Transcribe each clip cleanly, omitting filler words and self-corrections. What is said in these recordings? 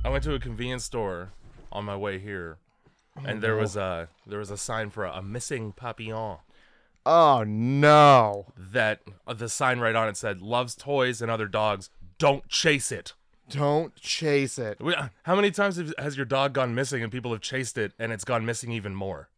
I went to a convenience store on my way here, and there was a sign for a missing papillon. Oh no! That the sign right on it said, "Loves toys and other dogs. Don't chase it." Don't chase it. How many times has your dog gone missing and people have chased it and it's gone missing even more?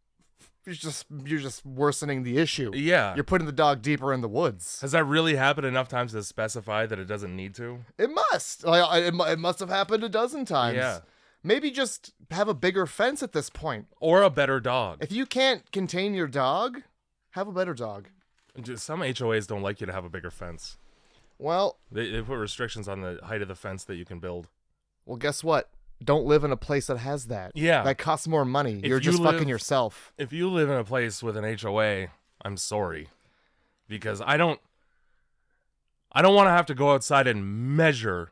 You're just worsening the issue. Yeah. You're putting the dog deeper in the woods. Has that really happened enough times to specify that it doesn't need to? It must. It must have happened a dozen times. Yeah. Maybe just have a bigger fence at this point. Or a better dog. If you can't contain your dog, have a better dog. Some HOAs don't like you to have a bigger fence. Well, they put restrictions on the height of the fence that you can build. Well, guess what? Don't live in a place that has that. Yeah. That costs more money. You're just fucking yourself. If you live in a place with an HOA, I'm sorry. Because I don't want to have to go outside and measure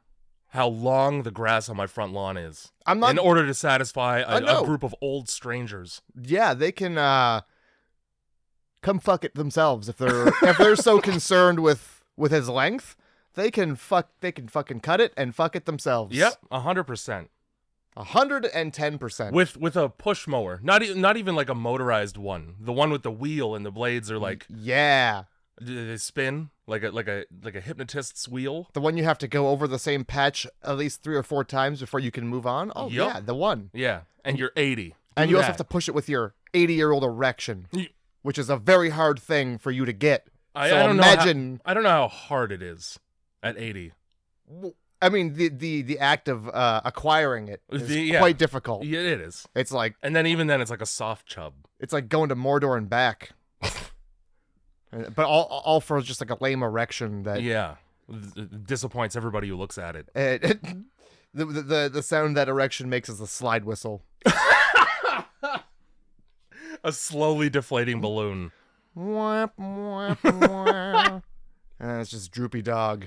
how long the grass on my front lawn is. In order to satisfy a group of old strangers. Yeah, they can come fuck it themselves if they're so concerned with his length. They can fucking cut it and fuck it themselves. Yep, 100%. 110%. With a push mower, not even like a motorized one. The one with the wheel and the blades are like they spin like a hypnotist's wheel. The one you have to go over the same patch at least 3 or 4 times before you can move on. Oh yep. Yeah, the one. Yeah, and you're 80. And you also have to push it with your 80-year-old erection, which is a very hard thing for you to get. I don't know how hard it is at 80. I mean, the act of acquiring it is quite difficult. Yeah, it is. It's like, and then even then, it's like a soft chub. It's like going to Mordor and back. But all for just like a lame erection that disappoints everybody who looks at it. The sound that erection makes is a slide whistle. A slowly deflating balloon. And it's just droopy dog.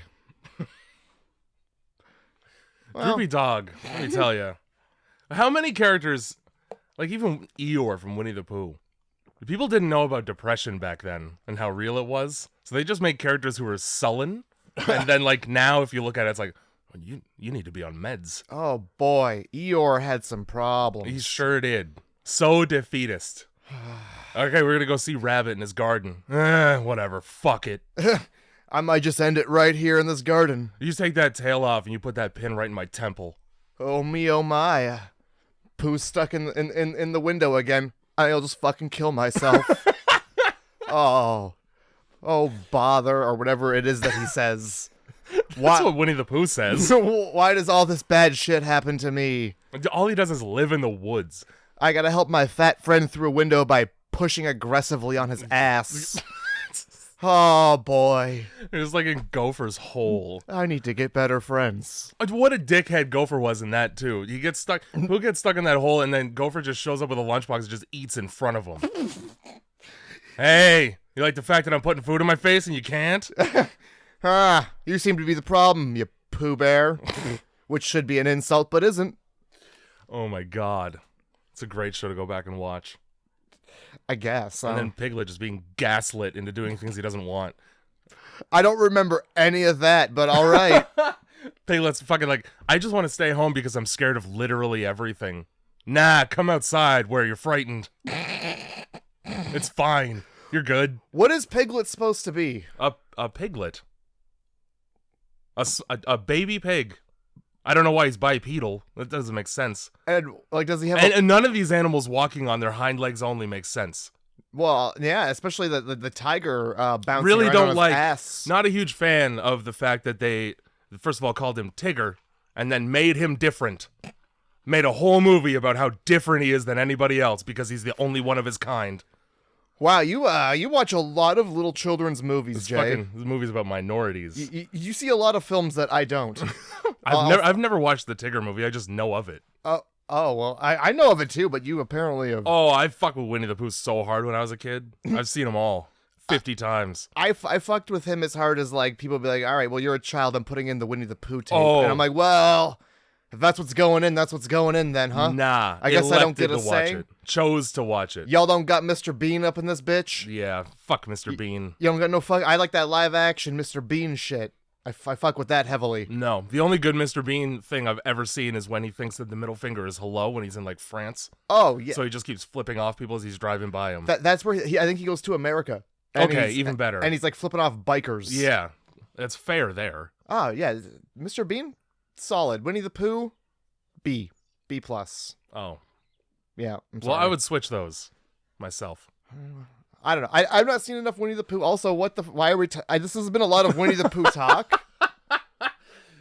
Droopy dog, let me tell you. How many characters, like even Eeyore from Winnie the Pooh, people didn't know about depression back then and how real it was. So they just made characters who were sullen. And then like now if you look at it, it's like, you need to be on meds. Oh boy, Eeyore had some problems. He sure did. So defeatist. Okay, we're gonna go see Rabbit in his garden. Whatever, fuck it. I might just end it right here in this garden. You take that tail off and you put that pin right in my temple. Oh me, oh my. Pooh's stuck in the window again. I'll just fucking kill myself. Oh bother, or whatever it is that he says. That's what Winnie the Pooh says. Why does all this bad shit happen to me? All he does is live in the woods. I gotta help my fat friend through a window by pushing aggressively on his ass. Oh boy. It's like in Gopher's hole. I need to get better friends. What a dickhead Gopher was in that too. He gets stuck. Who gets stuck in that hole and then Gopher just shows up with a lunchbox and just eats in front of him. Hey, you like the fact that I'm putting food in my face and you can't? You seem to be the problem, you Pooh Bear. Which should be an insult, but isn't. Oh my god. It's a great show to go back and watch. I guess. And then Piglet just being gaslit into doing things he doesn't want. I don't remember any of that, but all right. Piglet's fucking like, I just want to stay home because I'm scared of literally everything. Nah, come outside where you're frightened. It's fine. You're good. What is Piglet supposed to be? A piglet. A baby pig. I don't know why he's bipedal. That doesn't make sense. And like, does he have? And none of these animals walking on their hind legs only makes sense. Well, yeah, especially the tiger bouncing really around don't on his like. ass. Not a huge fan of the fact that they first of all called him Tigger and then made him different. Made a whole movie about how different he is than anybody else because he's the only one of his kind. Wow, you watch a lot of little children's movies, Jay. This movie's about minorities. You see a lot of films that I don't. I've never watched the Tigger movie. I just know of it. Oh well, I know of it too, but you apparently have. Oh, I fucked with Winnie the Pooh so hard when I was a kid. I've seen them all 50 times. I fucked with him as hard as like people be like, all right, well you're a child. I'm putting in the Winnie the Pooh tape, and I'm like, well. If that's what's going in, that's what's going in then, huh? Nah. I guess I don't get a say. Chose to watch it. Y'all don't got Mr. Bean up in this bitch? Yeah, fuck Mr. Bean. You don't got no fuck. I like that live action Mr. Bean shit. I fuck with that heavily. No. The only good Mr. Bean thing I've ever seen is when he thinks that the middle finger is hello when he's in, like, France. Oh, yeah. So he just keeps flipping off people as he's driving by him. That's where I think he goes to America. And Okay, even better. And he's, like, flipping off bikers. Yeah. That's fair there. Oh, yeah. Mr. Bean, solid. Winnie the Pooh, B+. Oh. Yeah, I'm Well, sorry. I would switch those myself. I don't know. I've not seen enough Winnie the Pooh. Also, why are we? This has been a lot of Winnie the Pooh talk.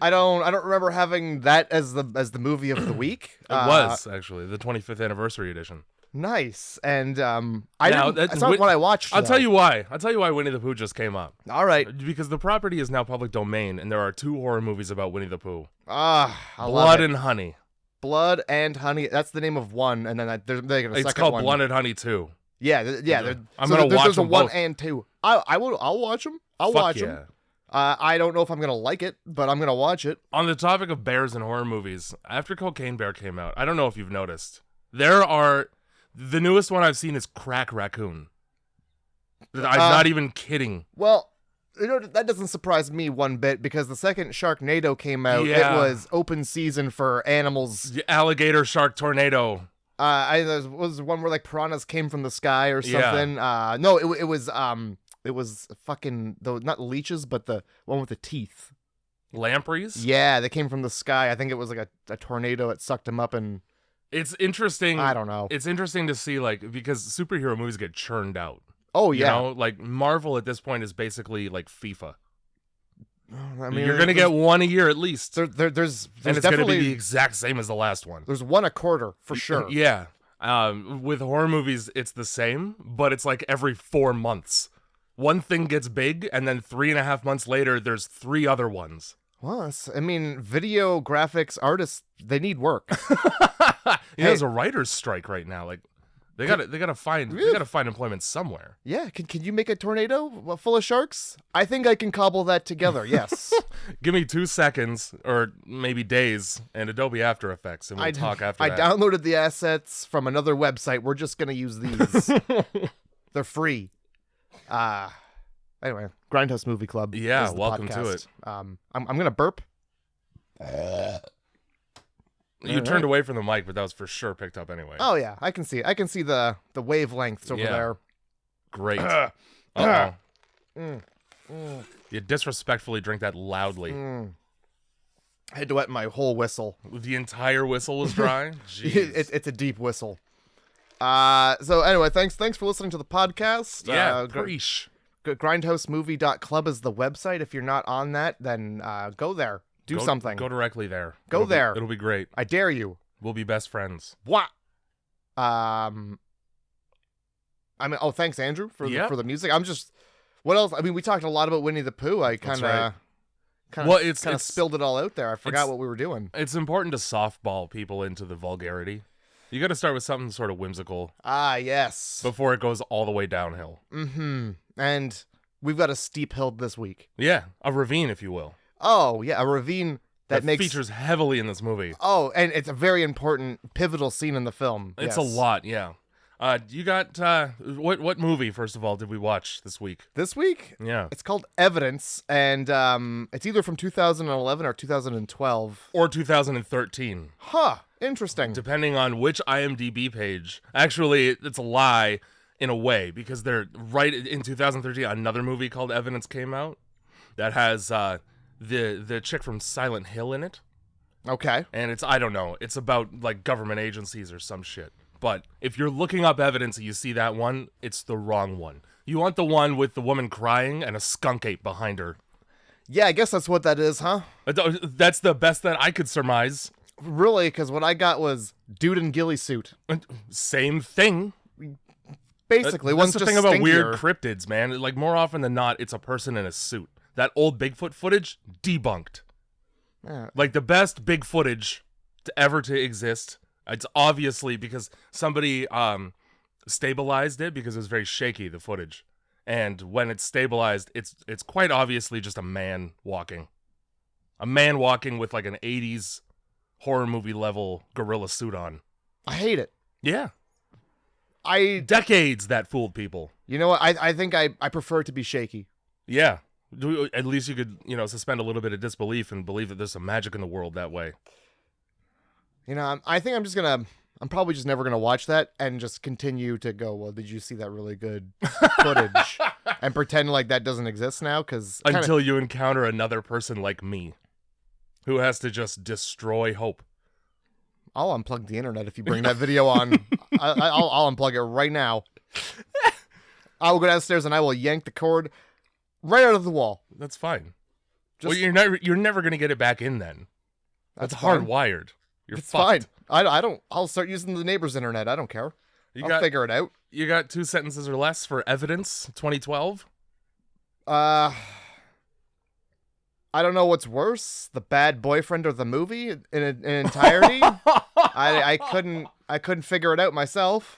I don't remember having that as the movie of the week. It was actually the 25th anniversary edition. Nice, and that's not what I watched. I'll tell you why. I'll tell you why Winnie the Pooh just came up. All right, Because the property is now public domain, and there are 2 horror movies about Winnie the Pooh. Blood and Honey. Blood and Honey. That's the name of one, and then they're going to second one. It's called Blood and Honey 2. Yeah. I'm gonna watch There's a them 1 both. and 2. I'll watch them. I'll Fuck watch yeah. them. I don't know if I'm gonna like it, but I'm gonna watch it. On the topic of bears and horror movies, after Cocaine Bear came out, I don't know if you've noticed, the newest one I've seen is Crack Raccoon. I'm not even kidding. Well, that doesn't surprise me one bit because the second Sharknado came out, Yeah. it was open season for animals. The Alligator Shark Tornado. There was one where like piranhas came from the sky or something. No, it was fucking not leeches, but the one with the teeth. Lampreys? Yeah, they came from the sky. I think it was like a tornado that sucked them up, and It's interesting. I don't know. It's interesting to see, like, because superhero movies get churned out. Oh yeah, You know, like Marvel at this point is basically like FIFA. I mean, You're gonna get one a year at least, there's and it's gonna definitely be the exact same as the last one. there's one a quarter for sure. Yeah. With horror movies, it's the same, but it's like every 4 months. One thing gets big, and then 3.5 months later, there's 3 other ones. Well, I mean, video graphics artists, they need work. There's a writer's strike right now. Like, they gotta find employment somewhere. Yeah, can you make a tornado full of sharks? I think I can cobble that together. Yes. Give me 2 seconds, or maybe days, and Adobe After Effects, and we'll talk after that. I downloaded the assets from another website. We're just gonna use these. They're free. Anyway, Grindhouse Movie Club. Yeah, is the welcome to podcast. it. I'm gonna burp. You turned away from the mic, but that was for sure picked up anyway. Oh yeah, I can see it. I can see the wavelengths over there. Great. Uh-oh. You disrespectfully drink that loudly. I had to wet my whole whistle. The entire whistle was dry? Jeez. It's a deep whistle. So anyway, thanks for listening to the podcast. Yeah, preach. Grindhousemovie.club is the website. If you're not on that, then go there. Do something. Go directly there. Go there. It'll be great. I dare you. We'll be best friends. What? I mean, thanks, Andrew, for the music. I'm just, what else? I mean, we talked a lot about Winnie the Pooh. I kind of spilled it all out there. I forgot what we were doing. It's important to softball people into the vulgarity. You got to start with something sort of whimsical. Yes. Before it goes all the way downhill. Mm-hmm. And we've got a steep hill this week. Yeah, a ravine, if you will. Oh, yeah, a ravine that features heavily in this movie. Oh, and it's a very important, pivotal scene in the film. It's a lot, yeah. You got what movie, first of all, did we watch this week? This week? Yeah. It's called Evidence, and it's either from 2011 or 2012. Or 2013. Huh, interesting. Depending on which IMDb page. Actually, it's a lie in a way, because they're right in 2013, another movie called Evidence came out that has the chick from Silent Hill in it. Okay. And I don't know, it's about like government agencies or some shit. But if you're looking up Evidence and you see that one, it's the wrong one. You want the one with the woman crying and a skunk ape behind her. Yeah, I guess that's what that is, huh? That's the best that I could surmise. Really, because what I got was dude in ghillie suit. Same thing. Basically, that's one's the just thing about stinkier. weird cryptids, man. Like, more often than not, it's a person in a suit. That old Bigfoot footage, debunked. Yeah. Like, the best big footage ever to exist. It's obviously because somebody stabilized it because it was very shaky, the footage. And when it's stabilized, it's quite obviously just a man walking. A man walking with like an 80s horror movie level gorilla suit on. I hate it. Yeah. Decades that fooled people. You know what? I think I prefer it to be shaky. Yeah. At least you could, suspend a little bit of disbelief and believe that there's some magic in the world that way. I think I'm probably just never gonna watch that and just continue to go, well, did you see that really good footage? And pretend like that doesn't exist now, until you encounter another person like me, who has to just destroy hope. I'll unplug the internet if you bring that video on. I'll unplug it right now. I will go downstairs and I will yank the cord right out of the wall. That's fine. Well, you're never gonna get it back in then. That's hardwired. It's fine. I don't. I'll start using the neighbor's internet. I don't care. I'll figure it out. You got 2 sentences or less for evidence. 2012. I don't know what's worse, the bad boyfriend or the movie in entirety. I couldn't figure it out myself.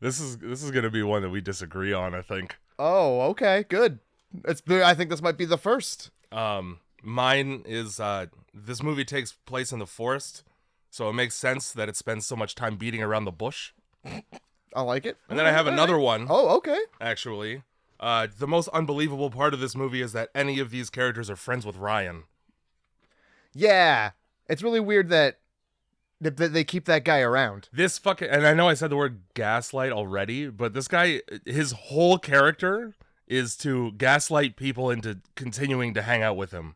This is gonna be one that we disagree on, I think. Oh, okay, good. I think this might be the first. Mine is this movie takes place in the forest. So it makes sense that it spends so much time beating around the bush. I like it. And then I have another one. Oh, okay. Actually. The most unbelievable part of this movie is that any of these characters are friends with Ryan. Yeah. It's really weird that they keep that guy around. And I know I said the word gaslight already, but this guy, his whole character is to gaslight people into continuing to hang out with him.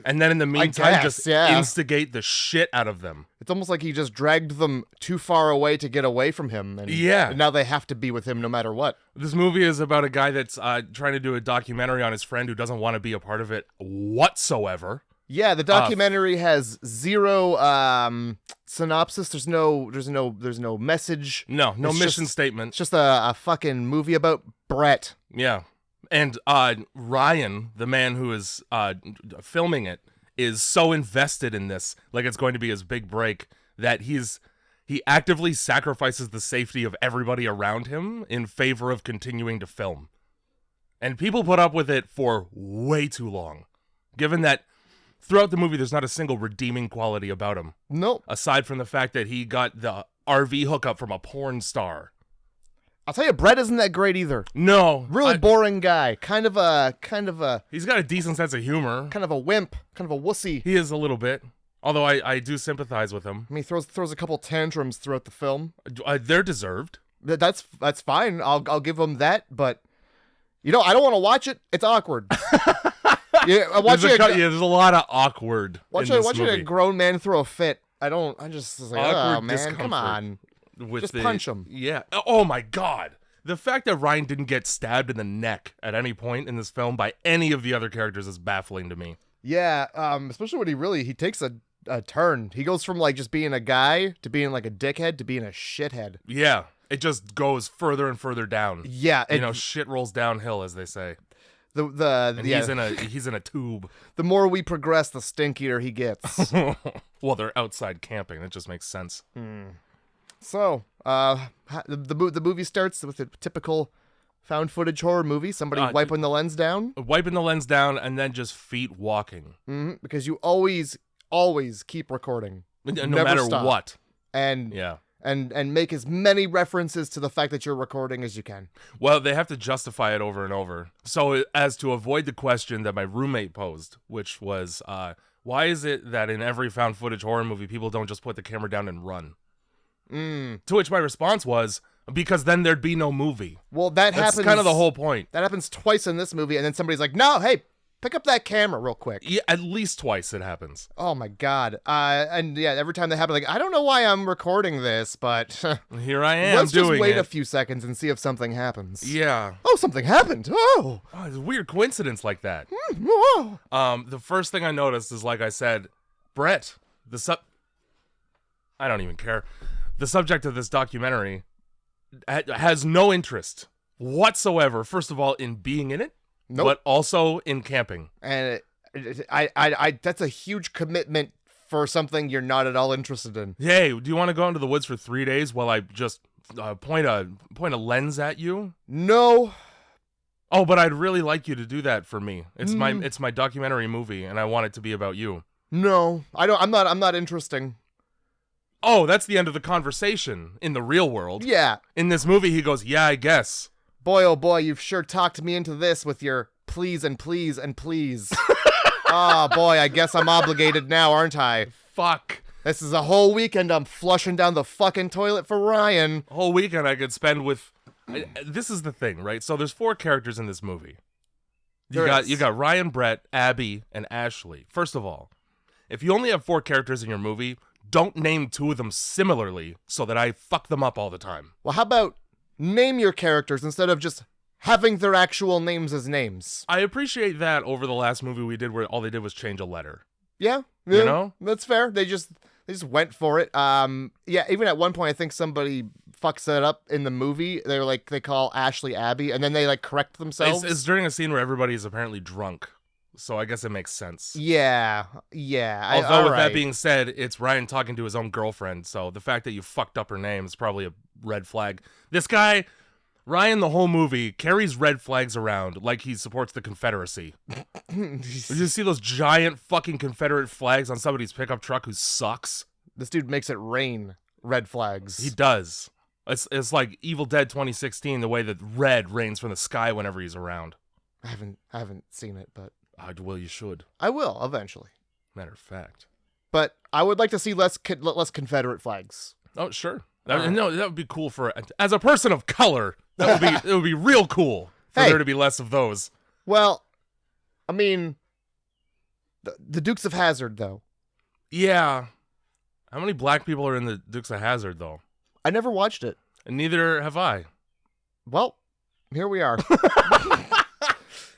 And then in the meantime, instigate the shit out of them. It's almost like he just dragged them too far away to get away from him. And now they have to be with him no matter what. This movie is about a guy that's trying to do a documentary on his friend who doesn't want to be a part of it whatsoever. Yeah, the documentary has zero synopsis. There's no message. No mission statement. It's just a fucking movie about Brett. Yeah. And Ryan, the man who is filming it, is so invested in this, like it's going to be his big break, that he actively sacrifices the safety of everybody around him in favor of continuing to film. And people put up with it for way too long, given that throughout the movie there's not a single redeeming quality about him. Nope. Aside from the fact that he got the RV hookup from a porn star. I'll tell you, Brett isn't that great either. No. Really boring guy. Kind of a... He's got a decent sense of humor. Kind of a wimp. Kind of a wussy. He is a little bit. Although I do sympathize with him. I mean, he throws a couple tantrums throughout the film. They're deserved. That's fine. I'll give him that, but... I don't want to watch it. It's awkward. There's a lot of awkward watching a grown man throw a fit. I just like, oh, man, come on. Just punch him. Yeah. Oh my God. The fact that Ryan didn't get stabbed in the neck at any point in this film by any of the other characters is baffling to me. Yeah. Especially when he takes a turn. He goes from like just being a guy to being like a dickhead to being a shithead. Yeah. It just goes further and further down. Yeah. Shit rolls downhill, as they say. He's in a tube. The more we progress, the stinkier he gets. Well, they're outside camping. That just makes sense. So, the movie starts with a typical found footage horror movie. Somebody wiping the lens down. Wiping the lens down and then just feet walking. Mm-hmm, because you always keep recording. No matter stop. what. And make as many references to the fact that you're recording as you can. Well, they have to justify it over and over. So as to avoid the question that my roommate posed, which was, why is it that in every found footage horror movie, people don't just put the camera down and run? To which my response was, because then there'd be no movie. Well, that's kind of the whole point. That happens twice in this movie, and then somebody's like, no, hey, pick up that camera real quick. Yeah, at least twice it happens. Oh my God. And yeah, every time that happens, like, I don't know why I'm recording this, but here I am let's doing just wait it. A few seconds and see if something happens. Yeah. Oh, something happened. Oh, it's a weird coincidence like that. The first thing I noticed is, like I said, Brett, I don't even care. The subject of this documentary has no interest whatsoever, first of all, in being in it, but also in camping. And I that's a huge commitment for something you're not at all interested in. Hey, do you want to go into the woods for 3 days while I just point a lens at you? No. Oh, but I'd really like you to do that for me. It's my documentary movie, and I want it to be about you. No, I don't. I'm not interesting. Oh, that's the end of the conversation in the real world. Yeah. In this movie, he goes, yeah, I guess. Boy, oh boy, you've sure talked me into this with your please and please and please. Oh, boy, I guess I'm obligated now, aren't I? Fuck. This is a whole weekend I'm flushing down the fucking toilet for Ryan. Whole weekend I could spend with... this is the thing, right? So there's 4 characters in this movie. You got Ryan, Brett, Abby, and Ashley. First of all, if you only have 4 characters in your movie, don't name 2 of them similarly so that I fuck them up all the time. Well, how about name your characters instead of just having their actual names as names? I appreciate that over the last movie we did where all they did was change a letter. Yeah. You know? That's fair. They just went for it. Yeah, even at one point I think somebody fucks it up in the movie. They're like, they call Ashley Abby, and then they like correct themselves. It's during a scene where everybody is apparently drunk. So I guess it makes sense. Yeah. Although with that being said, it's Ryan talking to his own girlfriend, so the fact that you fucked up her name is probably a red flag. This guy, Ryan, the whole movie, carries red flags around like he supports the Confederacy. Did you see those giant fucking Confederate flags on somebody's pickup truck who sucks? This dude makes it rain red flags. He does. It's like Evil Dead 2016, the way that red rains from the sky whenever he's around. I haven't seen it, but... well, you should. I will, eventually. Matter of fact. But I would like to see less Confederate flags. Oh, sure. No, that would be cool for... As a person of color, it would be real cool for there to be less of those. Well, I mean... The Dukes of Hazzard, though. Yeah. How many black people are in the Dukes of Hazzard, though? I never watched it. And neither have I. Well, here we are.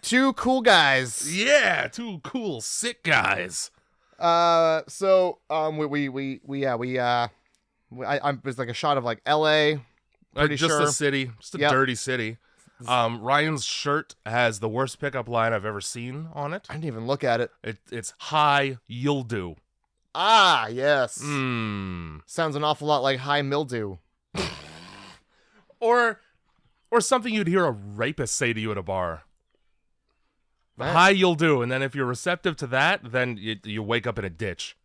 2 cool guys. Yeah, 2 cool, sick guys. So, it's like a shot of like L.A. Just a city, just a dirty city. Ryan's shirt has the worst pickup line I've ever seen on it. I didn't even look at it. It's "Hi, you'll do." Ah, yes. Sounds an awful lot like high mildew. or something you'd hear a rapist say to you at a bar. Hi, you'll do. And then if you're receptive to that, then you wake up in a ditch.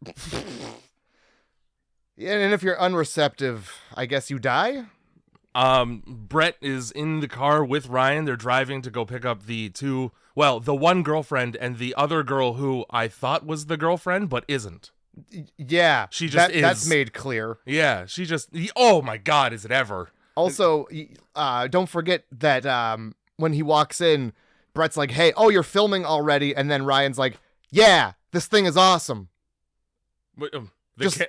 Yeah, and if you're unreceptive, I guess you die? Brett is in the car with Ryan. They're driving to go pick up the one girlfriend and the other girl who I thought was the girlfriend, but isn't. Yeah. She just is. That's made clear. Yeah, oh my God, is it ever. Also, don't forget that when he walks in, Brett's like, hey, oh, you're filming already. And then Ryan's like, yeah, this thing is awesome. Wait,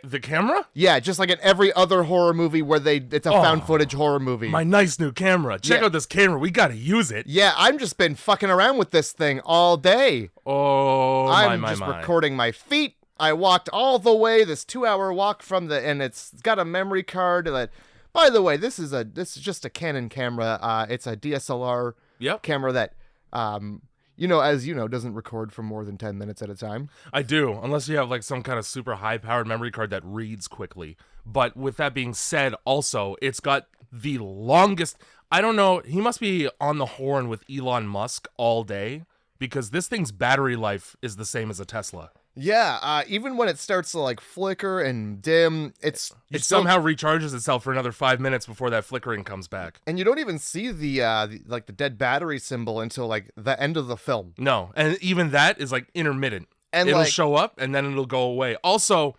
the camera? Yeah, just like in every other horror movie where it's a found footage horror movie. My nice new camera. Check out this camera. We got to use it. Yeah, I've just been fucking around with this thing all day. Oh, I'm just recording my feet. I walked all the way, this 2-hour walk and it's got a memory card that, by the way, this is just a Canon camera. It's a DSLR camera that, as you know, doesn't record for more than 10 minutes at a time. I do, unless you have like some kind of super high-powered memory card that reads quickly. But with that being said, also, it's got the longest... I don't know, he must be on the horn with Elon Musk all day, because this thing's battery life is the same as a Tesla. Yeah, even when it starts to like flicker and dim, it somehow recharges itself for another 5 minutes before that flickering comes back. And you don't even see the dead battery symbol until like the end of the film. No, and even that is like intermittent. And it'll show up and then it'll go away. Also,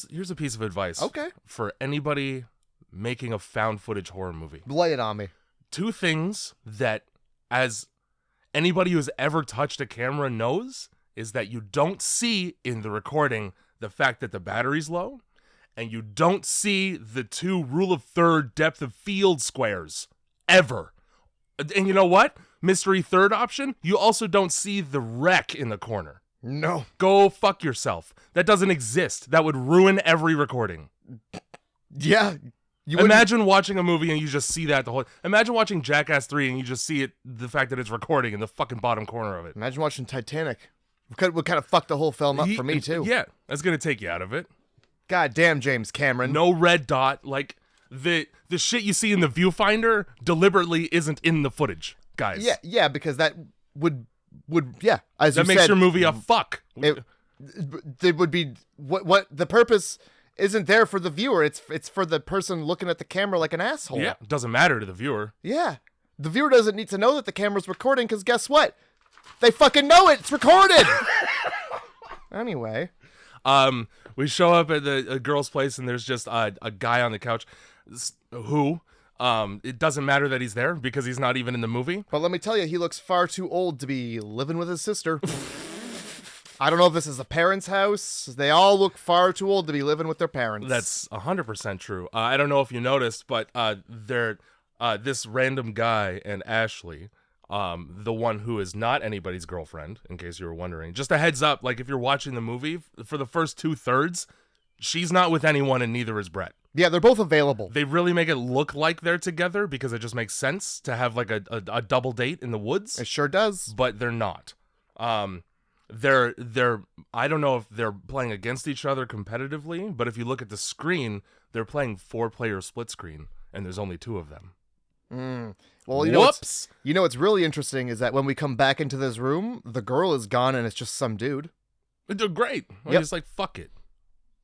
here's a piece of advice. Okay. For anybody making a found footage horror movie. Lay it on me. 2 things that, as anybody who's ever touched a camera knows, is that you don't see in the recording the fact that the battery's low, and you don't see the 2 rule of third depth of field squares, ever. And you know what? Mystery third option, you also don't see the wreck in the corner. No. Go fuck yourself. That doesn't exist. That would ruin every recording. Yeah. Imagine watching a movie and you just see that the whole... Imagine watching Jackass 3 and you just see the fact that it's recording in the fucking bottom corner of it. Imagine watching Titanic. Would kind of fuck the whole film up for me, too. Yeah, that's going to take you out of it. God damn, James Cameron. No red dot. Like, the shit you see in the viewfinder deliberately isn't in the footage, guys. Yeah, because that would as that you makes said, your movie a fuck. It would be... What the purpose isn't there for the viewer. It's for the person looking at the camera like an asshole. Yeah, it doesn't matter to the viewer. Yeah. The viewer doesn't need to know that the camera's recording because guess what? They fucking know it. It's recorded. Anyway. We show up at a girl's place, and there's just a guy on the couch who, it doesn't matter that he's there because he's not even in the movie. But let me tell you, he looks far too old to be living with his sister. I don't know if this is a parent's house. They all look far too old to be living with their parents. That's 100% true. I don't know if you noticed, but this random guy and Ashley, the one who is not anybody's girlfriend, in case you were wondering. Just a heads up, like if you're watching the movie, for the first 2/3, she's not with anyone and neither is Brett. Yeah, they're both available. They really make it look like they're together because it just makes sense to have like a double date in the woods. It sure does. But they're not. They're I don't know if they're playing against each other competitively, but if you look at the screen, they're playing 4-player split screen, and there's only 2 of them. Well, Whoops! What's really interesting is that when we come back into this room, the girl is gone and it's just some dude. They're great. I'm just like, fuck it.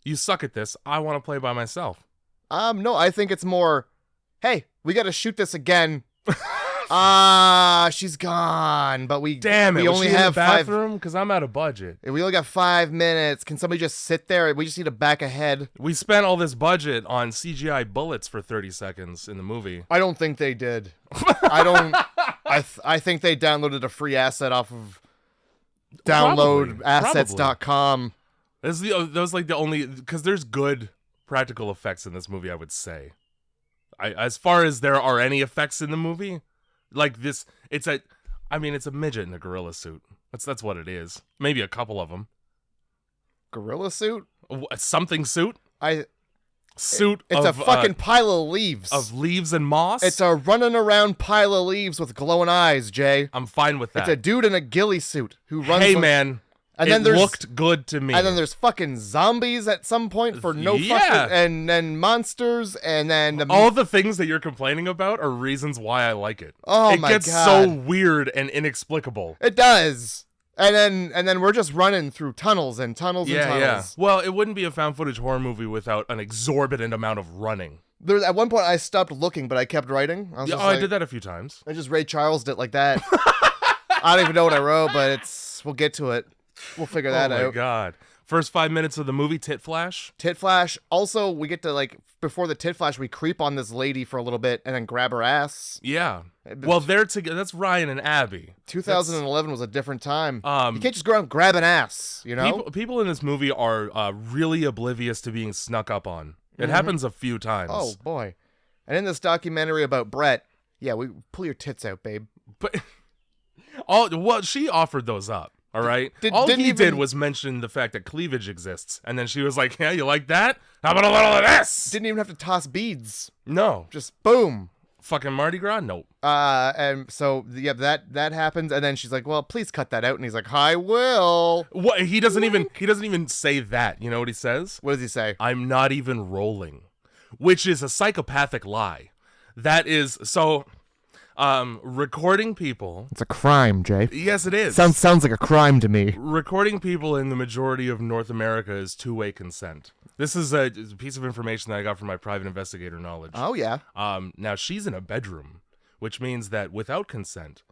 You suck at this. I want to play by myself. No, I think it's more, hey, we got to shoot this again. She's gone, but we only have in the bathroom because I'm out of budget. We only got 5 minutes. Can somebody just sit there? We just need to back ahead. We spent all this budget on CGI bullets for 30 seconds in the movie. I don't think they did. I think they downloaded a free asset off of downloadassets.com. That was like the only, because there's good practical effects in this movie, I would say. As far as there are any effects in the movie, like this, it's a midget in a gorilla suit. That's what it is. Maybe a couple of them. Gorilla suit? Something suit? It's a fucking pile of leaves. Of leaves and moss? It's a running around pile of leaves with glowing eyes, Jay. I'm fine with that. It's a dude in a ghillie suit who runs. Hey, man. And it looked good to me. And then there's fucking zombies at some point for no fucking, and then monsters, and then all the things that you're complaining about are reasons why I like it. Oh my god. It gets so weird and inexplicable. It does. And then we're just running through tunnels and tunnels and tunnels. Yeah. Well, it wouldn't be a found footage horror movie without an exorbitant amount of running. At one point I stopped looking, but I kept writing. I did that a few times. I just Ray Charles did like that. I don't even know what I wrote, but we'll get to it. We'll figure that out. Oh my god. First 5 minutes of the movie, tit flash. Tit flash. Also, we get to, before the tit flash, we creep on this lady for a little bit and then grab her ass. Yeah. Well, they're together. That's Ryan and Abby. 2011 was a different time. You can't just go around grabbing ass, you know? People in this movie are really oblivious to being snuck up on. It happens a few times. Oh, boy. And in this documentary about Brett, we pull your tits out, babe. But, she offered those up. All right. All he did was mention the fact that cleavage exists, and then she was like, "Yeah, you like that? How about a little of this?" Didn't even have to toss beads. No, just boom. Fucking Mardi Gras? Nope. And so that happens, and then she's like, "Well, please cut that out," and he's like, "I will." What? He doesn't even say that. You know what he says? What does he say? I'm not even rolling, which is a psychopathic lie. That is so. Recording people. It's a crime, Jay. Yes, it is. Sounds like a crime to me. Recording people in the majority of North America is 2-way consent. This is a piece of information that I got from my private investigator knowledge. Oh, yeah. Now she's in a bedroom, which means that without consent,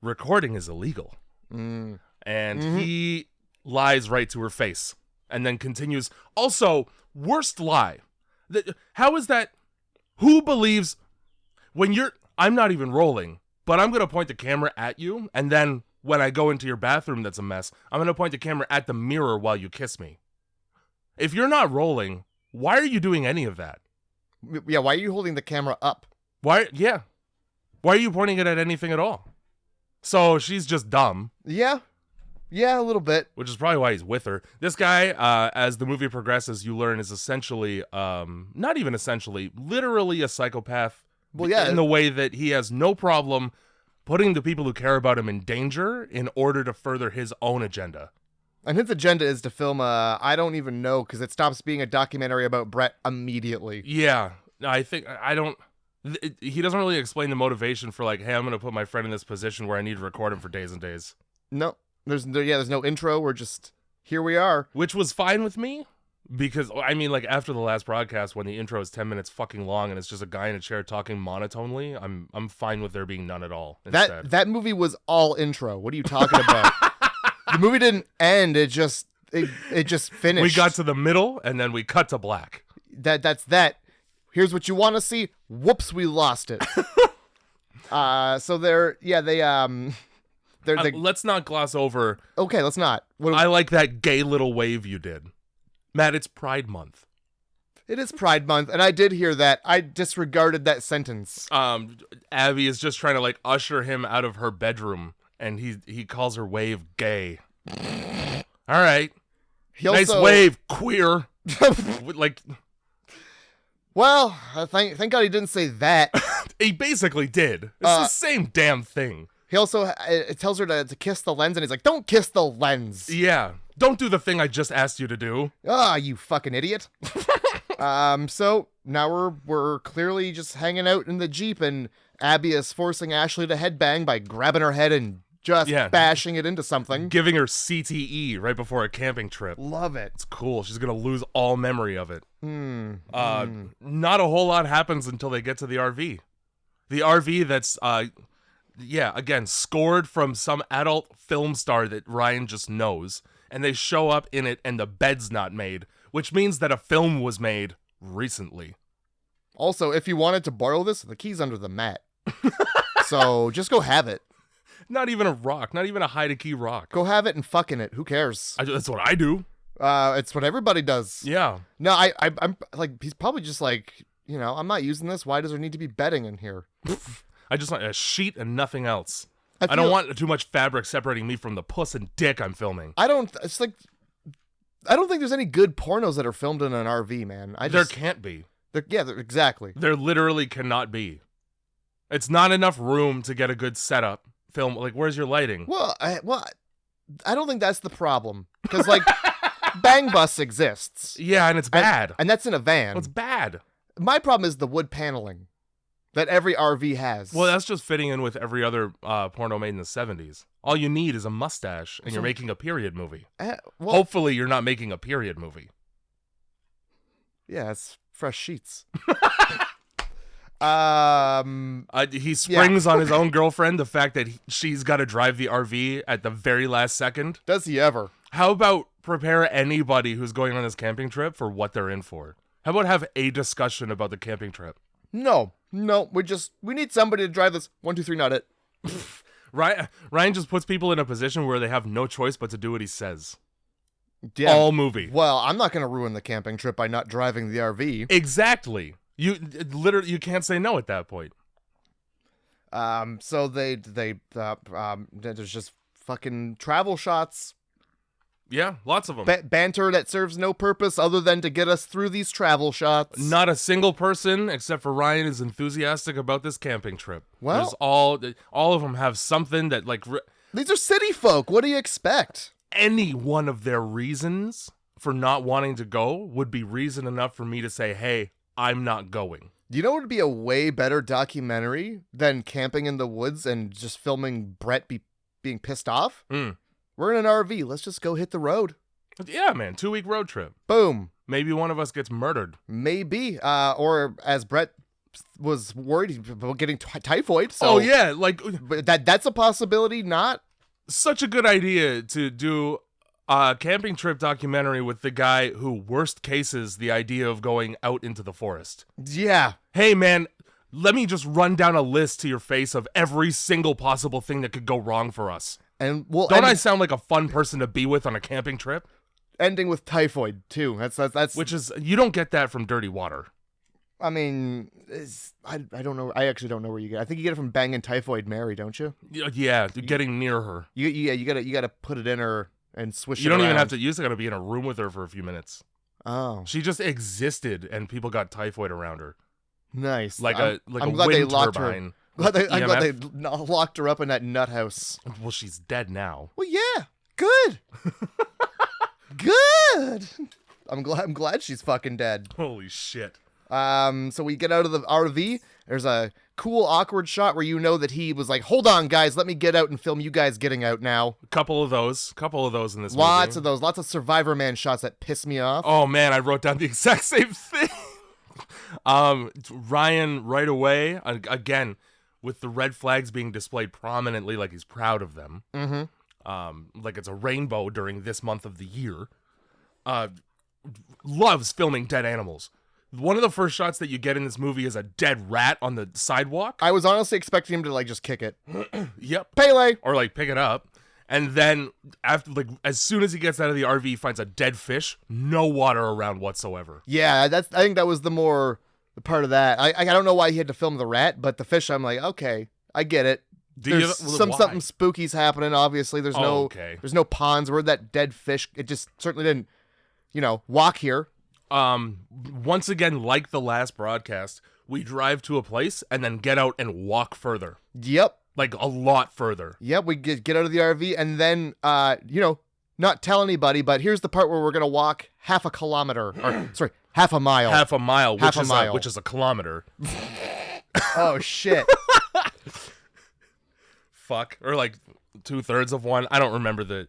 recording is illegal. And he lies right to her face and then continues. Also, worst lie. How is that? Who believes when you're... I'm not even rolling, but I'm going to point the camera at you, and then when I go into your bathroom that's a mess, I'm going to point the camera at the mirror while you kiss me. If you're not rolling, why are you doing any of that? Yeah, why are you holding the camera up? Why are you pointing it at anything at all? So she's just dumb. Yeah, a little bit. Which is probably why he's with her. This guy, as the movie progresses, you learn is essentially, not even essentially, literally a psychopath. Well, yeah. In the way that he has no problem putting the people who care about him in danger in order to further his own agenda. And his agenda is to film I don't even know, because it stops being a documentary about Brett immediately. Yeah. He doesn't really explain the motivation for hey, I'm going to put my friend in this position where I need to record him for days and days. No. There's no intro. We're just, here we are. Which was fine with me. Because, I mean, like, after the last broadcast, when the intro is 10 minutes fucking long and it's just a guy in a chair talking monotonely, I'm fine with there being none at all instead. That movie was all intro. What are you talking about? The movie didn't end. It just finished. We got to the middle, and then we cut to black. That's that. Here's what you want to see. Whoops, we lost it. So let's not gloss over. Okay, let's not. I like that gay little wave you did. Matt, it's Pride Month. It is Pride Month, and I did hear that. I disregarded that sentence. Abby is just trying to, like, usher him out of her bedroom, and he calls her wave gay. All right. Nice wave, queer. Like, well, thank God he didn't say that. he basically did. It's the same damn thing. He also it tells her to kiss the lens, and he's like, "Don't kiss the lens." Yeah. Don't do the thing I just asked you to do. Ah, you fucking idiot. So now we're clearly just hanging out in the Jeep, and Abby is forcing Ashley to headbang by grabbing her head and just bashing it into something. Giving her CTE right before a camping trip. Love it. It's cool. She's going to lose all memory of it. Not a whole lot happens until they get to the RV. The RV that's, again, scored from some adult film star that Ryan just knows. And they show up in it and the bed's not made, which means that a film was made recently. Also, if you wanted to borrow this, the key's under the mat. So just go have it. Not even a rock, not even a hide-a-key rock. Go have it and fucking it. Who cares? That's what I do. It's what everybody does. Yeah. No, I'm like, he's probably just like, I'm not using this. Why does there need to be bedding in here? I just want a sheet and nothing else. I don't want too much fabric separating me from the puss and dick I'm filming. I don't think there's any good pornos that are filmed in an RV, man. There can't be. Exactly. There literally cannot be. It's not enough room to get a good setup film. Like, where's your lighting? Well, I don't think that's the problem. Because, like, Bang Bus exists. Yeah, and it's bad. And that's in a van. Well, it's bad. My problem is the wood paneling that every RV has. Well, that's just fitting in with every other porno made in the 70s. All you need is a mustache, and you're making a period movie. Hopefully, you're not making a period movie. Yeah, it's fresh sheets. He springs on his own girlfriend, the fact that she's got to drive the RV at the very last second. Does he ever? How about prepare anybody who's going on this camping trip for what they're in for? How about have a discussion about the camping trip? No, we need somebody to drive this. 1, 2, 3, not it. Ryan just puts people in a position where they have no choice but to do what he says. Yeah. All movie. Well, I'm not going to ruin the camping trip by not driving the RV. Exactly. You can't say no at that point. So there's just fucking travel shots. Yeah, lots of them. Banter that serves no purpose other than to get us through these travel shots. Not a single person, except for Ryan, is enthusiastic about this camping trip. Well, there's all of them have something that, like... These are city folk. What do you expect? Any one of their reasons for not wanting to go would be reason enough for me to say, hey, I'm not going. You know what would be a way better documentary than camping in the woods and just filming Brett being pissed off? We're in an RV. Let's just go hit the road. Yeah, man. 2-week road trip. Boom. Maybe one of us gets murdered. Maybe. Or as Brett was worried about getting typhoid. So, oh, yeah. Like, but that's a possibility, not? Such a good idea to do a camping trip documentary with the guy who worst cases the idea of going out into the forest. Yeah. Hey, man, let me just run down a list to your face of every single possible thing that could go wrong for us. And don't I sound like a fun person to be with on a camping trip? Ending with typhoid too. That's which is, you don't get that from dirty water. I mean, I don't know. I actually don't know where you get it. I think you get it from banging Typhoid Mary, don't you? Yeah, getting near her. You gotta put it in her and swish it You don't around. even have to. You just gotta be in a room with her for a few minutes. Oh, she just existed, and people got typhoid around her. Nice, like I'm a glad wind they locked turbine. Her. I'm glad they locked her up in that nut house. Well, she's dead now. Well, yeah, good, good. I'm glad she's fucking dead. Holy shit. So we get out of the RV. There's a cool, awkward shot where you know that he was like, hold on, guys, let me get out and film you guys getting out now. Couple of those in this Lots movie. of those. Lots of Survivor Man shots that piss me off. Oh, man, I wrote down the exact same thing. Ryan, right away, again, with the red flags being displayed prominently like he's proud of them. Mm-hmm. Like it's a rainbow during this month of the year. Loves filming dead animals. One of the first shots that you get in this movie is a dead rat on the sidewalk. I was honestly expecting him to like just kick it. Yep. Pele! Or like pick it up. And then after, like, as soon as he gets out of the RV, he finds a dead fish. No water around whatsoever. Yeah, I think that was the part of that. I don't know why he had to film the rat, but the fish, I'm like, okay, I get it. There's something spooky's happening. Obviously, there's no ponds. Where that dead fish? It just certainly didn't, walk here. Once again, like the last broadcast, we drive to a place and then get out and walk further. Yep. Like a lot further. Yep, we get out of the RV and then, not tell anybody, but here's the part where we're going to walk half a kilometer. Sorry, half a mile. Half a mile, which is a kilometer. Oh, shit. Fuck. Or like 2/3 of one. I don't remember the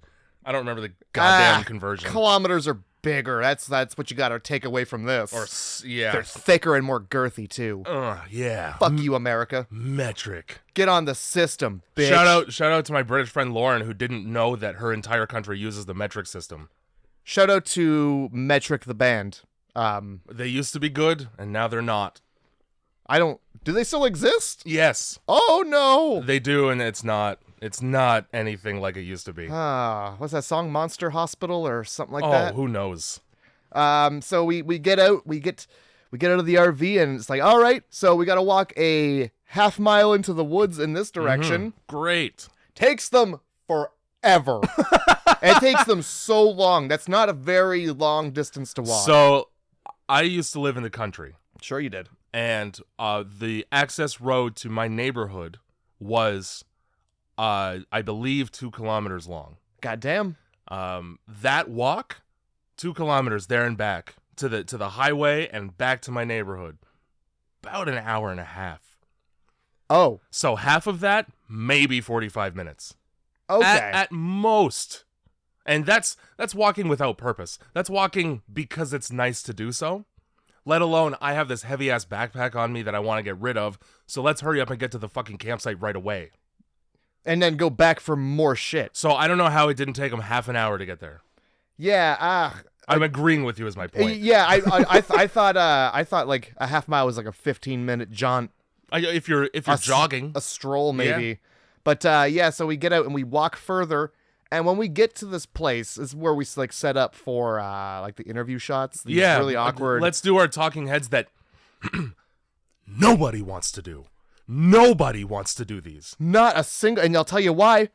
goddamn conversion. Kilometers are bigger. That's what you got to take away from this. Or yeah, they're thicker and more girthy too. Yeah. Fuck you, America. Metric. Get on the system, bitch. Shout out to my British friend Lauren, who didn't know that her entire country uses the metric system. Shout out to Metric the band. They used to be good, and now they're not. Do they still exist? Yes. Oh no. They do, and it's not anything like it used to be. What's that song? Monster Hospital or something like that? Oh, who knows? So we get out of the RV and it's like, all right, so we got to walk a half mile into the woods in this direction. Mm-hmm. Great. Takes them forever. It takes them so long. That's not a very long distance to walk. So I used to live in the country. Sure you did. And the access road to my neighborhood was, I believe, 2 kilometers long. Goddamn. That walk, 2 kilometers there and back to the highway and back to my neighborhood, about an hour and a half. Oh. So half of that, maybe 45 minutes. Okay. At most. And that's walking without purpose. That's walking because it's nice to do so. Let alone, I have this heavy-ass backpack on me that I want to get rid of, so let's hurry up and get to the fucking campsite right away. And then go back for more shit. So I don't know how it didn't take them half an hour to get there. Yeah, I'm agreeing with you is my point. Yeah, I thought like a half mile was like a 15-minute jaunt. If you're jogging. A stroll, maybe. Yeah. But, so we get out and we walk further. And when we get to this place, is where we like set up for like the interview shots. These really awkward. Let's do our talking heads that nobody wants to do. Nobody wants to do these. Not a single, and I'll tell you why.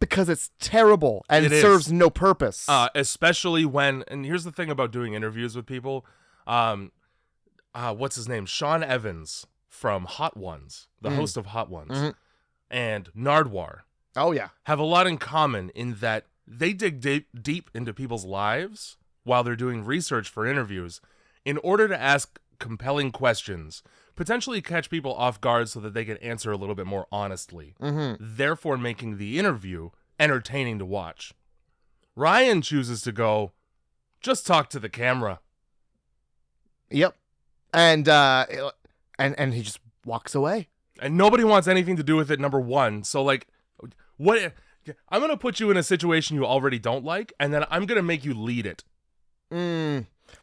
Because it's terrible and it serves no purpose. Especially when, and here's the thing about doing interviews with people. What's his name? Sean Evans from Hot Ones, the host of Hot Ones, and Nardwar. Oh, yeah. Have a lot in common in that they dig deep into people's lives while they're doing research for interviews in order to ask compelling questions, potentially catch people off guard so that they can answer a little bit more honestly, therefore making the interview entertaining to watch. Ryan chooses to go, just talk to the camera. Yep. And he just walks away. And nobody wants anything to do with it, number one. So, like, what? I'm going to put you in a situation you already don't like, and then I'm going to make you lead it.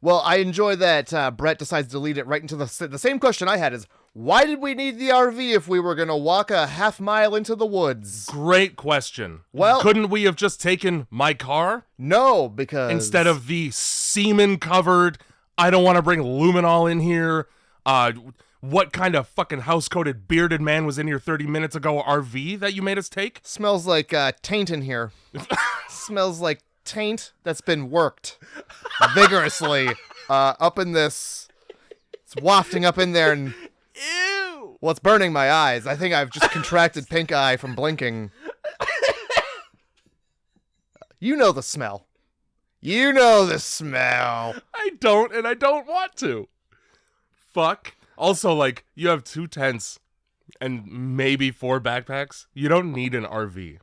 Well, I enjoy that Brett decides to lead it right into the same question I had is, why did we need the RV if we were going to walk a half mile into the woods? Great question. Well, couldn't we have just taken my car? No, because... Instead of the semen-covered, I don't want to bring luminol in here, what kind of fucking house-coated bearded man was in here 30 minutes ago RV that you made us take? Smells like taint in here. Smells like taint that's been worked vigorously up in this. It's wafting up in there and... Ew! Well, it's burning my eyes. I think I've just contracted pink eye from blinking. You know the smell. You know the smell. I don't, and I don't want to. fuck? Also, like, you have 2 tents and maybe 4 backpacks. You don't need an RV.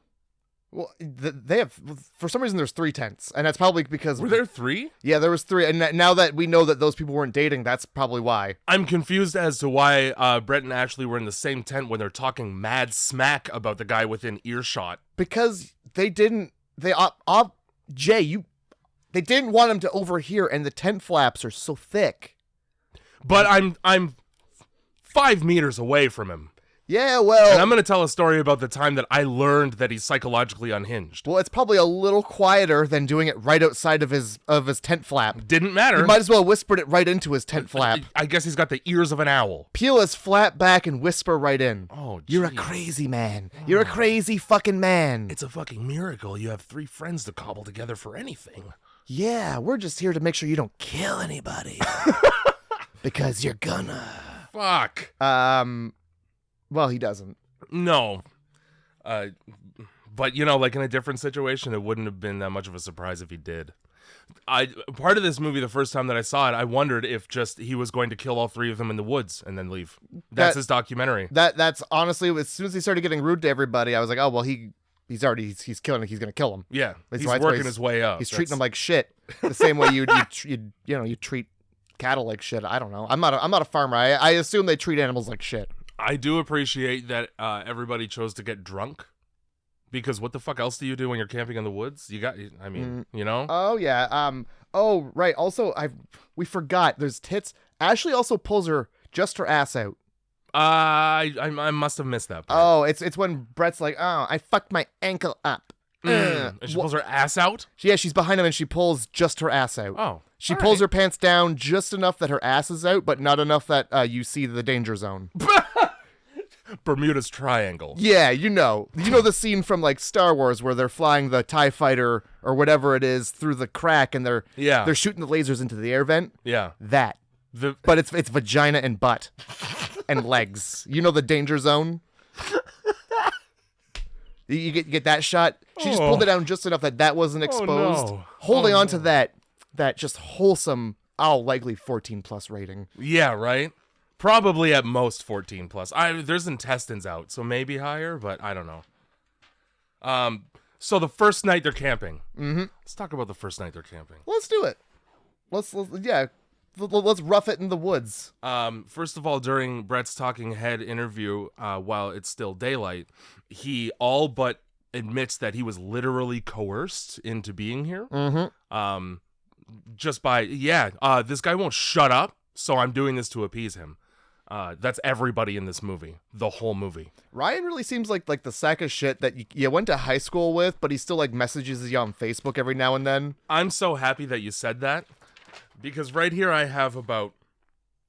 Well, they have, for some reason, there's 3 tents, and that's probably because... Were there 3? Yeah, there was 3, and now that we know that those people weren't dating, that's probably why. I'm confused as to why Brett and Ashley were in the same tent when they're talking mad smack about the guy within earshot. Because they didn't... They didn't want him to overhear, and the tent flaps are so thick. But I'm 5 meters away from him. Yeah, well... And I'm going to tell a story about the time that I learned that he's psychologically unhinged. Well, it's probably a little quieter than doing it right outside of his tent flap. Didn't matter. You might as well whispered it right into his tent flap. I guess he's got the ears of an owl. Peel his flap back and whisper right in. Oh, geez. You're a crazy man. You're a crazy fucking man. It's a fucking miracle you have 3 friends to cobble together for anything. Yeah, we're just here to make sure you don't kill anybody. Because you're gonna. Fuck. Well, he doesn't. No. But, you know, like in a different situation, it wouldn't have been that much of a surprise if he did. Part of this movie, the first time that I saw it, I wondered if just he was going to kill all 3 of them in the woods and then leave. That's his documentary. That's honestly, as soon as he started getting rude to everybody, I was like, oh, well, he's killing it. He's going to kill him. Yeah, That's he's why working his way up. He's treating them like shit. The same way you treat cattle like shit. I don't know. I'm not a farmer. I assume they treat animals like shit. I do appreciate that everybody chose to get drunk, because what the fuck else do you do when you're camping in the woods? You know? Oh yeah. Oh right. Also, we forgot. There's tits. Ashley also pulls just her ass out. I must have missed that part. Oh, it's when Brett's like, oh, I fucked my ankle up. And she pulls her ass out? Yeah, she's behind him and she pulls just her ass out. Oh. She pulls her pants down just enough that her ass is out, but not enough that you see the danger zone. Bermuda's Triangle. Yeah, you know the scene from like Star Wars where they're flying the TIE fighter or whatever it is through the crack and they're shooting the lasers into the air vent. Yeah. That. But it's vagina and butt and legs. You know the danger zone? You get that shot. She just pulled it down just enough that wasn't exposed. No. Holding on to that just wholesome, likely 14 plus rating. Yeah, right? Probably at most 14 plus. There's intestines out, so maybe higher, but I don't know. So the first night they're camping. Mm-hmm. Let's talk about the first night they're camping. Let's do it. Let's rough it in the woods. First of all, during Brett's talking head interview, while it's still daylight, he all but admits that he was literally coerced into being here. Mm-hmm. Just by, this guy won't shut up, so I'm doing this to appease him. That's everybody in this movie, the whole movie. Ryan really seems like the sack of shit that you went to high school with, but he still like messages you on Facebook every now and then. I'm so happy that you said that, because right here I have about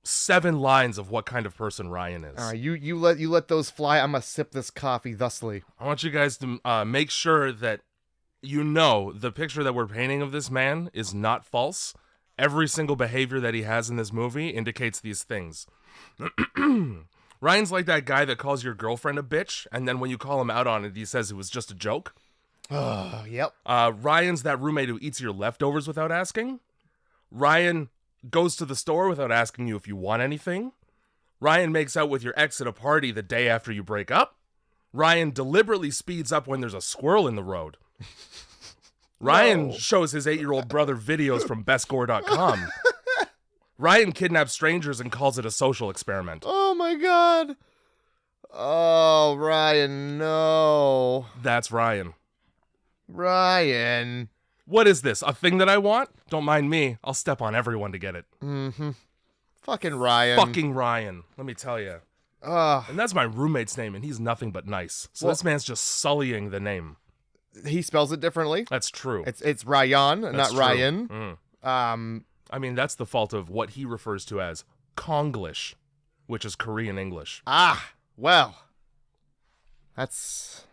7 lines of what kind of person Ryan is. All right, you let those fly. I'm gonna sip this coffee thusly. I want you guys to make sure that the picture that we're painting of this man is not false. Every single behavior that he has in this movie indicates these things. Ryan's like that guy that calls your girlfriend a bitch, and then when you call him out on it, he says it was just a joke. Yep. Ryan's that roommate who eats your leftovers without asking. Ryan goes to the store without asking you if you want anything. Ryan makes out with your ex at a party the day after you break up. Ryan deliberately speeds up when there's a squirrel in the road. Ryan shows his 8-year-old brother videos from bestgore.com. Ryan kidnaps strangers and calls it a social experiment. Oh my god. Oh, Ryan, no. That's Ryan. Ryan. What is this? A thing that I want? Don't mind me. I'll step on everyone to get it. Mm-hmm. Fucking Ryan. Fucking Ryan. Let me tell you. And that's my roommate's name, and he's nothing but nice. So this man's just sullying the name. He spells it differently. That's true. It's Ryan, not true. Ryan. I mean, that's the fault of what he refers to as Konglish, which is Korean English. Well, that's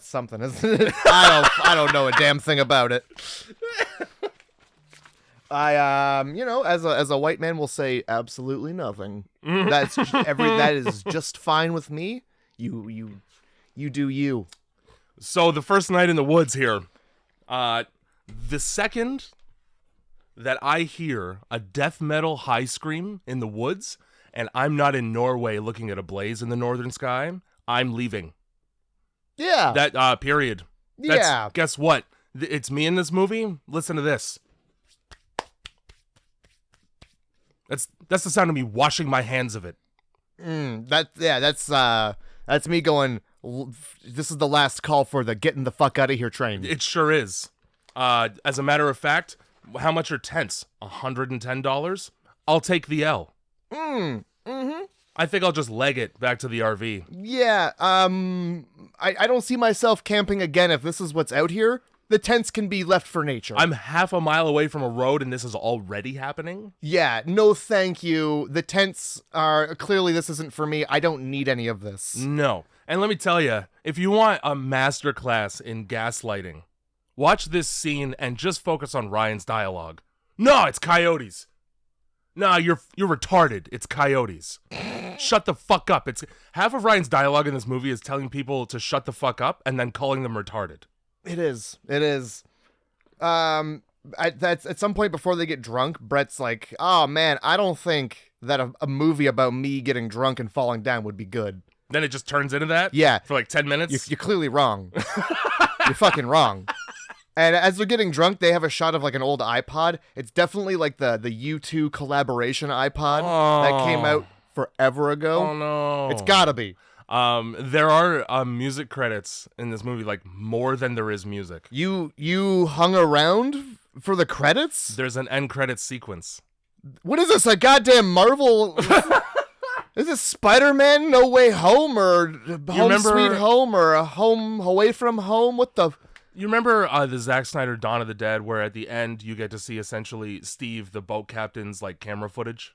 something, isn't it? I don't know a damn thing about it. As a white man will say absolutely nothing. That is just fine with me. You do you. So the first night in the woods here, the second that I hear a death metal high scream in the woods, and I'm not in Norway looking at a blaze in the northern sky, I'm leaving. Yeah. That, period. Yeah. Guess what? It's me in this movie. Listen to this. That's the sound of me washing my hands of it. That's me going, this is the last call for the getting the fuck out of here train. It sure is. As a matter of fact, how much are tents? $110? I'll take the L. Mm-hmm. I think I'll just leg it back to the RV. Yeah, I don't see myself camping again if this is what's out here. The tents can be left for nature. I'm half a mile away from a road and this is already happening? Yeah, no thank you. The tents are, clearly this isn't for me. I don't need any of this. No. And let me tell you, if you want a masterclass in gaslighting, watch this scene and just focus on Ryan's dialogue. No, it's coyotes. No, you're retarded. It's coyotes. Shut the fuck up. It's half of Ryan's dialogue in this movie is telling people to shut the fuck up and then calling them retarded. It is. At some point before they get drunk, Brett's like, oh man, I don't think that a movie about me getting drunk and falling down would be good. Then it just turns into that? Yeah. For like 10 minutes? You're clearly wrong. You're fucking wrong. And as they're getting drunk, they have a shot of like an old iPod. It's definitely like the U2 collaboration iPod that came out forever ago. Oh no. It's gotta be. There are music credits in this movie, like more than there is music. You hung around for the credits? There's an end credits sequence. What is this? A goddamn Marvel? Is this Spider-Man No Way Home or Home Sweet Home or a Home Away from Home? What the? You remember the Zack Snyder Dawn of the Dead, where at the end you get to see essentially Steve, the boat captain's like camera footage?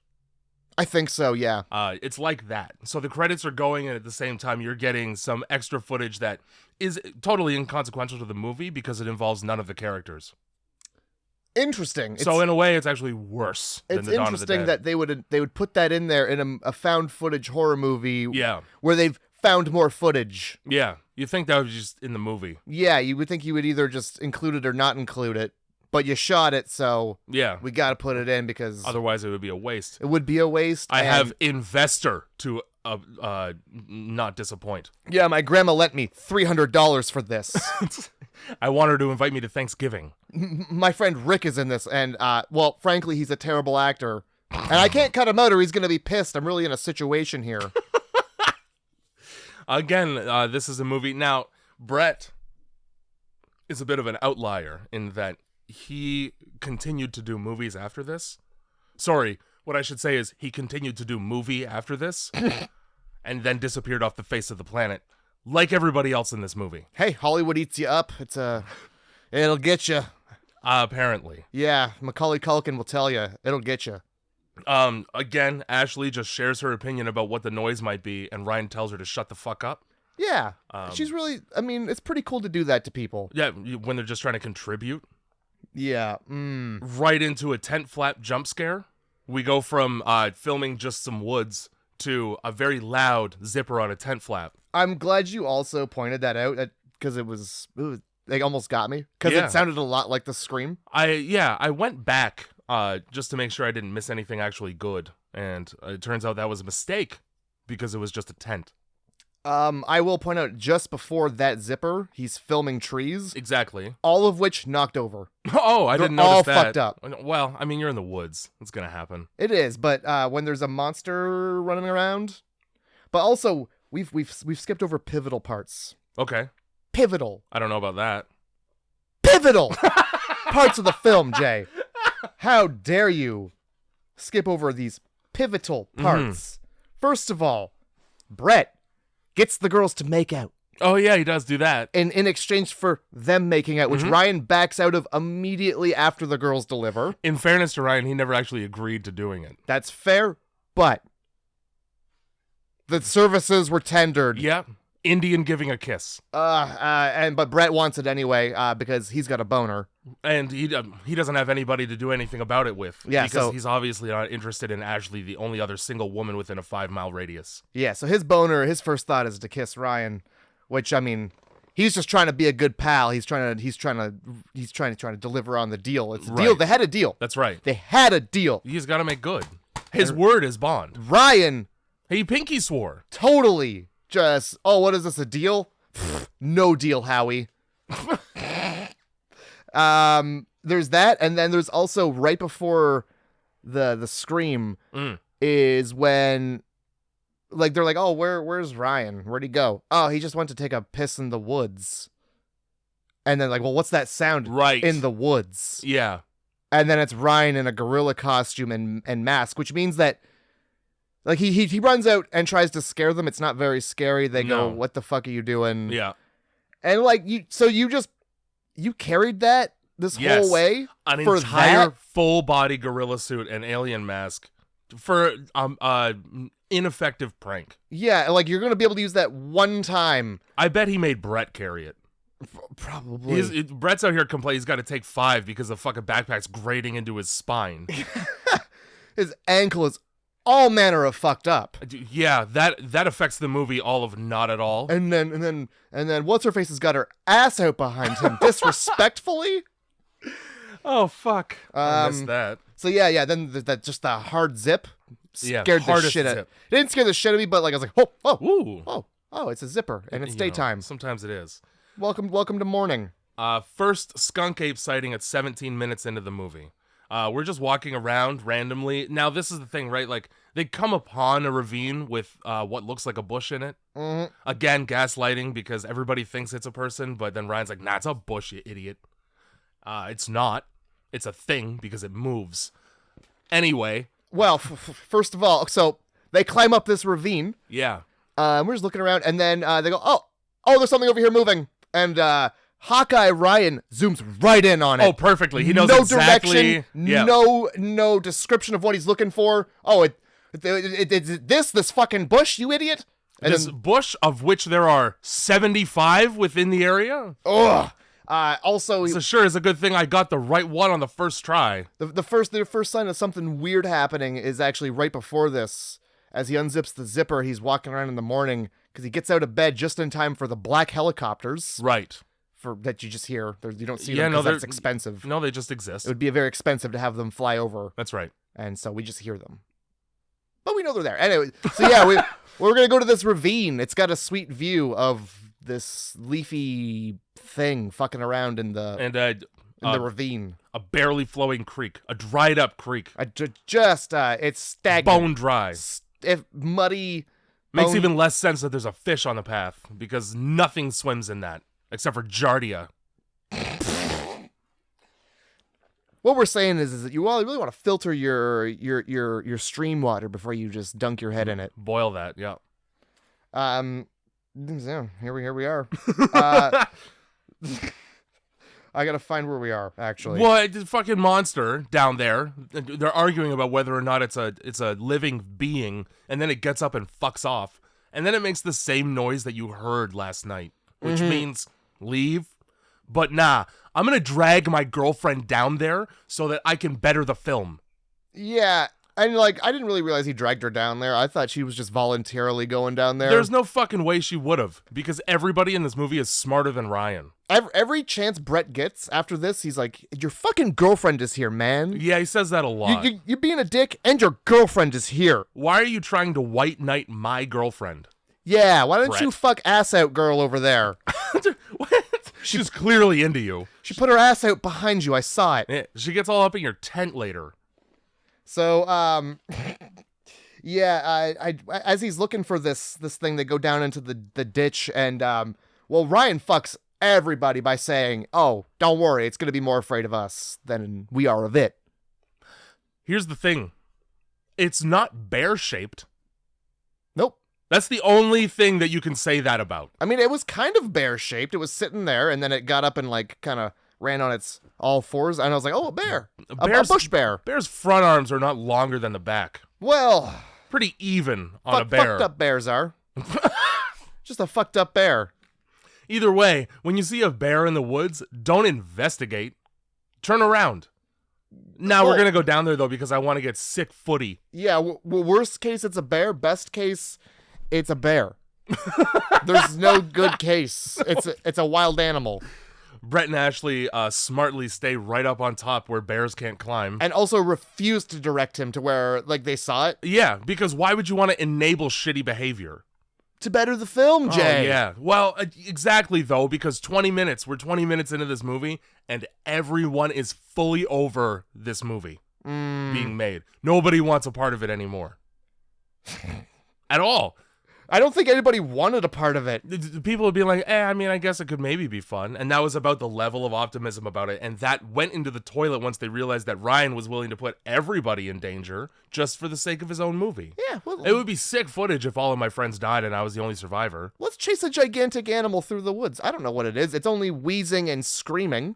I think so, yeah. It's like that. So the credits are going, and at the same time, you're getting some extra footage that is totally inconsequential to the movie because it involves none of the characters. Interesting. So in a way, it's actually worse than the Dawn of the Dead. It's interesting that they would put that in there in a found footage horror movie. Yeah. Where they've found more footage. Yeah. You think that was just in the movie. Yeah, you would think you would either just include it or not include it. But you shot it, so yeah, we got to put it in because otherwise it would be a waste. It would be a waste. I have investor to not disappoint. Yeah, my grandma lent me $300 for this. I want her to invite me to Thanksgiving. My friend Rick is in this, and well, frankly, he's a terrible actor, and I can't cut him out or he's gonna be pissed. I'm really in a situation here. Again, this is a movie. Now, Brett is a bit of an outlier in that he continued to do movies after this. Sorry, what I should say is he continued to do movie after this and then disappeared off the face of the planet like everybody else in this movie. Hey, Hollywood eats you up. It'll get you. Apparently. Yeah, Macaulay Culkin will tell you. It'll get you. Again, Ashley just shares her opinion about what the noise might be and Ryan tells her to shut the fuck up. Yeah. She's really, I mean, it's pretty cool to do that to people. Yeah, when they're just trying to contribute. Yeah. Right into a tent flap jump scare. We go from filming just some woods to a very loud zipper on a tent flap. I'm glad you also pointed that out because it was they almost got me because it sounded a lot like the scream. I went back just to make sure I didn't miss anything actually good, and it turns out that was a mistake because it was just a tent. I will point out just before that zipper, he's filming trees. Exactly. All of which knocked over. Oh, I didn't notice all that. Fucked up. Well, I mean, you're in the woods. It's gonna happen. It is, but when there's a monster running around, but also we've skipped over pivotal parts. Okay. Pivotal. I don't know about that. Pivotal parts of the film, Jay. How dare you skip over these pivotal parts? First of all, Brett gets the girls to make out. Oh, yeah, he does do that. In exchange for them making out, which Ryan backs out of immediately after the girls deliver. In fairness to Ryan, he never actually agreed to doing it. That's fair, but the services were tendered. Yeah. Indian giving a kiss. But Brett wants it anyway because he's got a boner. And he doesn't have anybody to do anything about it with. Yeah, because so he's obviously not interested in Ashley, the only other single woman within a 5-mile radius. Yeah, so his boner, his first thought is to kiss Ryan, which I mean, he's just trying to be a good pal. He's trying to deliver on the deal. It's a deal. They had a deal. That's right. They had a deal. He's got to make good. His word is bond. Ryan He pinky swore. totally just, oh, what is this, a deal? No deal, Howie. There's that, and then there's also right before the scream is when, like, they're like, oh, where's Ryan? Where'd he go? Oh, he just went to take a piss in the woods. And then, like, well, what's that sound? Right. In the woods. Yeah. And then it's Ryan in a gorilla costume and mask, which means that, like, he runs out and tries to scare them. It's not very scary. They go, what the fuck are you doing? Yeah. And, like, you carried that this whole way? An for entire that? full-body gorilla suit and alien mask for ineffective prank. Yeah, like, you're going to be able to use that one time. I bet he made Brett carry it. Probably. Brett's out here complaining he's got to take 5 because the fucking backpack's grating into his spine. His ankle is all manner of fucked up. Yeah, that affects the movie all of not at all. And then what's her face has got her ass out behind him disrespectfully. Oh fuck! I missed that. So yeah. Then that just the hard zip scared the shit out. It didn't scare the shit out of me, but like I was like, oh, it's a zipper and it's daytime. Sometimes it is. Welcome to morning. First skunk ape sighting at 17 minutes into the movie. We're just walking around randomly. Now, this is the thing, right? Like, they come upon a ravine with what looks like a bush in it. Mm-hmm. Again, gaslighting because everybody thinks it's a person, but then Ryan's like, nah, it's a bush, you idiot. It's not. It's a thing because it moves. Anyway. Well, first of all, so they climb up this ravine. Yeah. We're just looking around, and then they go, oh, there's something over here moving. And Hawkeye Ryan zooms right in on it. Oh, perfectly. He knows no exactly. Direction, no description of what he's looking for. Oh, it's this fucking bush, you idiot. And this bush, of which there are 75 within the area. Ugh. Also, so sure, it's a good thing I got the right one on the first try. The first sign of something weird happening is actually right before this. As he unzips the zipper, he's walking around in the morning because he gets out of bed just in time for the black helicopters. Right. That you just hear. You don't see them because that's expensive. No, they just exist. It would be very expensive to have them fly over. That's right. And so we just hear them. But we know they're there. Anyway, so yeah, we're going to go to this ravine. It's got a sweet view of this leafy thing fucking around in the ravine. A barely flowing creek. A dried up creek. It's stagnant. Bone dry. Muddy. Makes even less sense that there's a fish on the path because nothing swims in that except for Giardia. What we're saying is that you really want to filter your stream water before you just dunk your head in it. Boil that, yeah. Yeah, here we are. I gotta find where we are, actually. What? The fucking monster down there. They're arguing about whether or not it's a living being, and then it gets up and fucks off. And then it makes the same noise that you heard last night, which means leave. But nah, I'm gonna drag my girlfriend down there so that I can better the film. Yeah, and like, I didn't really realize he dragged her down there. I thought she was just voluntarily going down there. There's no fucking way she would have, because everybody in this movie is smarter than Ryan. Every chance Brett gets after this, he's like, your fucking girlfriend is here, man. Yeah, he says that a lot. You're being a dick, and your girlfriend is here. Why are you trying to white knight my girlfriend? Yeah, why don't you fuck ass out girl over there? What? She's clearly into you. She put her ass out behind you. I saw it. Yeah, she gets all up in your tent later. So, yeah, I as he's looking for this thing, they go down into the ditch, and Ryan fucks everybody by saying, "Oh, don't worry, it's gonna be more afraid of us than we are of it." Here's the thing, it's not bear shaped. Nope. That's the only thing that you can say that about. I mean, it was kind of bear shaped. It was sitting there, and then it got up and like kind of ran on its all fours, and I was like, oh, a bear. A bush bear. Bear's front arms are not longer than the back. Well, pretty even on a bear. Fucked up bears are. Just a fucked up bear. Either way, when you see a bear in the woods, don't investigate. Turn around. Now we're going to go down there, though, because I want to get sick footy. Yeah, worst case, it's a bear. Best case, it's a bear. There's no good case. It's a wild animal. Brett and Ashley smartly stay right up on top where bears can't climb. And also refuse to direct him to where, like, they saw it. Yeah, because why would you want to enable shitty behavior? To better the film, Jay. Oh, yeah. Well, exactly, though, because we're 20 minutes into this movie, and everyone is fully over this movie being made. Nobody wants a part of it anymore. At all. I don't think anybody wanted a part of it. The people would be like, I mean, I guess it could maybe be fun. And that was about the level of optimism about it. And that went into the toilet once they realized that Ryan was willing to put everybody in danger just for the sake of his own movie. Yeah. Well, it would be sick footage if all of my friends died and I was the only survivor. Let's chase a gigantic animal through the woods. I don't know what it is. It's only wheezing and screaming.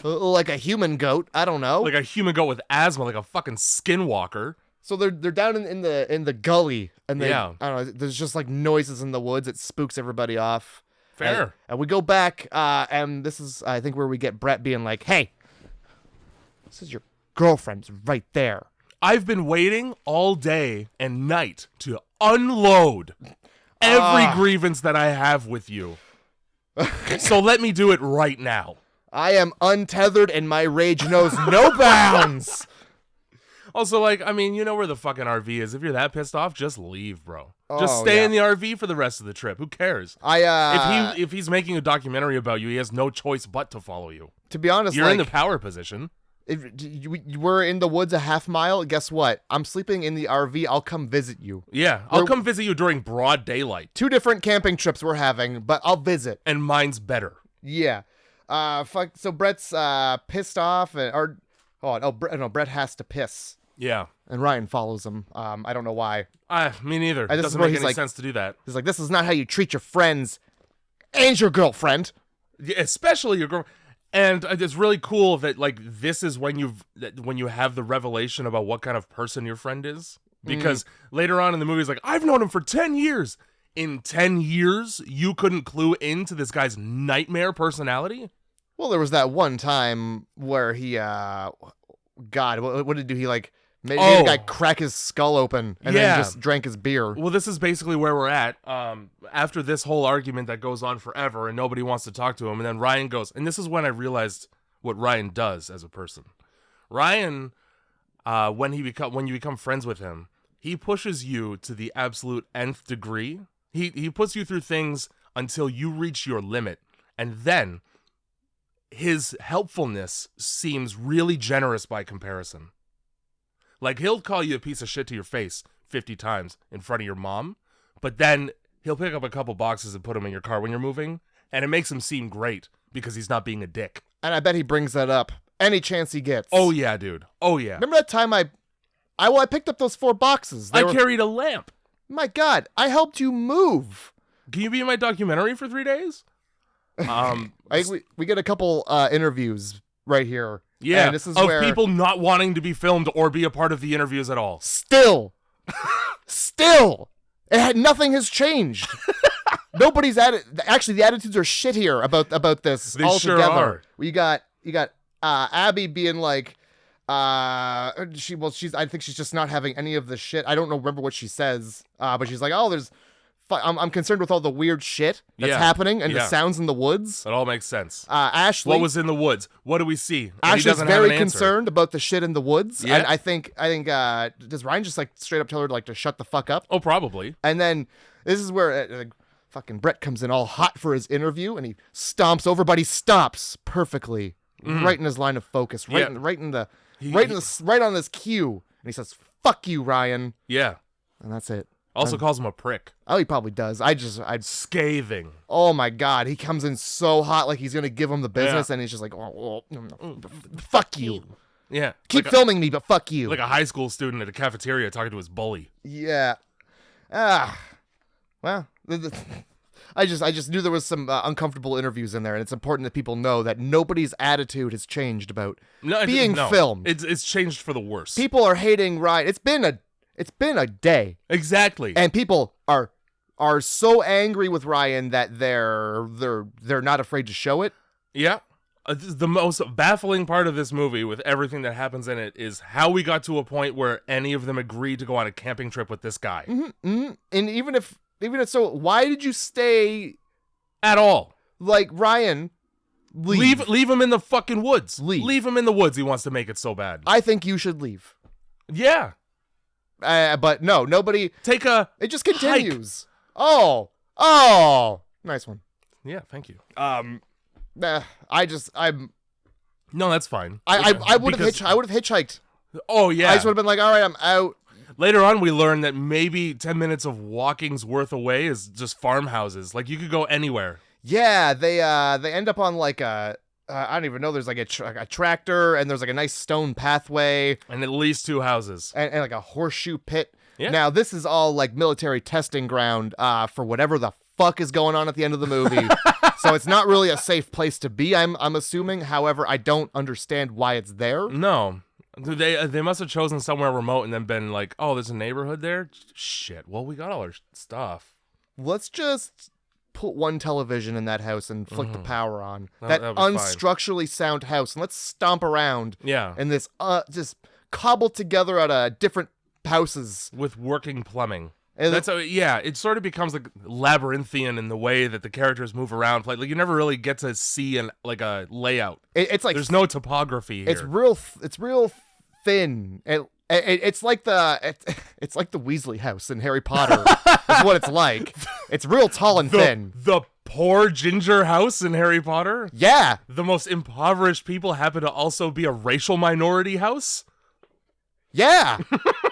Like a human goat. I don't know. Like a human goat with asthma, like a fucking skinwalker. So they're down in the gully, and they, Yeah. I don't know. There's just like noises in the woods. It spooks everybody off. Fair. And we go back, and this is I think where we get Brett being like, "Hey, this is your girlfriend's right there." I've been waiting all day and night to unload every grievance that I have with you. So let me do it right now. I am untethered, and my rage knows no bounds. Also, like, I mean, you know where the fucking RV is. If you're that pissed off, just leave, bro. Just stay in the RV for the rest of the trip. Who cares? If he's making a documentary about you, he has no choice but to follow you. To be honest, you're in the power position. If you were in the woods a half mile, guess what? I'm sleeping in the RV. I'll come visit you. Yeah, I'll come visit you during broad daylight. 2 different camping trips we're having, but I'll visit. And mine's better. Yeah. So Brett's pissed off, Brett has to piss. Yeah. And Ryan follows him. I don't know why. Me neither. It this doesn't is where make he's any like- sense to do that. He's like, this is not how you treat your friends and your girlfriend. Yeah, especially your girl. And it's really cool that, like, this is when you have the revelation about what kind of person your friend is. Because later on in the movie, he's like, I've known him for 10 years. In 10 years, you couldn't clue into this guy's nightmare personality? Well, there was that one time where he, God, what did he do? He, like, made the guy crack his skull open and then just drank his beer. Well, this is basically where we're at. After this whole argument that goes on forever and nobody wants to talk to him, and then Ryan goes, and this is when I realized what Ryan does as a person. Ryan, when you become friends with him, he pushes you to the absolute nth degree. He puts you through things until you reach your limit, and then his helpfulness seems really generous by comparison. Like, he'll call you a piece of shit to your face 50 times in front of your mom, but then he'll pick up a couple boxes and put them in your car when you're moving, and it makes him seem great because he's not being a dick. And I bet he brings that up any chance he gets. Oh, yeah, dude. Oh, yeah. Remember that time I picked up those 4 boxes? Carried a lamp. My God, I helped you move. Can you be in my documentary for 3 days? We get a couple interviews right here. Yeah, and this is of where people not wanting to be filmed or be a part of the interviews at all. Still, nothing has changed. Nobody's actually, the attitudes are shit here about this They altogether. sure are. You got Abby being like, I think she's just not having any of the shit. I don't remember what she says, but she's like, I'm concerned with all the weird shit that's happening and the sounds in the woods. That all makes sense. Ashley, what was in the woods? What do we see? Ashley's very concerned about the shit in the woods. Yeah. And I think does Ryan just like straight up tell her to shut the fuck up? Oh, probably. And then this is where fucking Brett comes in all hot for his interview, and he stomps over, but he stops perfectly, right in his line of focus, right on this cue, and he says, "Fuck you, Ryan." Yeah. And that's it. Also calls him a prick. Oh, he probably does. I'd Scathing. Oh my God, he comes in so hot, like he's gonna give him the business, and he's just like, fuck you. Yeah. Keep filming me, but fuck you. Like a high school student at a cafeteria talking to his bully. Yeah. Well, I just knew there was some uncomfortable interviews in there, and it's important that people know that nobody's attitude has changed about being filmed. It's changed for the worse. People are hating Ryan. It's been a day. Exactly. And people are so angry with Ryan that they're not afraid to show it. Yeah. The most baffling part of this movie with everything that happens in it is how we got to a point where any of them agreed to go on a camping trip with this guy. And even if so, why did you stay at all? Like, Ryan Leave him in the fucking woods. Leave him in the woods. He wants to make it so bad. I think you should leave. Yeah. But no, nobody. It just continues. Hike. Oh, nice one. Yeah, thank you. I'm. No, that's fine. I would have hitchhiked. Oh yeah. I just would have been like, all right, I'm out. Later on, we learned that maybe 10 minutes of walking's worth away is just farmhouses. Like, you could go anywhere. Yeah, they end up on like I don't even know. There's like a tractor, and there's like a nice stone pathway, And at least 2 houses. and like a horseshoe pit. Yeah. Now this is all like military testing ground for whatever the fuck is going on at the end of the movie. So it's not really a safe place to be. I'm assuming. However, I don't understand why it's there. No. They must have chosen somewhere remote and then been like, oh, there's a neighborhood there? Shit. Well, we got all our stuff. Let's just put one television in that house and flick the power on. That That'll be fine. unstructurally sound house, and let's stomp around Yeah. in this just cobbled together out of different houses. With working plumbing. And That's how, yeah, it sort of becomes like labyrinthian in the way that the characters move around. Like you never really get to see a layout. it's like There's no topography here. it's real thin. It's like it's like the Weasley house in Harry Potter. That's what it's like. It's real tall and thin. The poor ginger house in Harry Potter? Yeah. The most impoverished people happen to also be a racial minority house? Yeah.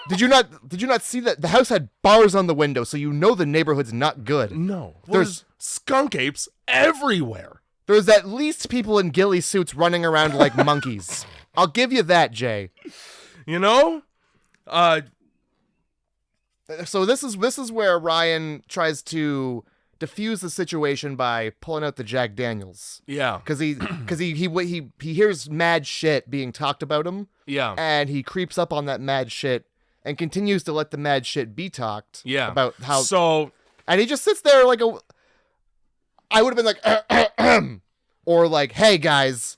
Did you not see that the house had bars on the window, so you know the neighborhood's not good. No. There's skunk apes everywhere. There's at least people in ghillie suits running around like monkeys. I'll give you that, Jay. You know? So this is where Ryan tries to diffuse the situation by pulling out the Jack Daniels. Yeah. Cuz he hears mad shit being talked about him. Yeah. And he creeps up on that mad shit and continues to let the mad shit be talked. Yeah. About how. So. And he just sits there like a. I would have been like, or like, hey guys,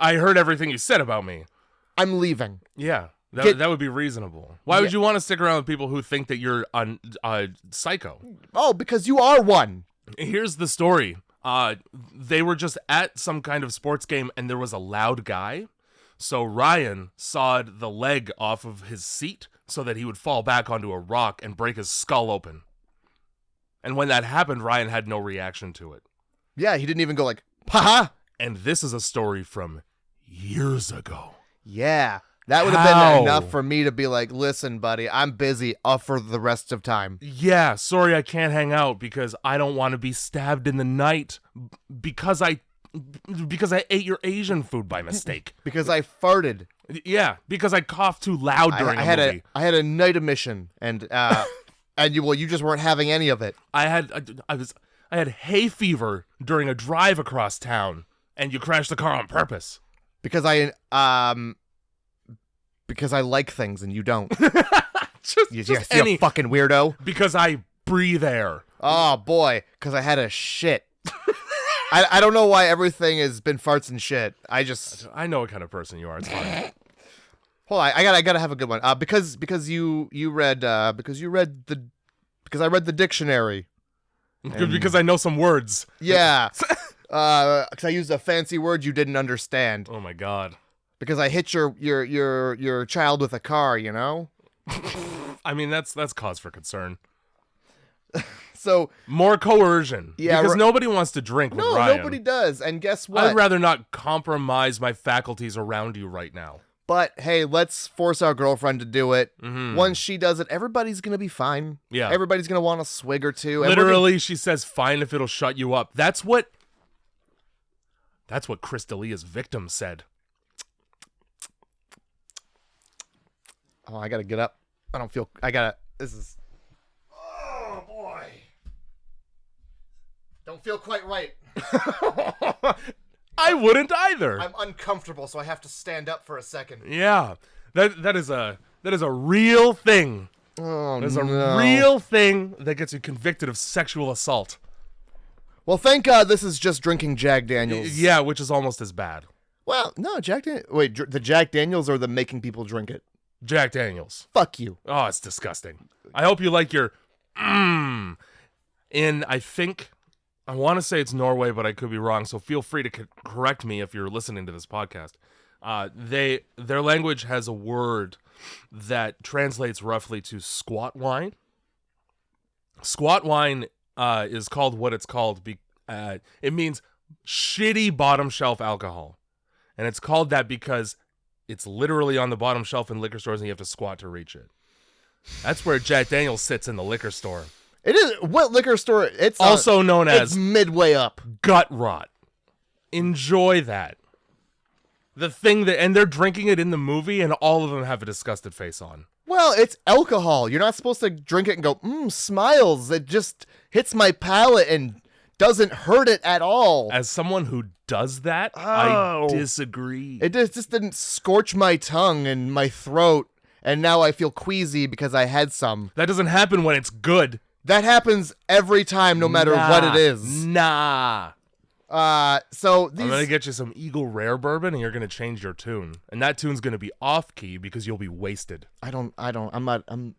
I heard everything you said about me. I'm leaving. Yeah. That would be reasonable. Why would you want to stick around with people who think that you're a psycho? Oh, because you are one. Here's the story. They were just at some kind of sports game and there was a loud guy. So Ryan sawed the leg off of his seat so that he would fall back onto a rock and break his skull open. And when that happened, Ryan had no reaction to it. Yeah, he didn't even go like, haha. And this is a story from years ago. Yeah. That would have been enough for me to be like, listen, buddy, I'm busy for the rest of time. Yeah, sorry I can't hang out because I don't want to be stabbed in the night because I ate your Asian food by mistake. Because I farted. Yeah, because I coughed too loud during a movie. I had a night emission, and you just weren't having any of it. I had hay fever during a drive across town, and you crashed the car on purpose. Because I like things and you don't. Just a fucking weirdo. Because I breathe air. Oh boy, because I had a shit. I don't know why everything has been farts and shit. I know what kind of person you are. It's fine. Hold on, I gotta have a good one. Because I read the dictionary. Because I know some words. Yeah. Because I used a fancy word you didn't understand. Oh my god. Because I hit your child with a car, you know? I mean, that's cause for concern. So more coercion. Yeah, because nobody wants to drink with Ryan. No, nobody does. And guess what? I'd rather not compromise my faculties around you right now. But hey, let's force our girlfriend to do it. Mm-hmm. Once she does it, everybody's gonna be fine. Yeah. Everybody's gonna want a swig or two. Literally, she says, "Fine if it'll shut you up." That's what Chris D'Elia's victim said. Oh, I gotta get up. This is. Oh, boy. Don't feel quite right. I wouldn't either. I'm uncomfortable, so I have to stand up for a second. Yeah. That is a real thing. Oh, There's a real thing that gets you convicted of sexual assault. Well, thank God this is just drinking Jack Daniels. Yeah, which is almost as bad. Well, no, the Jack Daniels or the making people drink it? Jack Daniels. Fuck you. Oh, it's disgusting. I hope you like your in, I think, I want to say it's Norway, but I could be wrong. So feel free to correct me if you're listening to this podcast. Their language has a word that translates roughly to squat wine. Squat wine is called what it's called. It means shitty bottom shelf alcohol. And it's called that because it's literally on the bottom shelf in liquor stores and you have to squat to reach it. That's where Jack Daniels sits in the liquor store. It is. What liquor store? It's also known as it's midway up. Gut rot. Enjoy that. The thing and they're drinking it in the movie and all of them have a disgusted face on. Well, it's alcohol. You're not supposed to drink it and go, smiles. It just hits my palate and doesn't hurt it at all. As someone who does that, I disagree. It just didn't scorch my tongue and my throat, and now I feel queasy because I had some. That doesn't happen when it's good. That happens every time, no matter what it is. Nah. So these... I'm gonna get you some Eagle Rare bourbon, and you're gonna change your tune, and that tune's gonna be off key because you'll be wasted. I'm gonna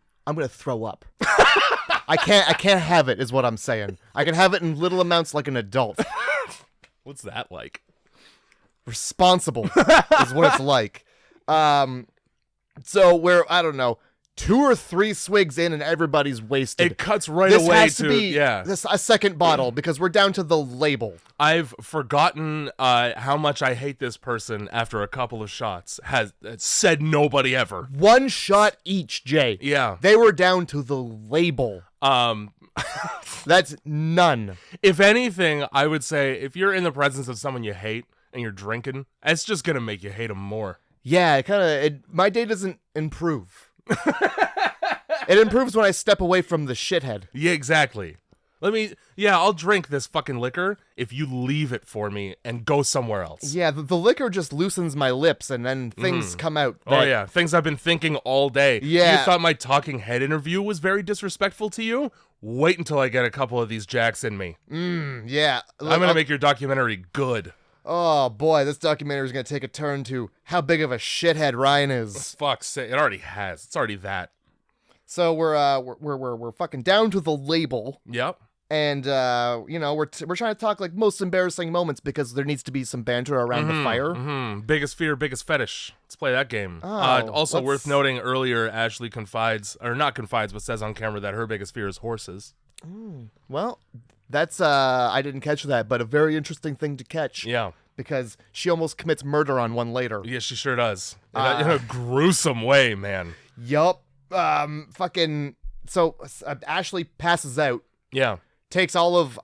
throw up. I can't have it, is what I'm saying. I can have it in little amounts like an adult. What's that like? Responsible is what it's like. So we're, I don't know, 2 or 3 swigs in and everybody's wasted. It cuts right this away has to be a second bottle because we're down to the label. I've forgotten how much I hate this person after a couple of shots. Has said nobody ever. 1 shot each, Jay. Yeah. They were down to the label. That's none. If anything, I would say if you're in the presence of someone you hate and you're drinking, it's just going to make you hate them more. Yeah, my day doesn't improve. It improves when I step away from the shithead. Yeah, exactly. I'll drink this fucking liquor if you leave it for me and go somewhere else. Yeah, the liquor just loosens my lips and then things come out. Things I've been thinking all day. Yeah. You thought my talking head interview was very disrespectful to you? Wait until I get a couple of these jacks in me. Yeah. I'm going to make your documentary good. Oh boy, this documentary is going to take a turn to how big of a shithead Ryan is. Fuck's sake, it already has. It's already that. So we're fucking down to the label. Yep. And we're trying to talk like most embarrassing moments because there needs to be some banter around the fire. Biggest fear, biggest fetish. Let's play that game. Also worth noting, earlier Ashley not confides, but says on camera that her biggest fear is horses. Well, that's I didn't catch that, but a very interesting thing to catch. Yeah. Because she almost commits murder on one later. Yeah, she sure does. In a gruesome way, man. Yup. So Ashley passes out. Yeah. Takes all of,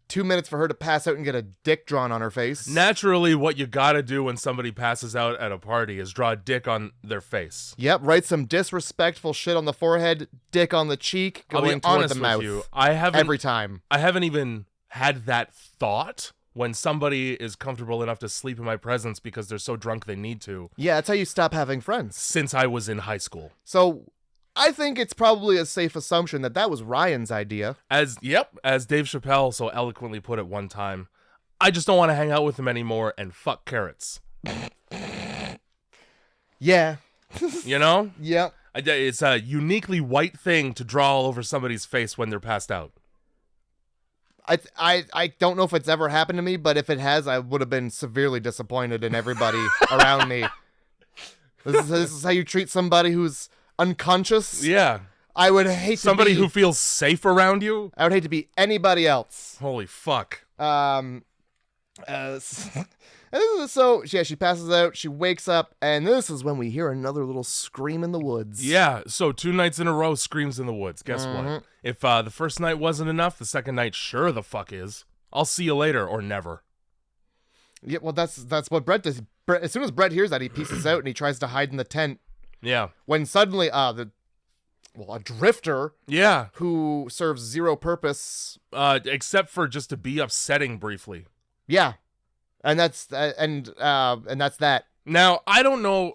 2 minutes for her to pass out and get a dick drawn on her face. Naturally, what you gotta do when somebody passes out at a party is draw a dick on their face. Yep, write some disrespectful shit on the forehead, dick on the cheek, going toward the mouth. Every time. I haven't even had that thought when somebody is comfortable enough to sleep in my presence because they're so drunk they need to. Yeah, that's how you stop having friends. Since I was in high school. So I think it's probably a safe assumption that was Ryan's idea. As Dave Chappelle so eloquently put it one time, I just don't want to hang out with him anymore and fuck carrots. Yeah. You know? Yeah. It's a uniquely white thing to draw all over somebody's face when they're passed out. I don't know if it's ever happened to me, but if it has, I would have been severely disappointed in everybody around me. This is how you treat somebody who's unconscious? Yeah. I would hate somebody who feels safe around you? I would hate to be anybody else. Holy fuck. So she passes out, she wakes up, and this is when we hear another little scream in the woods. Yeah, so 2 nights in a row, screams in the woods. Guess what? If the first night wasn't enough, the second night sure the fuck is. I'll see you later, or never. Yeah, well, that's what Brett does. As soon as Brett hears that, he pieces out and he tries to hide in the tent. Yeah. When suddenly, a drifter. Yeah. Who serves zero purpose. Except for just to be upsetting briefly. Yeah. And that's that. Now, I don't know.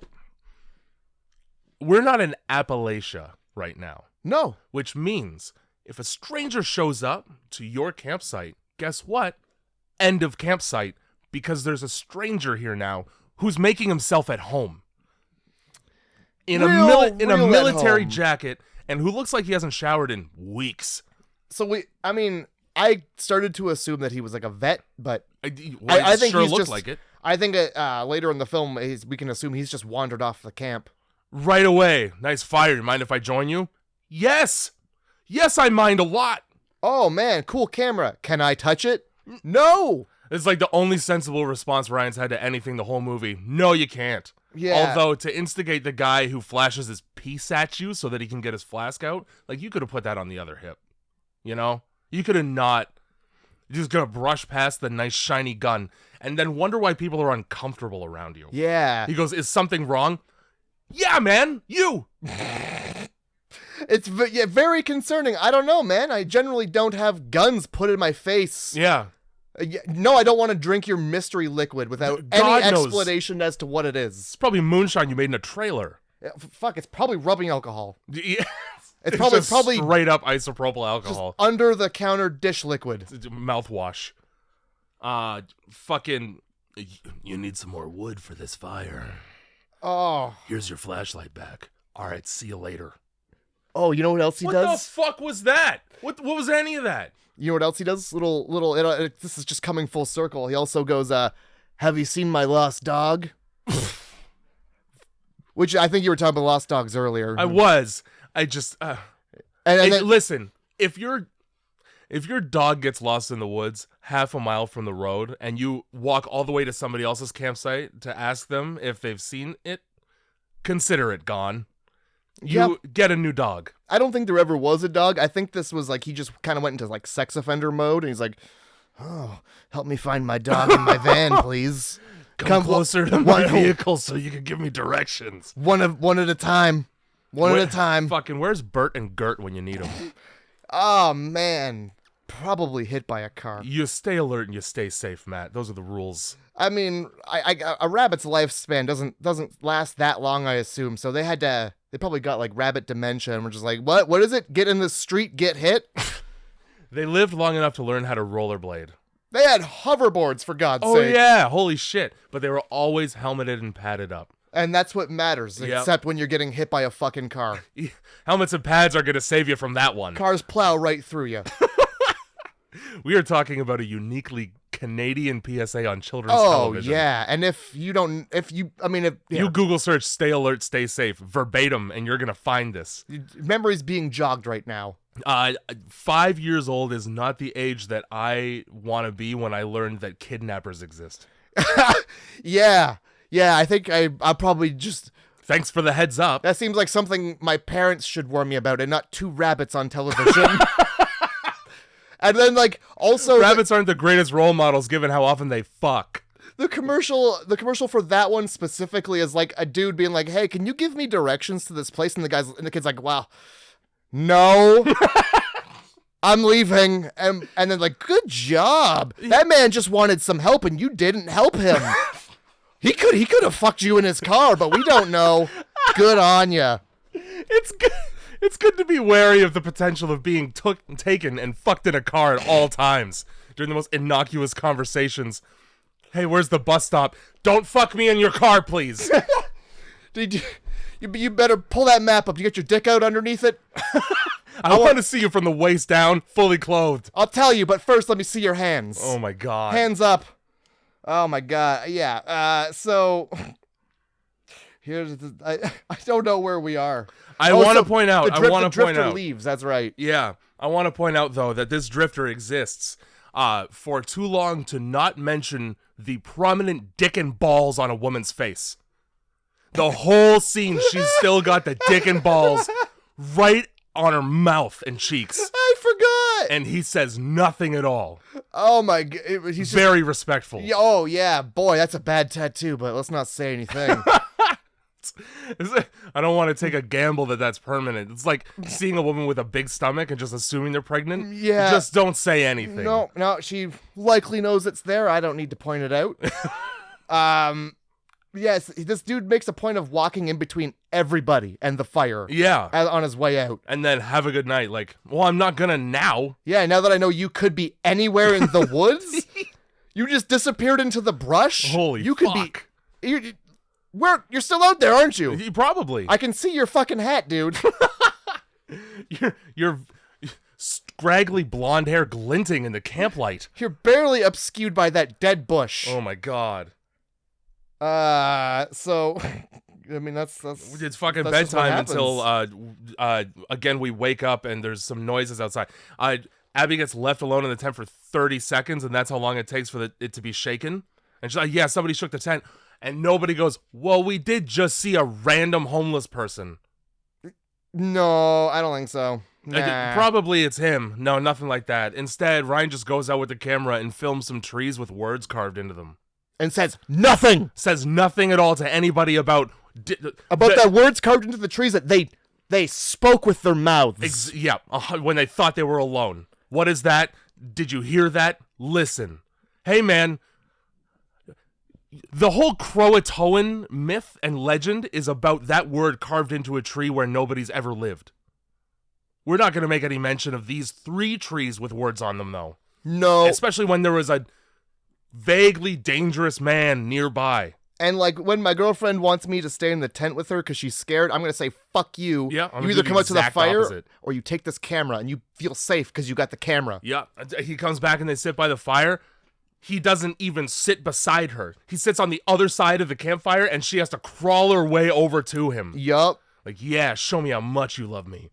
We're not in Appalachia right now. No. Which means if a stranger shows up to your campsite, guess what? End of campsite, because there's a stranger here now who's making himself at home. In a military jacket and who looks like he hasn't showered in weeks. So I started to assume that he was like a vet, but I think sure he's looked just like it. I think later in the film we can assume he's just wandered off the camp. Right away. Nice fire. You mind if I join you? Yes. Yes, I mind a lot. Oh man, cool camera. Can I touch it? No. It's like the only sensible response Ryan's had to anything the whole movie. No, you can't. Yeah. Although, to instigate the guy who flashes his piece at you so that he can get his flask out, like, you could have put that on the other hip. You know? You could have not. You're just gonna brush past the nice shiny gun and then wonder why people are uncomfortable around you. Yeah. He goes, is something wrong? Yeah, man, you. It's very concerning. I don't know, man. I generally don't have guns put in my face. Yeah. No, I don't want to drink your mystery liquid without God any knows. explanation as to what it is. It's probably moonshine you made in a trailer. Yeah, fuck, it's probably rubbing alcohol. Yeah. It's probably straight up isopropyl alcohol. Under the counter dish liquid. Mouthwash. Fucking. You need some more wood for this fire. Oh. Here's your flashlight back. All right, see you later. Oh, you know what else he does? What the fuck was that? What was any of that? You know what else he does? This is just coming full circle. He also goes, have you seen my lost dog? Which I think you were talking about lost dogs earlier. I was. I just. Listen, if your dog gets lost in the woods half a mile from the road and you walk all the way to somebody else's campsite to ask them if they've seen it, consider it gone. You get a new dog. I don't think there ever was a dog. I think this was like he just kind of went into like sex offender mode, and he's like, "Oh, help me find my dog in my van, please. Come closer to my vehicle so you can give me directions. One at a time. One at a time." Fucking, where's Bert and Gert when you need them? Oh man, probably hit by a car. You stay alert and you stay safe, Matt. Those are the rules. I mean, a rabbit's lifespan doesn't last that long, I assume. So they probably got like rabbit dementia and were just like, what is it? Get in the street, get hit? They lived long enough to learn how to rollerblade. They had hoverboards, for God's sake. Oh yeah, holy shit. But they were always helmeted and padded up. And that's what matters, except when you're getting hit by a fucking car. Helmets and pads are going to save you from that one. Cars plow right through you. We are talking about a uniquely Canadian PSA on children's television. Oh, yeah. And if you Google search "stay alert, stay safe" verbatim, and you're going to find this. Memory's being jogged right now. 5 years old is not the age that I want to be when I learned that kidnappers exist. Yeah. Yeah, I think I'll probably just... Thanks for the heads up. That seems like something my parents should warn me about, and not two rabbits on television. And then, like, also... Rabbits aren't the greatest role models, given how often they fuck. The commercial for that one specifically is, like, a dude being like, hey, can you give me directions to this place? And the kid's like, wow, no, I'm leaving. And then, like, good job. That man just wanted some help, and you didn't help him. He could have fucked you in his car, but we don't know. Good on ya. It's good to be wary of the potential of being taken and fucked in a car at all times during the most innocuous conversations. Hey, where's the bus stop? Don't fuck me in your car, please. You better pull that map up. You get your dick out underneath it? I want to see you from the waist down, fully clothed. I'll tell you, but first let me see your hands. Oh my God. Hands up. Oh my God. Yeah. So here's I don't know where we are. I want to point out. The drifter leaves. That's right. Yeah. I want to point out, though, that this drifter exists for too long to not mention the prominent dick and balls on a woman's face. The whole scene, she's still got the dick and balls right on her mouth and cheeks. I forgot. And he says nothing at all. Oh my God. He's very respectful. Oh yeah, boy, that's a bad tattoo, but let's not say anything. I don't want to take a gamble that that's permanent. It's like seeing a woman with a big stomach and just assuming they're pregnant. Yeah. Just don't say anything. No, she likely knows it's there. I don't need to point it out. Yes, this dude makes a point of walking in between everybody and the fire. Yeah. On his way out. And then have a good night. Like, well, I'm not gonna now. Yeah, now that I know you could be anywhere in the woods, you just disappeared into the brush. Holy you fuck. Could be... You're still out there, aren't you? Probably. I can see your fucking hat, dude. You're scraggly blonde hair glinting in the camp light. You're barely obscured by that dead bush. Oh my god. So I mean that's It's fucking that's just what bedtime happens. until again we wake up and there's some noises outside. Abby gets left alone in the tent for 30 seconds, and that's how long it takes for it to be shaken. And she's like, yeah, somebody shook the tent. And nobody goes, well, we did just see a random homeless person. No, I don't think so. Nah. Probably it's him. No, nothing like that. Instead, Ryan just goes out with the camera and films some trees with words carved into them. And says nothing. Says nothing at all to anybody about the words carved into the trees that they spoke with their mouths. When they thought they were alone. What is that? Did you hear that? Listen. Hey, man. The whole Croatoan myth and legend is about that word carved into a tree where nobody's ever lived. We're not going to make any mention of these 3 trees with words on them, though. No. Especially when there was a vaguely dangerous man nearby. And, like, when my girlfriend wants me to stay in the tent with her because she's scared, I'm going to say, fuck you. Yeah, you either come out to the fire opposite. or you take this camera and you feel safe because you got the camera. Yeah, he comes back and they sit by the fire. He doesn't even sit beside her. He sits on the other side of the campfire and she has to crawl her way over to him. Yup. Like, yeah, show me how much you love me.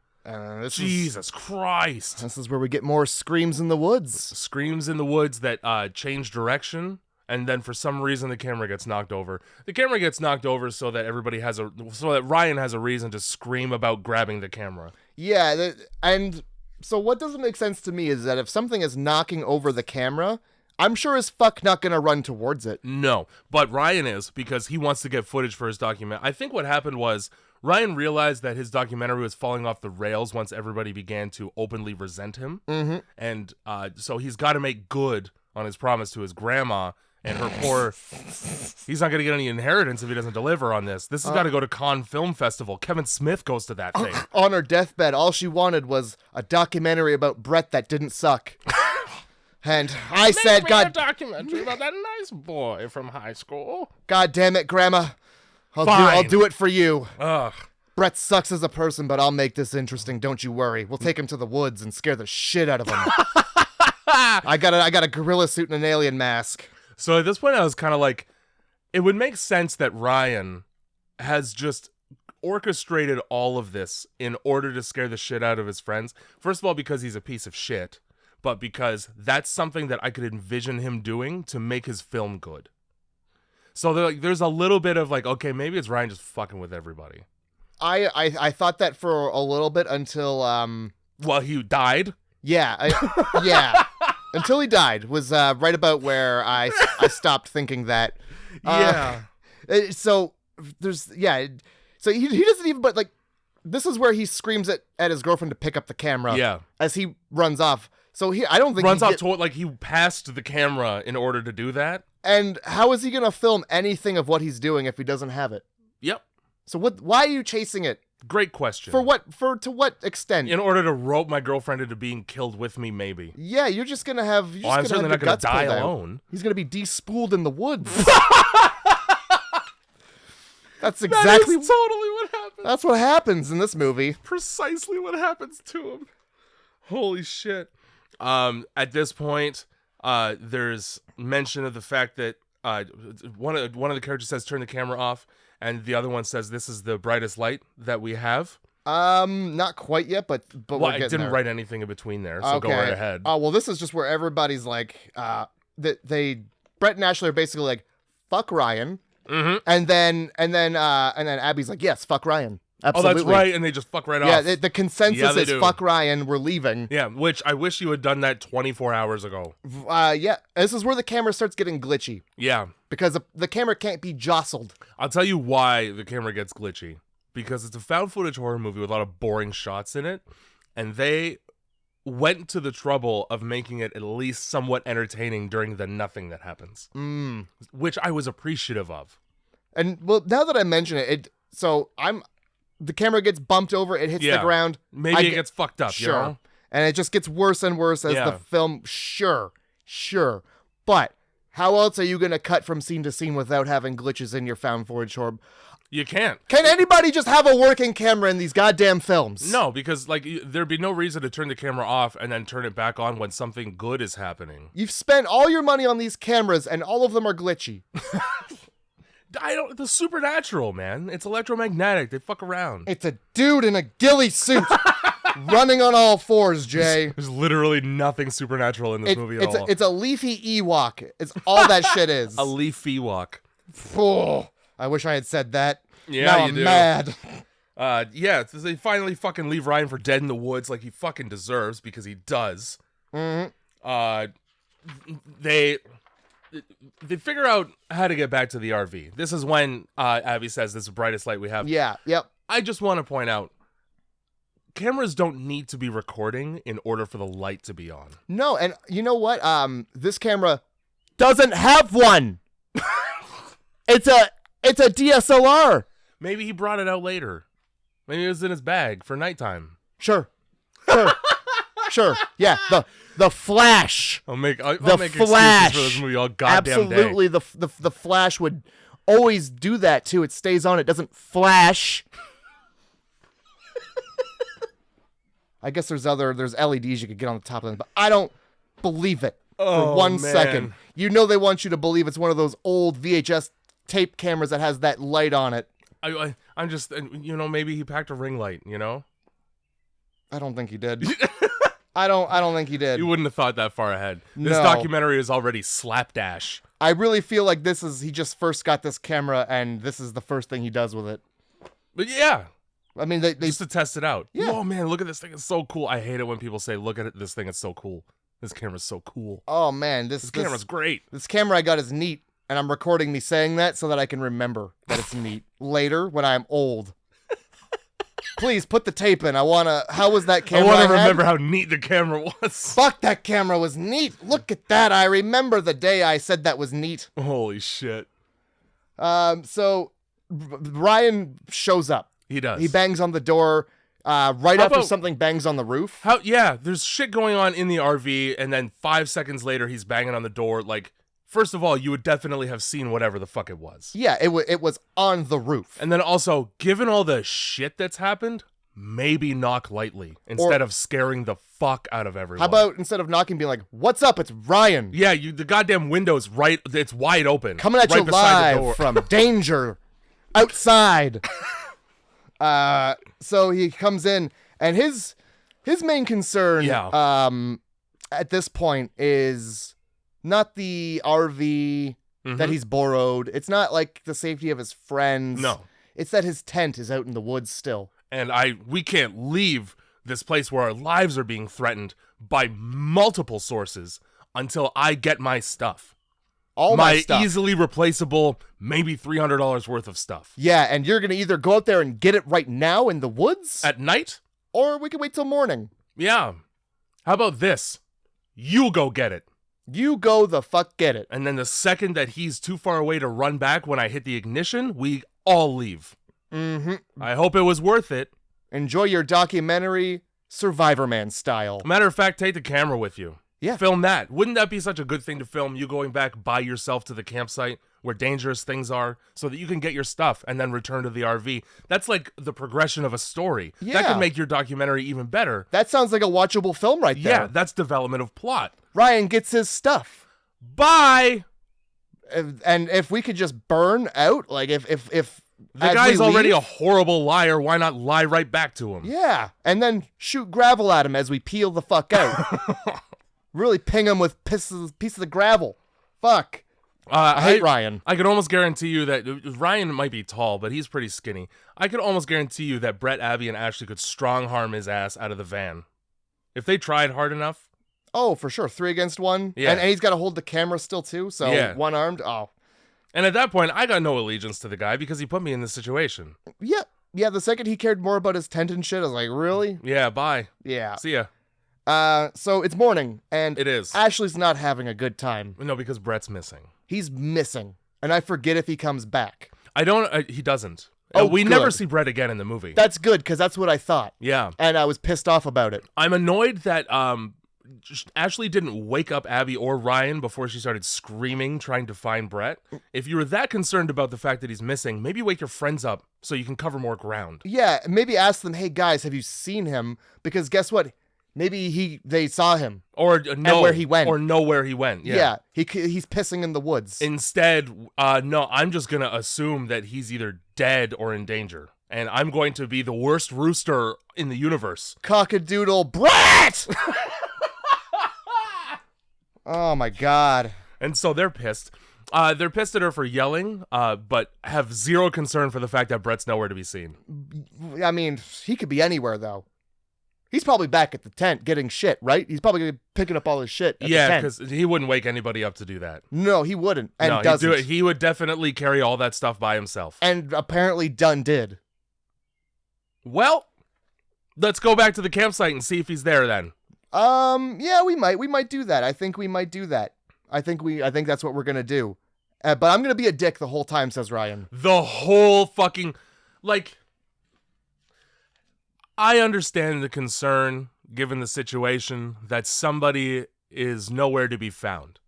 Jesus Christ. This is where we get more screams in the woods. Screams in the woods that change direction. And then for some reason the camera gets knocked over. The camera gets knocked over so that Ryan has a reason to scream about grabbing the camera. Yeah, and so what doesn't make sense to me is that if something is knocking over the camera, I'm sure as fuck not gonna run towards it. No, but Ryan is, because he wants to get footage for his document. I think what happened was Ryan realized that his documentary was falling off the rails once everybody began to openly resent him. Mm-hmm. And so he's got to make good on his promise to his grandma. And her poor, he's not going to get any inheritance if he doesn't deliver on this. This has got to go to Cannes Film Festival. Kevin Smith goes to that thing. On her deathbed, all she wanted was a documentary about Brett that didn't suck. And I said, God, a documentary about that nice boy from high school. God damn it, Grandma. I'll do it for you. Ugh. Brett sucks as a person, but I'll make this interesting. Don't you worry. We'll take him to the woods and scare the shit out of him. I got a gorilla suit and an alien mask. So at this point, I was kind of like, it would make sense that Ryan has just orchestrated all of this in order to scare the shit out of his friends. First of all, because he's a piece of shit, but because that's something that I could envision him doing to make his film good. So there's a little bit of like, okay, maybe it's Ryan just fucking with everybody. I thought that for a little bit until well, he died. Yeah, yeah. Until he died was right about where I stopped thinking that. Yeah. So there's So he doesn't even. But like, this is where he screams at his girlfriend to pick up the camera. Yeah. As he runs off. So I don't think runs off toward, like, he passed the camera in order to do that. And how is he gonna film anything of what he's doing if he doesn't have it? Yep. So why are you chasing it? Great question. For what? To what extent? In order to rope my girlfriend into being killed with me, maybe. Yeah, you're just gonna have. I'm certainly not gonna die alone. He's gonna be despooled in the woods. That's exactly totally what happens. That's what happens in this movie. Precisely what happens to him. Holy shit. At this point, there's mention of the fact that one of the characters says turn the camera off, and the other one says this is the brightest light that we have. Not quite yet, but well, we're I getting didn't there. write anything in between there, so go right ahead. Oh, well, this is just where everybody's like, Brett and Ashley are basically like, fuck Ryan, and then Abby's like, yes, fuck Ryan. Absolutely. Oh, that's right, and they just fuck right off. Yeah, the consensus is fuck Ryan, we're leaving. Yeah, which I wish you had done that 24 hours ago. Yeah, this is where the camera starts getting glitchy. Yeah. Because the camera can't be jostled. I'll tell you why the camera gets glitchy. Because it's a found footage horror movie with a lot of boring shots in it, and they went to the trouble of making it at least somewhat entertaining during the nothing that happens. Which I was appreciative of. And, well, now that I mention it, the camera gets bumped over, it hits the ground. Maybe it gets fucked up, sure. You know? And it just gets worse and worse as the film, sure. But how else are you going to cut from scene to scene without having glitches in your found footage horror? You can't. Can anybody just have a working camera in these goddamn films? No, because like there'd be no reason to turn the camera off and then turn it back on when something good is happening. You've spent all your money on these cameras, and all of them are glitchy. The supernatural, man. It's electromagnetic. They fuck around. It's a dude in a ghillie suit running on all fours, Jay. There's literally nothing supernatural in this movie at all. It's a leafy Ewok. It's all that shit is. A leafy walk. Oh, I wish I had said that. Yeah, now you I'm do. mad. Yeah, they finally fucking leave Ryan for dead in the woods like he fucking deserves, because he does. Mm-hmm. They figure out how to get back to the RV. This is when Abby says, "This is the brightest light we have." Yeah, yep. I just want to point out, cameras don't need to be recording in order for the light to be on. No, and you know what? This camera doesn't have one. It's a DSLR. Maybe he brought it out later. Maybe it was in his bag for nighttime. Sure. Sure. Yeah, the flash. I'll make flash. excuses for this movie all goddamn day. Absolutely, the flash would always do that too. It stays on. It doesn't flash. I guess there's LEDs you could get on the top of them, but I don't believe it for 1 second. You know they want you to believe it's one of those old VHS tape cameras that has that light on it. I'm just, maybe he packed a ring light, I don't think he did. I don't think he did. You wouldn't have thought that far ahead. This No. documentary is already slapdash. I really feel like he just first got this camera and this is the first thing he does with it. But yeah. I mean, they Just to test it out. Yeah. Oh man, look at this thing. It's so cool. I hate it when people say, look at it. This thing is so cool. This camera's so cool. Oh man, This camera's great. This camera I got is neat, and I'm recording me saying that so that I can remember that it's neat later when I'm old. Please put the tape in. How was that camera? I want to had? remember how neat the camera was. Fuck, that camera was neat. Look at that. I remember the day I said that was neat. Holy shit. So Ryan shows up. He does. He bangs on the door after something bangs on the roof. There's shit going on in the RV, and then 5 seconds later, he's banging on the door. Like, first of all, you would definitely have seen whatever the fuck it was. Yeah, it was on the roof. And then also, given all the shit that's happened, maybe knock lightly instead of scaring the fuck out of everyone. How about instead of knocking, being like, "What's up? It's Ryan." Yeah, the goddamn window's it's wide open. Coming at right you beside the door. live from danger outside. So he comes in, and his main concern at this point is not the RV that he's borrowed. It's not like the safety of his friends. No. It's that his tent is out in the woods still. And we can't leave this place where our lives are being threatened by multiple sources until I get my stuff. All my stuff. Easily replaceable, maybe $300 worth of stuff. Yeah, and you're going to either go out there and get it right now in the woods. At night? Or we can wait till morning. Yeah. How about this? You go get it. You go the fuck get it. And then the second that he's too far away to run back when I hit the ignition, we all leave. Mm-hmm. I hope it was worth it. Enjoy your documentary, Survivor Man style. Matter of fact, take the camera with you. Yeah. Film that. Wouldn't that be such a good thing to film, you going back by yourself to the campsite where dangerous things are so that you can get your stuff and then return to the RV? That's like the progression of a story. Yeah. That could make your documentary even better. That sounds like a watchable film right there. Yeah, that's development of plot. Ryan gets his stuff. Bye! And if we could just burn out, like if the guy's already a horrible liar, why not lie right back to him? Yeah, and then shoot gravel at him as we peel the fuck out. Really ping him with piece of the gravel. Fuck. I hate Ryan. I could almost guarantee you that Ryan might be tall, but he's pretty skinny. I could almost guarantee you that Brett, Abby, and Ashley could strong harm his ass out of the van. If they tried hard enough. Oh, for sure. 3 against 1. Yeah. And he's got to hold the camera still, too. So Yeah. one-armed. Oh. And at that point, I got no allegiance to the guy because he put me in this situation. Yeah. Yeah, the second he cared more about his tent and shit, I was like, really? Yeah, bye. Yeah. See ya. So it's morning, and It is. Ashley's not having a good time. No, because Brett's missing. He's missing, and I forget if he comes back. He doesn't. Oh, we good. never see Brett again in the movie. That's good, because that's what I thought, Yeah. and I was pissed off about it. I'm annoyed that Ashley didn't wake up Abby or Ryan before she started screaming trying to find Brett. If you were that concerned about the fact that he's missing, maybe wake your friends up so you can cover more ground. Yeah, maybe ask them, hey guys, have you seen him? Because guess what? Maybe they saw him. Or know where he went. Or know where he went. Yeah. He's pissing in the woods. Instead, no, I'm just going to assume that he's either dead or in danger. And I'm going to be the worst rooster in the universe. Cockadoodle Brett! Oh my god. And so they're pissed. They're pissed at her for yelling, but have zero concern for the fact that Brett's nowhere to be seen. I mean, he could be anywhere, though. He's probably back at the tent getting shit, right? He's probably picking up all his shit at the tent. Because he wouldn't wake anybody up to do that. No, he wouldn't, and no, doesn't. He would definitely carry all that stuff by himself. And apparently Dunn did. Well, let's go back to the campsite and see if he's there then. Yeah, we might do that. I think we might do that. I think that's what we're gonna do. But I'm gonna be a dick the whole time, says Ryan. The whole fucking, like, I understand the concern, given the situation, that somebody is nowhere to be found.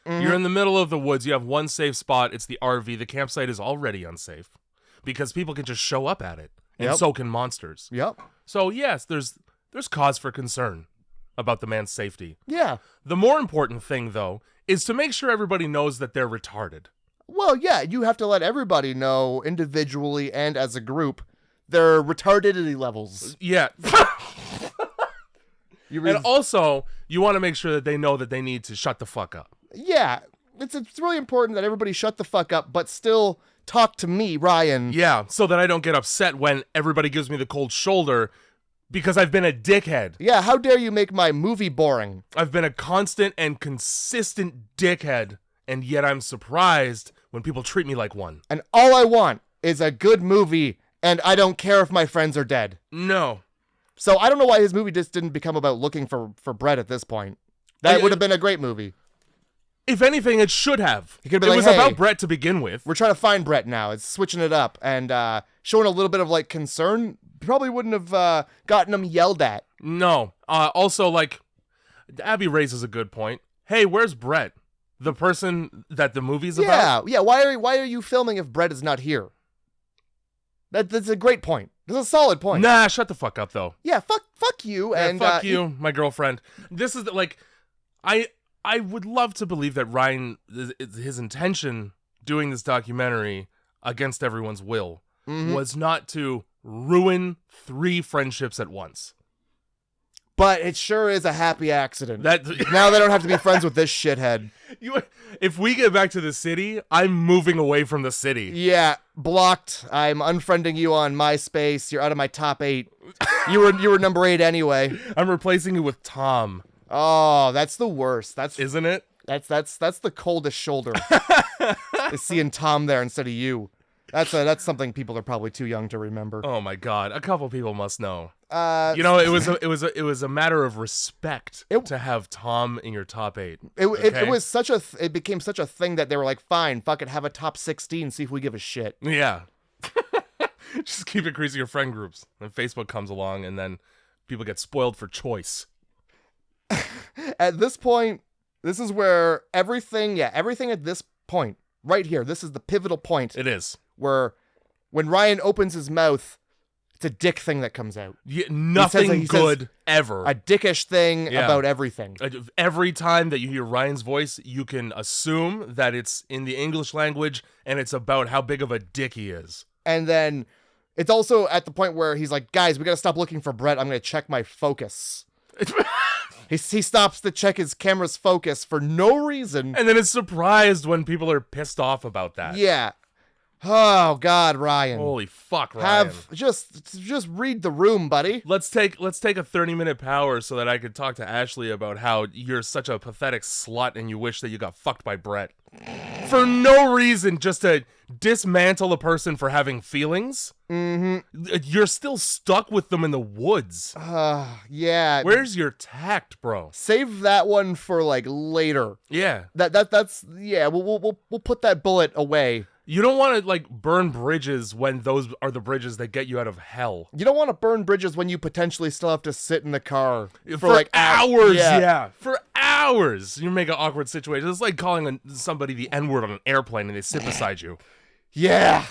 Mm-hmm. You're in the middle of the woods, you have one safe spot, it's the RV, the campsite is already unsafe. Because people can just show up at it, and so can monsters. Yep. So yes, there's cause for concern about the man's safety. Yeah. The more important thing, though, is to make sure everybody knows that they're retarded. Well, yeah, you have to let everybody know, individually and as a group, their retardity levels. Yeah. And also, you want to make sure that they know that they need to shut the fuck up. Yeah. It's really important that everybody shut the fuck up, but still talk to me, Ryan. Yeah, so that I don't get upset when everybody gives me the cold shoulder because I've been a dickhead. Yeah, how dare you make my movie boring? I've been a constant and consistent dickhead, and yet I'm surprised when people treat me like one. And all I want is a good movie, and I don't care if my friends are dead. No. So I don't know why his movie just didn't become about looking for Brett at this point. That would have been a great movie. If anything, it should have. It was about Brett to begin with. We're trying to find Brett now. It's switching it up and showing a little bit of, like, concern. Probably wouldn't have gotten him yelled at. No. Also, like, Abby raises a good point. Hey, where's Brett? The person that the movie's about? Yeah. Why are you filming if Brett is not here? That's a great point. That's a solid point. Nah, shut the fuck up, though. Yeah, fuck you. Yeah, and fuck you, my girlfriend. This is, like, I would love to believe that Ryan, his intention doing this documentary against everyone's will was not to ruin 3 friendships at once. But it sure is a happy accident. That now they don't have to be friends with this shithead. If we get back to the city, I'm moving away from the city. Yeah, blocked. I'm unfriending you on MySpace. You're out of my top 8. You were number 8 anyway. I'm replacing you with Tom. Oh, that's the worst. Isn't it? That's the coldest shoulder. Is seeing Tom there instead of you. That's something people are probably too young to remember. Oh my god, a couple people must know. It was a matter of respect to have Tom in your top 8. It was such a it became such a thing that they were like, fine, fuck it, have a top 16, see if we give a shit. Yeah. Just keep increasing your friend groups. Then Facebook comes along, and then people get spoiled for choice. At this point, this is where everything at this point, right here, this is the pivotal point. It is. Where when Ryan opens his mouth, it's a dick thing that comes out. Yeah, nothing good ever. A dickish thing about everything. Every time that you hear Ryan's voice, you can assume that it's in the English language and it's about how big of a dick he is. And then it's also at the point where he's like, guys, we got to stop looking for Brett. I'm going to check my focus. He stops to check his camera's focus for no reason. And then is surprised when people are pissed off about that. Yeah. Oh God, Ryan. Holy fuck, Ryan. Just read the room, buddy. Let's take a 30-minute power so that I could talk to Ashley about how you're such a pathetic slut and you wish that you got fucked by Brett. For no reason, just to dismantle a person for having feelings. Mm-hmm. You're still stuck with them in the woods. Yeah. Where's your tact, bro? Save that one for, like, later. Yeah. That's yeah. We'll put that bullet away. You don't want to like burn bridges when those are the bridges that get you out of hell. You don't want to burn bridges when you potentially still have to sit in the car For like hours. Yeah. For hours. You make an awkward situation. It's like calling somebody the N-word on an airplane and they sit beside you. Yeah.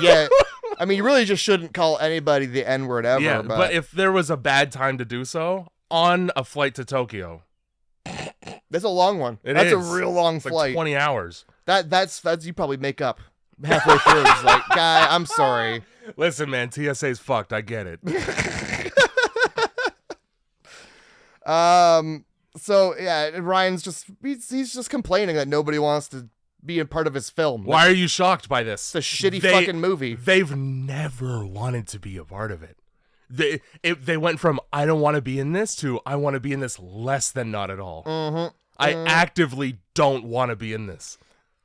Yeah. I mean, you really just shouldn't call anybody the N-word ever. Yeah, but if there was a bad time to do so, on a flight to Tokyo. That's a long one. That's a real long flight. Like 20 hours. That's you probably make up halfway through. It's like, guy, I'm sorry. Listen, man, TSA's fucked. I get it. So yeah, Ryan's he's just complaining that nobody wants to be a part of his film. Why are you shocked by this? It's a shitty fucking movie. They've never wanted to be a part of it. They went from I don't want to be in this to I want to be in this less than not at all. I actively don't want to be in this.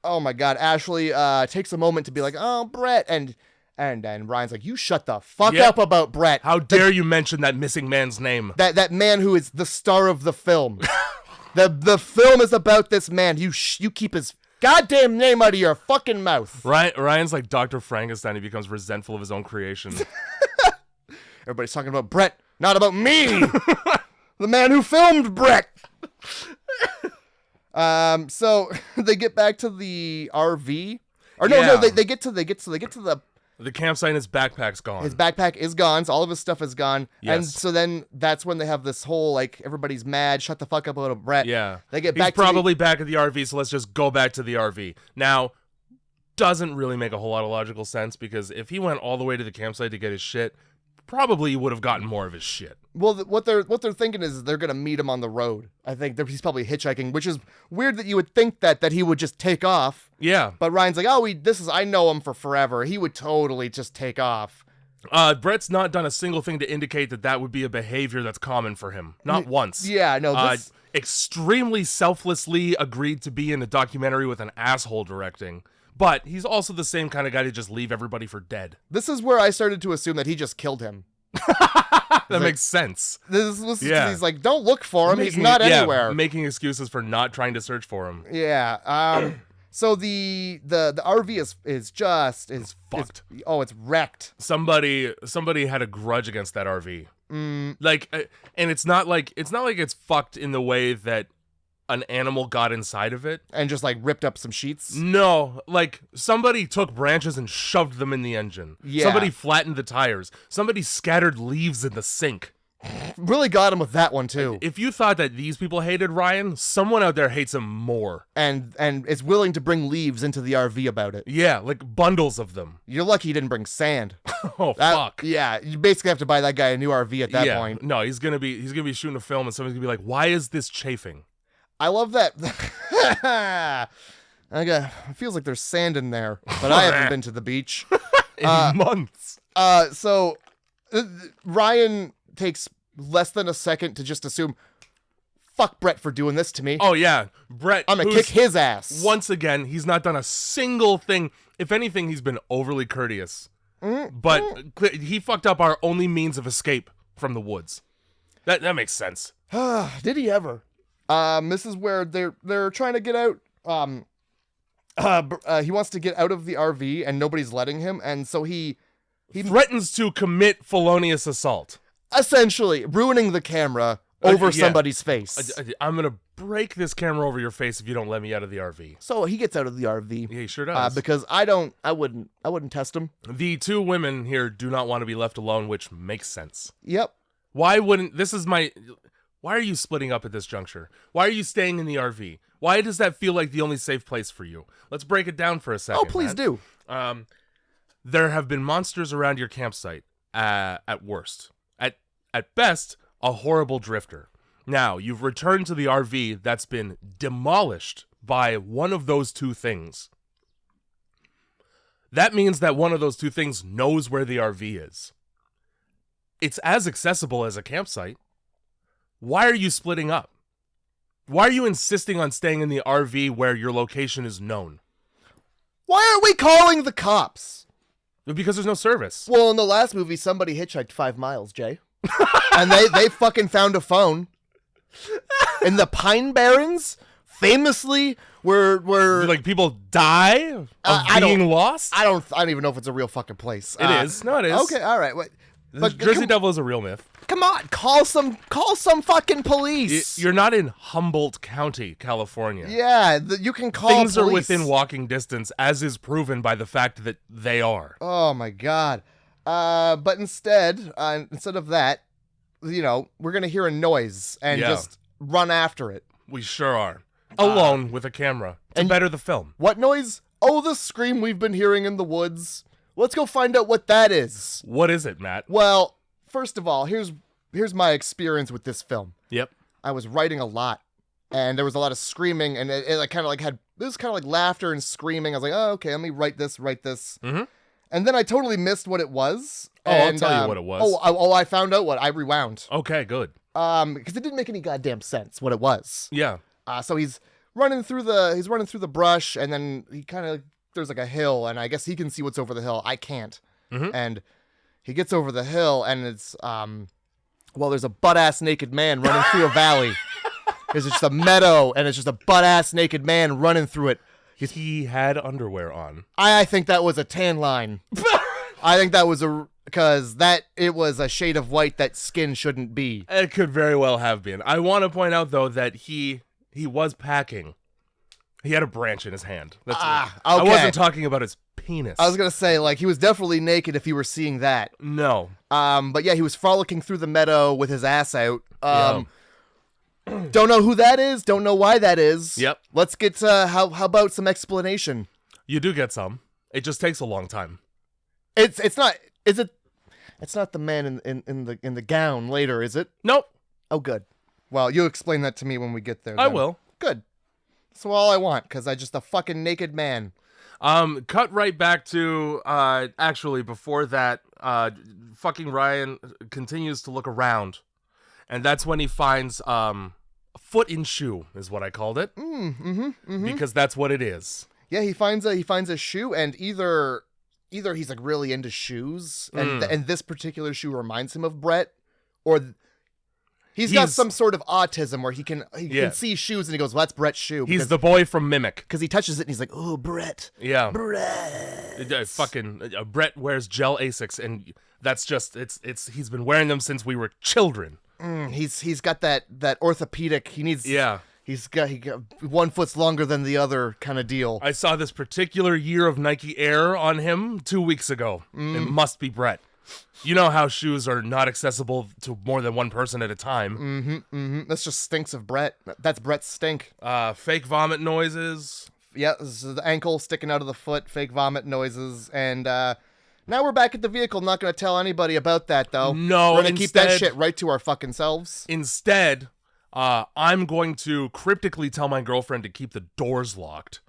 Oh my God, Ashley takes a moment to be like, oh, Brett, and Ryan's like, you shut the fuck up about Brett. How dare you mention that missing man's name? That man who is the star of the film. the film is about this man. You keep his goddamn name out of your fucking mouth. Ryan's like Dr. Frankenstein. He becomes resentful of his own creation. Everybody's talking about Brett, not about me. The man who filmed Brett. So they get back to the RV. Or no, they get to the campsite and his backpack's gone. His backpack is gone, so all of his stuff is gone. Yes. And so then that's when they have this whole, like, everybody's mad, shut the fuck up about Brett. Yeah. They get He's back probably back at the RV, so let's just go back to the RV. Now, doesn't really make a whole lot of logical sense, because if he went all the way to the campsite to get his shit, probably would have gotten more of his shit. Well, what they're thinking is they're gonna meet him on the road. I think he's probably hitchhiking, which is weird that you would think that he would just take off. Yeah. But Ryan's like, I know him for forever. He would totally just take off. Brett's not done a single thing to indicate that would be a behavior that's common for him. Not once. Yeah, no. Extremely selflessly agreed to be in a documentary with an asshole directing. But he's also the same kind of guy to just leave everybody for dead. This is where I started to assume that he just killed him. That makes sense. He's like, don't look for him. He's not anywhere. Making excuses for not trying to search for him. Yeah. So the RV is fucked. It's wrecked. Somebody had a grudge against that RV. Like, and it's not like it's fucked in the way that an animal got inside of it and just like ripped up some sheets. No, like somebody took branches and shoved them in the engine. Yeah. Somebody flattened the tires. Somebody scattered leaves in the sink. Really got him with that one too. If you thought that these people hated Ryan, someone out there hates him more. And is willing to bring leaves into the RV about it. Yeah, like bundles of them. You're lucky he didn't bring sand. Fuck. Yeah, you basically have to buy that guy a new RV at that point. No, he's gonna be shooting a film and somebody's gonna be like, why is this chafing? I love that. It feels like there's sand in there, but I haven't been to the beach in months. So Ryan takes less than a second to just assume, fuck Brett for doing this to me. Oh yeah, Brett. I'm gonna kick his ass. Once again, he's not done a single thing. If anything, he's been overly courteous. But he fucked up our only means of escape from the woods. That makes sense. Did he ever? This is where they're trying to get out. He wants to get out of the RV and nobody's letting him, and so he threatens to commit felonious assault, essentially ruining the camera over somebody's face. I'm gonna break this camera over your face if you don't let me out of the RV. So he gets out of the RV. Yeah, he sure does. Because I wouldn't test him. The two women here do not want to be left alone, which makes sense. Yep. Why are you splitting up at this juncture? Why are you staying in the RV? Why does that feel like the only safe place for you? Let's break it down for a second. Oh, please do. There have been monsters around your campsite, at worst. At best, a horrible drifter. Now, you've returned to the RV that's been demolished by one of those two things. That means that one of those two things knows where the RV is. It's as accessible as a campsite. Why are you splitting up? Why are you insisting on staying in the RV where your location is known? Why aren't we calling the cops? Because there's no service. Well, in the last movie, somebody hitchhiked 5 miles, Jay. And they fucking found a phone. In the Pine Barrens, famously where Like people die of being lost? I don't even know if it's a real fucking place. It is. No, it is. Okay, all right. Wait. But Jersey Devil is a real myth. Come on, call some fucking police. You're not in Humboldt County, California. Yeah, you can call Things police. are within walking distance, as is proven by the fact that they are. Oh my god. But instead of that, we're gonna hear a noise and just run after it. We sure are. Alone with a camera to better the film. What noise? Oh, the scream we've been hearing in the woods. Let's go find out what that is. What is it, Matt? Well, first of all, here's my experience with this film. Yep. I was writing a lot, and there was a lot of screaming, and it kind of like had this kind of like laughter and screaming. I was like, oh, okay, let me write this. Mm-hmm. And then I totally missed what it was. Oh, I'll tell you what it was. I found out what I rewound. Okay, good. Because it didn't make any goddamn sense what it was. Yeah. So he's running through the brush, and then he kind of there's like a hill, and I guess he can see what's over the hill. I can't. Mm-hmm. And he gets over the hill, and it's there's a butt-ass naked man running through a valley. There's just a meadow, and it's just a butt-ass naked man running through it. He had underwear on. I think that was a tan line. I think that was it was a shade of white that skin shouldn't be. It could very well have been. I want to point out though that he was packing. He had a branch in his hand. That's okay. I wasn't talking about his penis. I was gonna say he was definitely naked if you were seeing that. No. But yeah, he was frolicking through the meadow with his ass out. Don't know who that is. Don't know why that is. Yep. Let's get how about some explanation? You do get some. It just takes a long time. It's not. Is it? It's not the man in the gown later, is it? Nope. Oh, good. Well, you explain that to me when we get there. I will. Good. That's all I want, because I just a fucking naked man. Cut right back to actually before that, fucking Ryan continues to look around, and that's when he finds a foot in shoe is what I called it. Because that's what it is. Yeah, he finds a shoe, and either he's like really into shoes, and this particular shoe reminds him of Brett, or he's got some sort of autism where he can see shoes and he goes, well, that's Brett's shoe. He's the boy from Mimic. Because he touches it and he's like, oh, Brett. Yeah. Brett. Brett wears gel Asics, and that's just he's been wearing them since we were children. He's got that orthopedic. He needs. Yeah. He got one foot's longer than the other kind of deal. I saw this particular year of Nike Air on him 2 weeks ago. It must be Brett. You know how shoes are not accessible to more than one person at a time. This just stinks of Brett. That's Brett's stink. Fake vomit noises. Yeah, this is the ankle sticking out of the foot, fake vomit noises, and now we're back at the vehicle. Not going to tell anybody about that, though. No, we're going to keep that shit right to our fucking selves. Instead, I'm going to cryptically tell my girlfriend to keep the doors locked,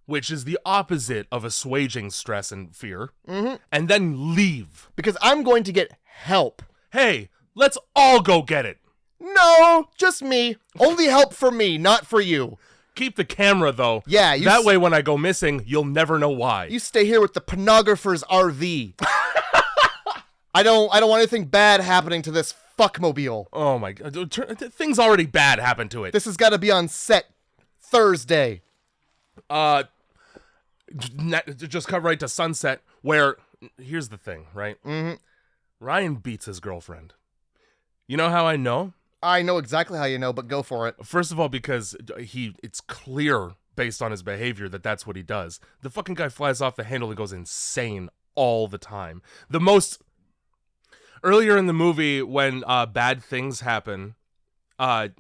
which is the opposite of assuaging stress and fear, and then leave. Because I'm going to get help. Hey, let's all go get it. No, just me. Only help for me, not for you. Keep the camera, though. Yeah. That way, when I go missing, you'll never know why. You stay here with the pornographer's RV. I don't want anything bad happening to this fuckmobile. Oh, my God. Things already bad happened to it. This has got to be on set Thursday. Just cut right to sunset, where, here's the thing, right? Ryan beats his girlfriend. You know how I know? I know exactly how you know, but go for it. First of all, because it's clear based on his behavior that that's what he does. The fucking guy flies off the handle and goes insane all the time. Earlier in the movie, when bad things happen, the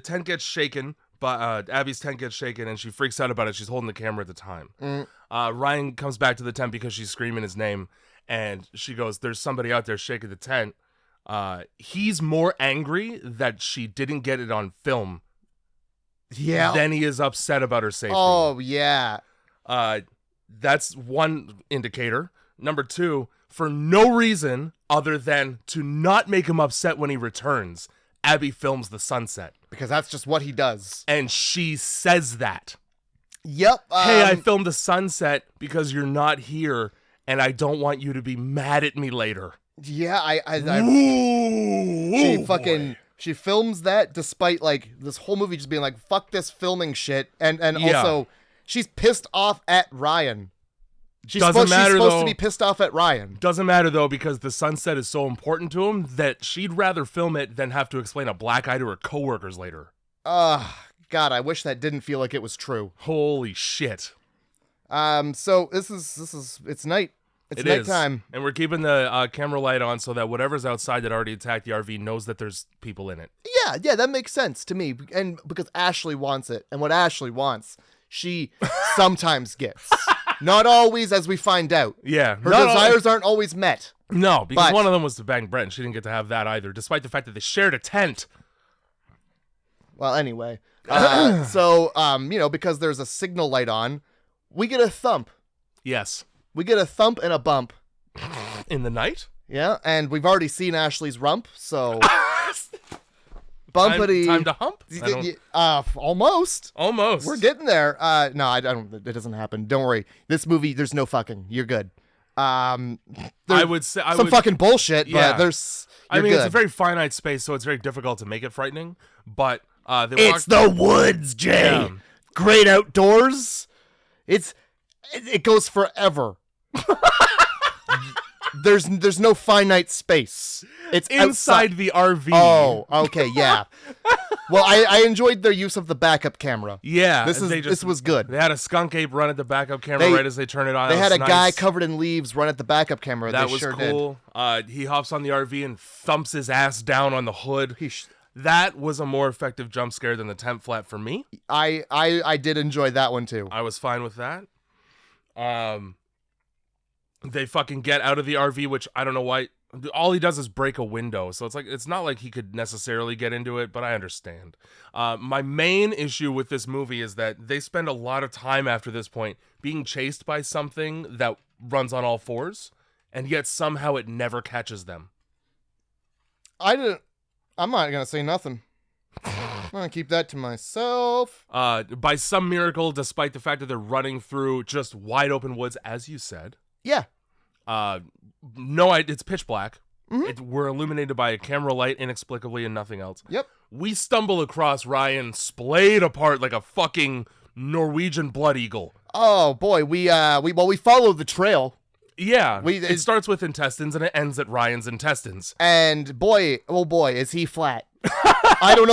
tent gets shaken, but Abby's tent gets shaken and she freaks out about it. She's holding the camera at the time. Ryan comes back to the tent because she's screaming his name, and she goes, there's somebody out there shaking the tent. He's more angry that she didn't get it on film than he is upset about her safety. Oh, yeah. That's one indicator. Number two, for no reason other than to not make him upset when he returns, Abby films the sunset. Because that's just what he does. And she says that. Yep. Hey, I filmed the sunset because you're not here, and I don't want you to be mad at me later. Yeah, Ooh, she fucking She films that despite like this whole movie just being like, fuck this filming shit. And also she's pissed off at Ryan. She's supposed to be pissed off at Ryan. Doesn't matter though, because the sunset is so important to him that she'd rather film it than have to explain a black eye to her coworkers later. God, I wish that didn't feel like it was true. Holy shit. So it's night. It's nighttime. And we're keeping the camera light on so that whatever's outside that already attacked the RV knows that there's people in it. Yeah, that makes sense to me. And because Ashley wants it. And what Ashley wants, she sometimes gets. Not always, as we find out. Yeah. Her desires aren't always met. No, because one of them was to bang Brett, and she didn't get to have that either, despite the fact that they shared a tent. Well, anyway. Because there's a signal light on, we get a thump. Yes. We get a thump and a bump. In the night? Yeah, and we've already seen Ashley's rump, so... Bumpity. Time to hump? Almost. Almost. We're getting there. No, I don't. It doesn't happen. Don't worry. This movie, there's no fucking. You're good. I would say... fucking bullshit, but there's... It's a very finite space, so it's very difficult to make it frightening, but... it's the woods, Jay. Yeah. Great outdoors. It goes forever. There's no finite space. It's inside the RV. Oh, okay, yeah. Well, I enjoyed their use of the backup camera. Yeah, this was good. They had a skunk ape run at the backup camera right as they turn it on. They had a guy covered in leaves run at the backup camera. That was cool. He hops on the RV and thumps his ass down on the hood. That was a more effective jump scare than the tent flap for me. I did enjoy that one too. I was fine with that. They fucking get out of the RV, which I don't know why. All he does is break a window, so it's not like he could necessarily get into it, but I understand. My main issue with this movie is that they spend a lot of time after this point being chased by something that runs on all fours, and yet somehow it never catches them. I'm not gonna say nothing. I'm gonna keep that to myself. By some miracle, despite the fact that they're running through just wide open woods, as you said. Yeah. No, it's pitch black. Mm-hmm. We're illuminated by a camera light inexplicably and nothing else. Yep. We stumble across Ryan splayed apart like a fucking Norwegian blood eagle. Oh boy, we follow the trail. Yeah, it starts with intestines and it ends at Ryan's intestines. And boy, oh boy, is he flat. I don't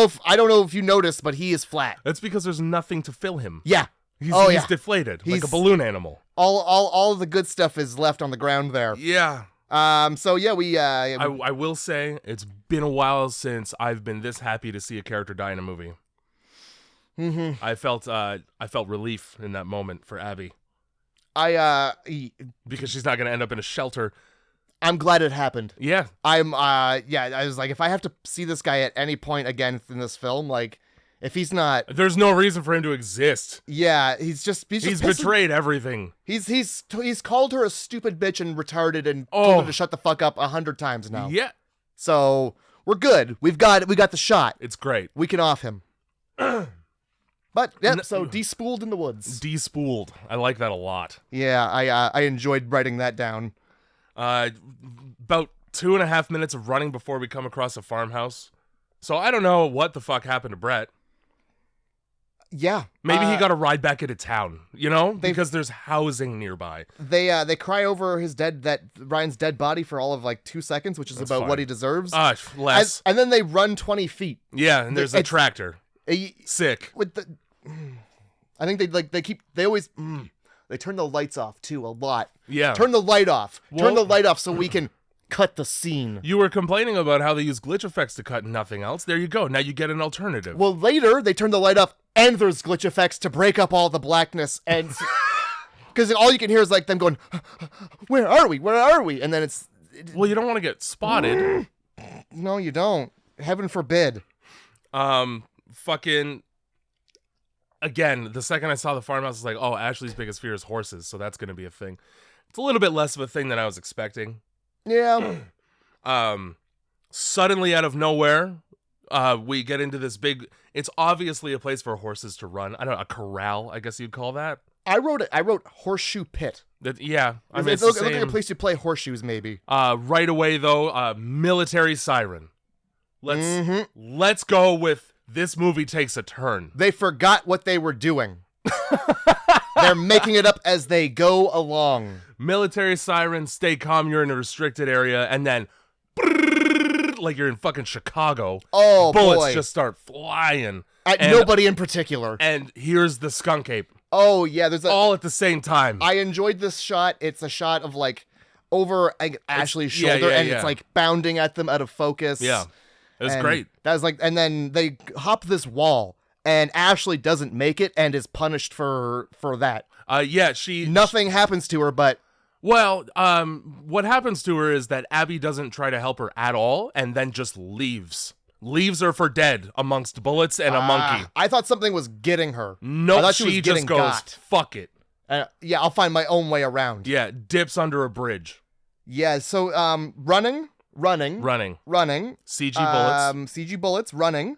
know if you noticed, but he is flat. That's because there's nothing to fill him. Yeah. He's deflated, like a balloon animal. All of the good stuff is left on the ground there. Yeah. So yeah, I will say it's been a while since I've been this happy to see a character die in a movie. Mm-hmm. I felt relief in that moment for Abby. Because she's not going to end up in a shelter. I'm glad it happened. Yeah. I was like, if I have to see this guy at any point again in this film, like, if he's not, there's no reason for him to exist. Yeah, he's betrayed everything. He's called her a stupid bitch and retarded and told her to shut the fuck up 100 times now. Yeah. So we're good. We got the shot. It's great. We can off him. But yeah, so despooled in the woods. Despooled. I like that a lot. Yeah, I enjoyed writing that down. About 2.5 minutes of running before we come across a farmhouse. So I don't know what the fuck happened to Brett. Yeah. Maybe he got a ride back into town, because there's housing nearby. They cry over Ryan's dead body for all of like 2 seconds, which is That's about fine. What he deserves. Less. And then they run 20 feet. Yeah, and there's a tractor. Sick. With the, I think they always turn the lights off too a lot. Yeah. Turn the light off. Turn the light off so we can cut the scene. You were complaining about how they use glitch effects to cut and nothing else. There you go. Now you get an alternative. Well, later they turn the light off and there's glitch effects to break up all the blackness, and because all you can hear is like them going, "Where are we? Where are we?" And then well, you don't want to get spotted. No, you don't. Heaven forbid. Fucking. Again, the second I saw the farmhouse, I was like, "Oh, Ashley's biggest fear is horses," so that's going to be a thing. It's a little bit less of a thing than I was expecting. Yeah. Suddenly out of nowhere, we get into this big. It's obviously a place for horses to run. I don't know, a corral, I guess you'd call that. I wrote horseshoe pit. Yeah, I mean, it looks like a place you play horseshoes, maybe. Right away though, military siren. Let's go with this movie takes a turn. They forgot what they were doing. They're making it up as they go along. Military siren, stay calm, you're in a restricted area, and then like you're in fucking Chicago. Oh, bullets just start flying. At nobody in particular. And here's the skunk ape. Oh, yeah. There's all at the same time. I enjoyed this shot. It's a shot of like over Ashley's shoulder, and it's like bounding at them out of focus. Yeah. It was great. That was like, and then they hop this wall, and Ashley doesn't make it and is punished for that. Nothing happens to her, but. Well, what happens to her is that Abby doesn't try to help her at all, and then just leaves. Leaves her for dead amongst bullets and a monkey. I thought something was getting her. No, I thought she just goes, fuck it. Yeah, I'll find my own way around. Yeah, dips under a bridge. Yeah, so running. CG bullets, running.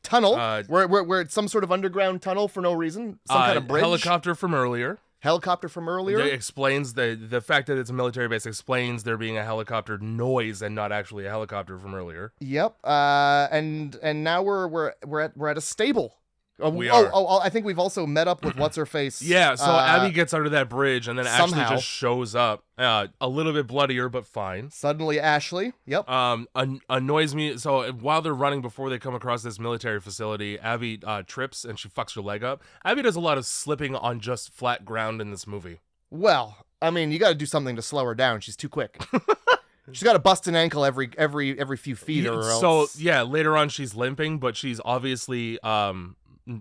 Tunnel, where it's some sort of underground tunnel for no reason. Some kind of bridge. Helicopter from earlier. It explains the fact that it's a military base explains there being a helicopter noise and not actually a helicopter from earlier. Yep. And now we're at a stable. We are. I think we've also met up with what's her face. Yeah. So Abby gets under that bridge and then Ashley just shows up. A little bit bloodier, but fine. Suddenly, Ashley. Yep. Annoys me. So while they're running before they come across this military facility, Abby trips and she fucks her leg up. Abby does a lot of slipping on just flat ground in this movie. Well, I mean, you got to do something to slow her down. She's too quick. She's got to bust an ankle every few feet, or else. So yeah, later on she's limping, but she's obviously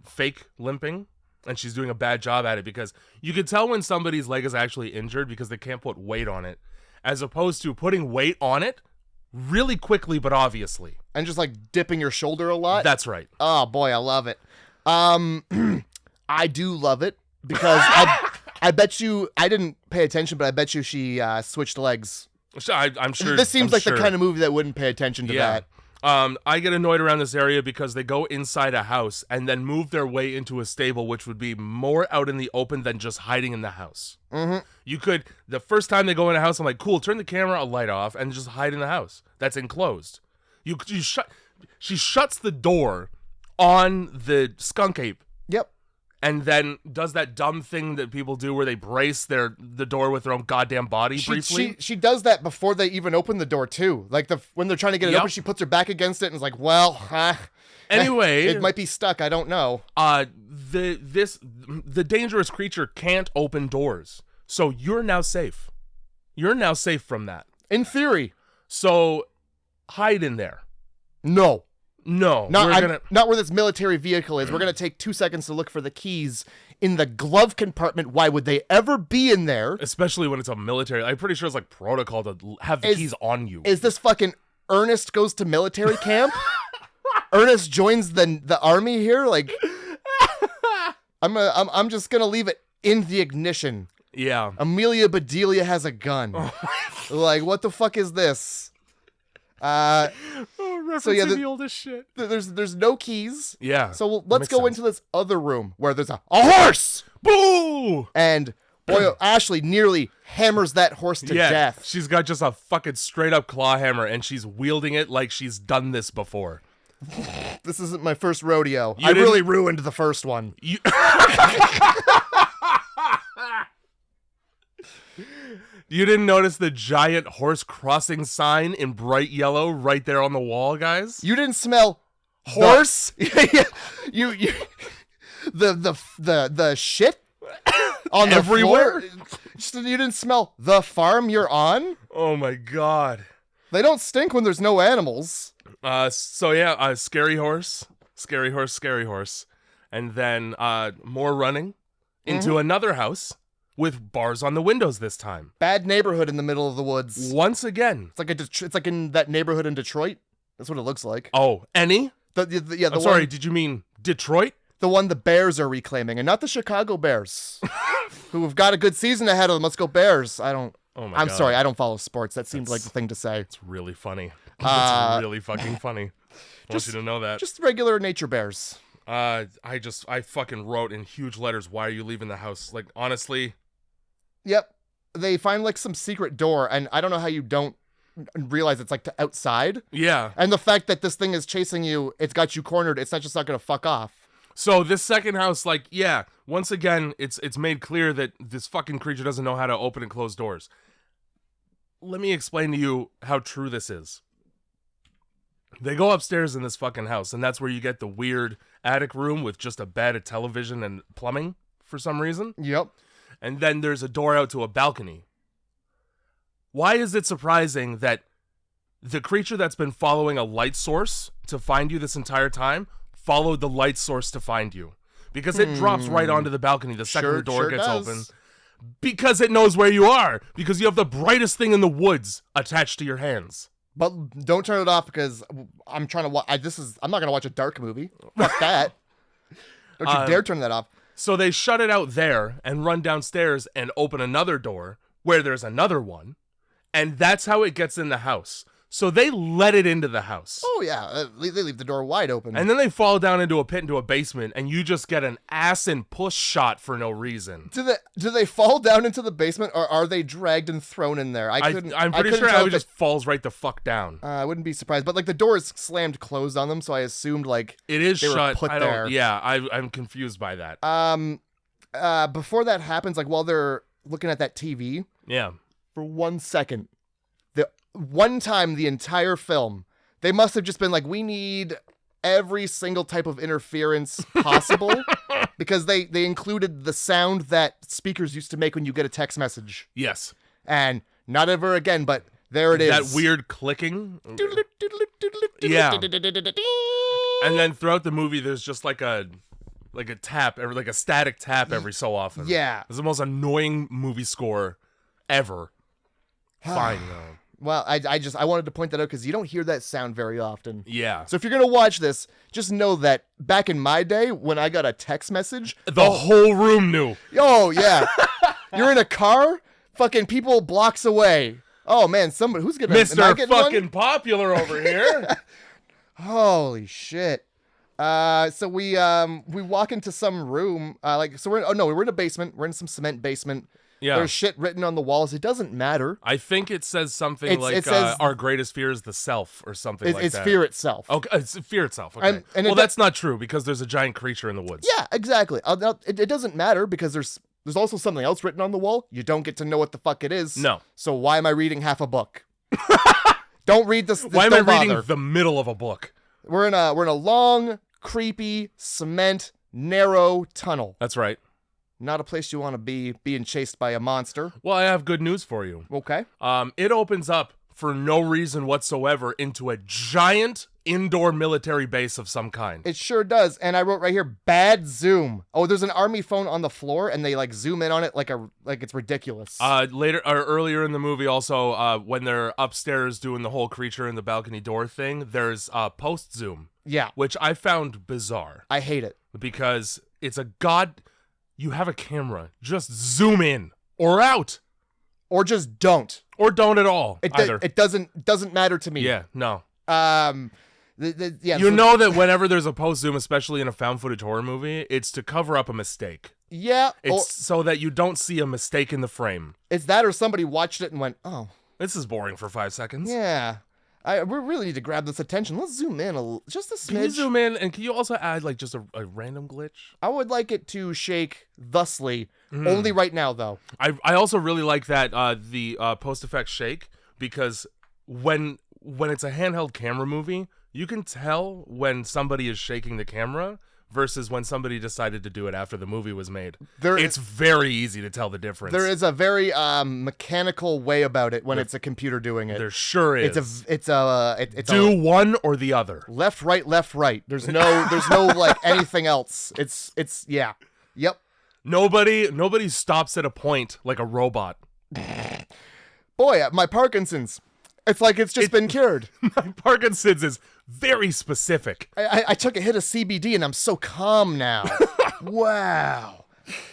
fake limping, and she's doing a bad job at it because you could tell when somebody's leg is actually injured because they can't put weight on it, as opposed to putting weight on it really quickly but obviously, and just like dipping your shoulder a lot. That's right. Oh boy, I love it. I do love it because I bet you I didn't pay attention, but I bet you she switched legs. I'm sure this seems the kind of movie that wouldn't pay attention to that. I get annoyed around this area because they go inside a house and then move their way into a stable, which would be more out in the open than just hiding in the house. Mm-hmm. You could, the first time they go in a house, I'm like, cool, turn the camera light off and just hide in the house. That's enclosed. She shuts the door on the skunk ape. Yep. And then does that dumb thing that people do where they brace the door with their own goddamn body briefly. She does that before they even open the door too. Like when they're trying to get it open, she puts her back against it and is like, well, anyway, it might be stuck. I don't know. The dangerous creature can't open doors. So you're now safe. You're now safe from that. In theory. So hide in there. No. Not where this military vehicle is. We're going to take 2 seconds to look for the keys in the glove compartment. Why would they ever be in there? Especially when it's a military. I'm pretty sure it's like protocol to have the keys on you. Is this fucking Ernest goes to military camp? Ernest joins the army here? Like, I'm just going to leave it in the ignition. Yeah. Amelia Bedelia has a gun. Like, what the fuck is this? So yeah, the oldest shit. There's no keys. Yeah. So let's go into this other room where there's a horse. Boo! And boy, Ashley nearly hammers that horse to death. She's got just a fucking straight up claw hammer, and she's wielding it like she's done this before. This isn't my first rodeo. I really ruined the first one. You didn't notice the giant horse crossing sign in bright yellow right there on the wall, guys? You didn't smell horse? You the shit on the everywhere? Floor? You didn't smell the farm you're on? Oh my god. They don't stink when there's no animals. Scary horse. Scary horse, scary horse. And then more running into another house. With bars on the windows this time. Bad neighborhood in the middle of the woods. Once again. It's like in that neighborhood in Detroit. That's what it looks like. Oh, any? I'm sorry, did you mean Detroit? The one the Bears are reclaiming, and not the Chicago Bears, who have got a good season ahead of them. Let's go Bears. I'm sorry, I don't follow sports. That seems like the thing to say. It's really funny. It's really fucking funny. I want you to know that. Just regular nature bears. I fucking wrote in huge letters, why are you leaving the house? Like, honestly... Yep. They find like some secret door, and I don't know how you don't realize it's like to outside. Yeah. And the fact that this thing is chasing you, it's got you cornered. It's not going to fuck off. So this second house, like, yeah, once again, it's made clear that this fucking creature doesn't know how to open and close doors. Let me explain to you how true this is. They go upstairs in this fucking house, and that's where you get the weird attic room with just a bed, a television, and plumbing for some reason. Yep. And then there's a door out to a balcony. Why is it surprising that the creature that's been following a light source to find you this entire time followed the light source to find you? Because it drops right onto the balcony the second the door gets open. Because it knows where you are. Because you have the brightest thing in the woods attached to your hands. But don't turn it off because I'm trying to watch. I'm not gonna watch a dark movie. Fuck that. Don't you dare turn that off. So they shut it out there and run downstairs and open another door where there's another one, and that's how it gets in the house. So they let it into the house. Oh yeah, they leave the door wide open. And then they fall down into a pit, into a basement, and you just get an ass and push shot for no reason. Do they fall down into the basement, or are they dragged and thrown in there? I'm pretty sure Abby just falls right the fuck down. I wouldn't be surprised, but like the door is slammed closed on them, so I assumed like it is they shut. were put there. Yeah, I'm confused by that. Before that happens, like while they're looking at that TV, yeah, for 1 second, the one time the entire film, they must have just been like, we need every single type of interference possible because they included the sound that speakers used to make when you get a text message. Yes. And not ever again, but there it is. That weird clicking. Yeah. And then throughout the movie, there's just like a tap, or like a static tap every so often. Yeah. It's the most annoying movie score ever. Fine, though. Well, I wanted to point that out because you don't hear that sound very often. Yeah. So if you're going to watch this, just know that back in my day, when I got a text message, the whole room knew. Oh, yeah. You're in a car, fucking people blocks away. Oh, man, somebody, who's going to... Mr. fucking popular over here. Holy shit. So we walk into some room, we're in a basement. We're in some cement basement. Yeah. There's shit written on the walls. It doesn't matter. I think it says something it says, our greatest fear is the self or something like that. It's fear itself. Okay, it's fear itself. Okay. And that's not true because there's a giant creature in the woods. Yeah, exactly. It doesn't matter because there's also something else written on the wall. You don't get to know what the fuck it is. No. So why am I reading half a book? Don't read this. Why am I reading the middle of a book? We're in a long, creepy, cement, narrow tunnel. That's right. Not a place you want to be being chased by a monster. Well, I have good news for you. Okay. It opens up for no reason whatsoever into a giant indoor military base of some kind. It sure does. And I wrote right here, bad zoom. Oh, there's an army phone on the floor and they like zoom in on it like it's ridiculous. Earlier in the movie also, when they're upstairs doing the whole creature in the balcony door thing, there's post zoom. Yeah. Which I found bizarre. I hate it. Because it's you have a camera. Just zoom in or out. Or just don't. Or don't at all. Either. It doesn't matter to me. Yeah, no. Know that whenever there's a post zoom, especially in a found footage horror movie, it's to cover up a mistake. Yeah. It's so that you don't see a mistake in the frame. It's that or somebody watched it and went, oh. This is boring for 5 seconds. Yeah. We really need to grab this attention. Let's zoom in just a smidge. Can you zoom in, and can you also add like just a random glitch? I would like it to shake thusly. Only right now, though. I also really like that the post-effect shake, because when it's a handheld camera movie, you can tell when somebody is shaking the camera versus when somebody decided to do it after the movie was made. It's very easy to tell the difference. There is a very mechanical way about it when it's a computer doing it. There sure is. It's one or the other. Left, right. There's no like anything else. It's yeah. Yep. Nobody stops at a point like a robot. Boy, my Parkinson's. It's like it's just been cured. My Parkinson's is very specific. I took a hit of CBD and I'm so calm now. Wow.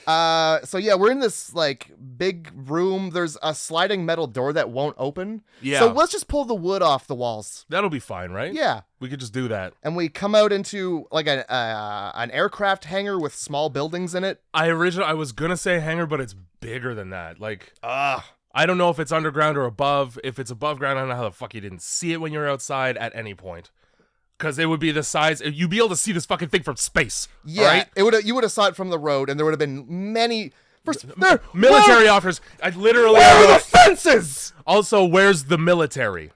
So yeah, we're in this like big room. There's a sliding metal door that won't open. Yeah. So let's just pull the wood off the walls. That'll be fine, right? Yeah. We could just do that. And we come out into like an aircraft hangar with small buildings in it. I was gonna say hangar, but it's bigger than that. Like, I don't know if it's underground or above. If it's above ground, I don't know how the fuck you didn't see it when you were outside at any point. Because it would be the size, you'd be able to see this fucking thing from space. Yeah, right? You would have saw it from the road, and there would have been many military offers. I literally. Where are the fences? Also, where's the military?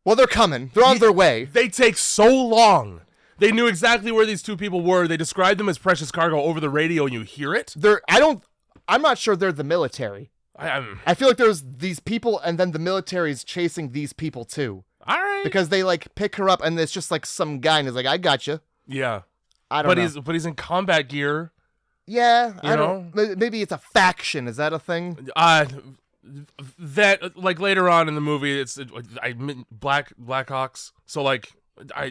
Well, they're coming. They're on their way. They take so long. They knew exactly where these two people were. They described them as precious cargo over the radio, and you hear it. I'm not sure they're the military. I feel like there's these people, and then the military's chasing these people too. All right. Because they like pick her up, and it's just like some guy, and he's like, "I got you." Yeah. I don't know. But he's in combat gear. Yeah. I don't. Maybe it's a faction. Is that a thing? That like later on in the movie, it's Blackhawks. So like,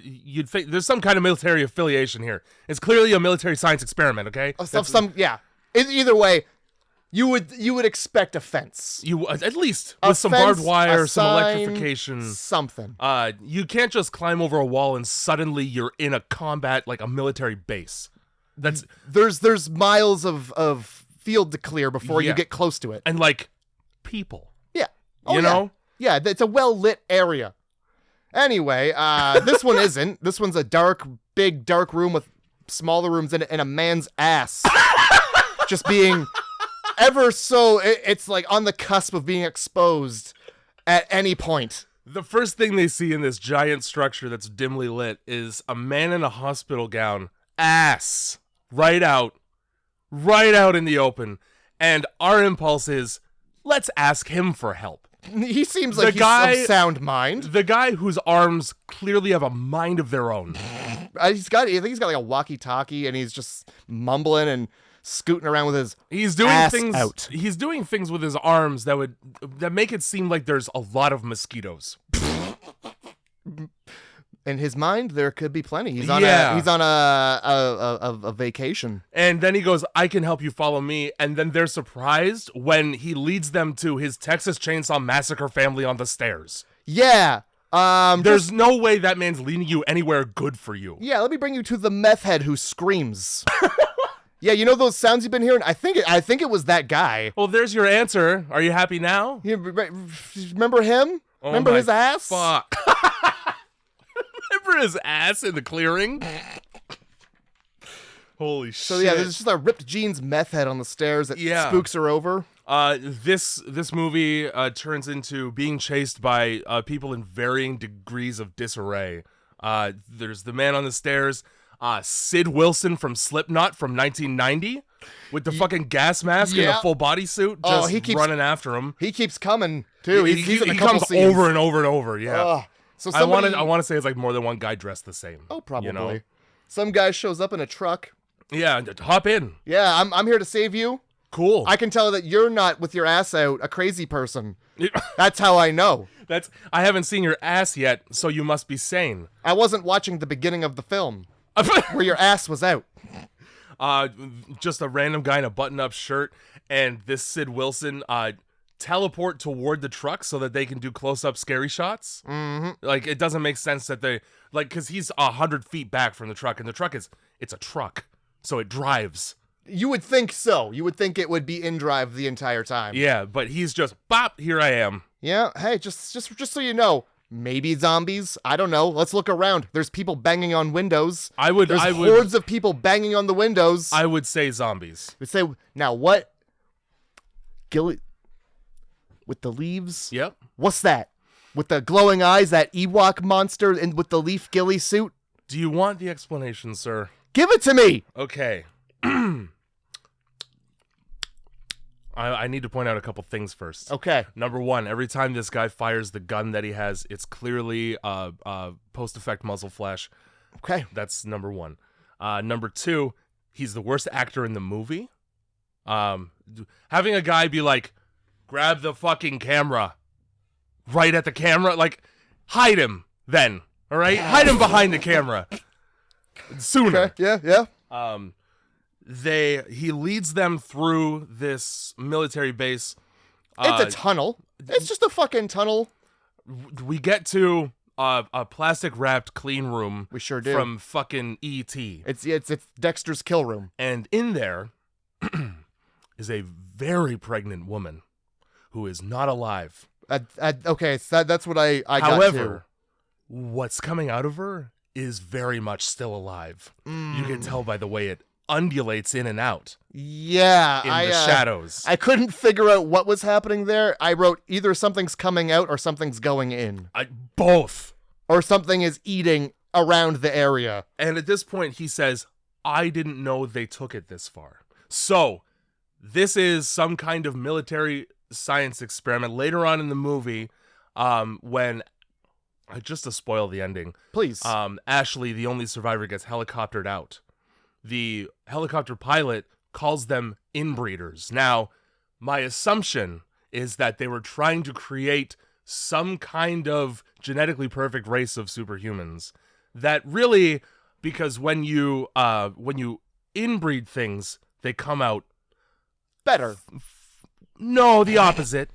you'd think there's some kind of military affiliation here. It's clearly a military science experiment. Okay. Yeah. Either way. You would expect a fence. You at least with some barbed wire, some electrification, something. You can't just climb over a wall and suddenly you're in a combat like a military base. There's miles of field to clear before you get close to it, and like people. Yeah, you know. Yeah, it's a well lit area. Anyway, this one isn't. This one's a big dark room with smaller rooms in it, and a man's ass just being. Ever so, it's like on the cusp of being exposed at any point. The first thing they see in this giant structure that's dimly lit is a man in a hospital gown, ass, right out in the open. And our impulse is, let's ask him for help. He seems like he's of sound mind. The guy whose arms clearly have a mind of their own. I think he's got like a walkie-talkie, and he's just mumbling and scooting around with his ass out. He's doing things with his arms that make it seem like there's a lot of mosquitoes. In his mind, there could be plenty. He's on a vacation. And then he goes, "I can help you, follow me." And then they're surprised when he leads them to his Texas Chainsaw Massacre family on the stairs. Yeah. There's no way that man's leading you anywhere good for you. Yeah, let me bring you to the meth head who screams. Yeah, you know those sounds you've been hearing? I think it was that guy. Well, there's your answer. Are you happy now? Remember him? Remember his ass? Fuck. Remember his ass in the clearing? Holy shit. So yeah, there's just a ripped jeans meth head on the stairs that spooks her over. This movie turns into being chased by people in varying degrees of disarray. There's the man on the stairs. Sid Wilson from Slipknot from 1990 with the fucking gas mask and a full bodysuit just running after him. He keeps coming, too. He comes scenes. over and over and over, yeah. So I want to say it's like more than one guy dressed the same. Oh, probably. You know? Some guy shows up in a truck. Yeah, hop in. Yeah, I'm here to save you. Cool. I can tell that you're not, with your ass out, a crazy person. That's how I know. I haven't seen your ass yet, so you must be sane. I wasn't watching the beginning of the film. Where your ass was out. Just a random guy in a button-up shirt and this Sid Wilson teleport toward the truck so that they can do close-up scary shots. Mm-hmm. Like, it doesn't make sense that they... Like, because he's 100 feet back from the truck, and the truck it's a truck, so it drives. You would think so. You would think it would be in drive the entire time. Yeah, but he's just, bop, here I am. Yeah, hey, just so you know... Maybe zombies. I don't know. Let's look around. There's people banging on windows. There's hordes of people banging on the windows. I would say zombies. We say now what? Gilly with the leaves. Yep. What's that? With the glowing eyes, that Ewok monster, and with the leaf ghillie suit. Do you want the explanation, sir? Give it to me. Okay. I need to point out a couple things first. Okay. Number one, every time this guy fires the gun that he has, it's clearly post-effect muzzle flash. Okay. That's number one. Number two, he's the worst actor in the movie. Having a guy be like, grab the fucking camera. Right at the camera. Like, hide him then. All right? Hide him behind the camera. Sooner. Okay. Yeah. He leads them through this military base. It's a tunnel. It's just a fucking tunnel. We get to a plastic wrapped clean room. We sure do. From fucking E.T. It's Dexter's kill room. And in there is a very pregnant woman who is not alive. Okay, so that's what I got However, what's coming out of her is very much still alive. You can tell by the way it undulates in and out. Yeah, in the shadows. I couldn't figure out what was happening there. I wrote either something's coming out or something's going in. Both. Or something is eating around the area. And at this point, he says, I didn't know they took it this far. So, this is some kind of military science experiment. Later on in the movie, when, just to spoil the ending. Please. Ashley, the only survivor, gets helicoptered out. The helicopter pilot calls them inbreeders. Now, my assumption is that they were trying to create some kind of genetically perfect race of superhumans that really, because when you inbreed things, they come out better. No, the opposite.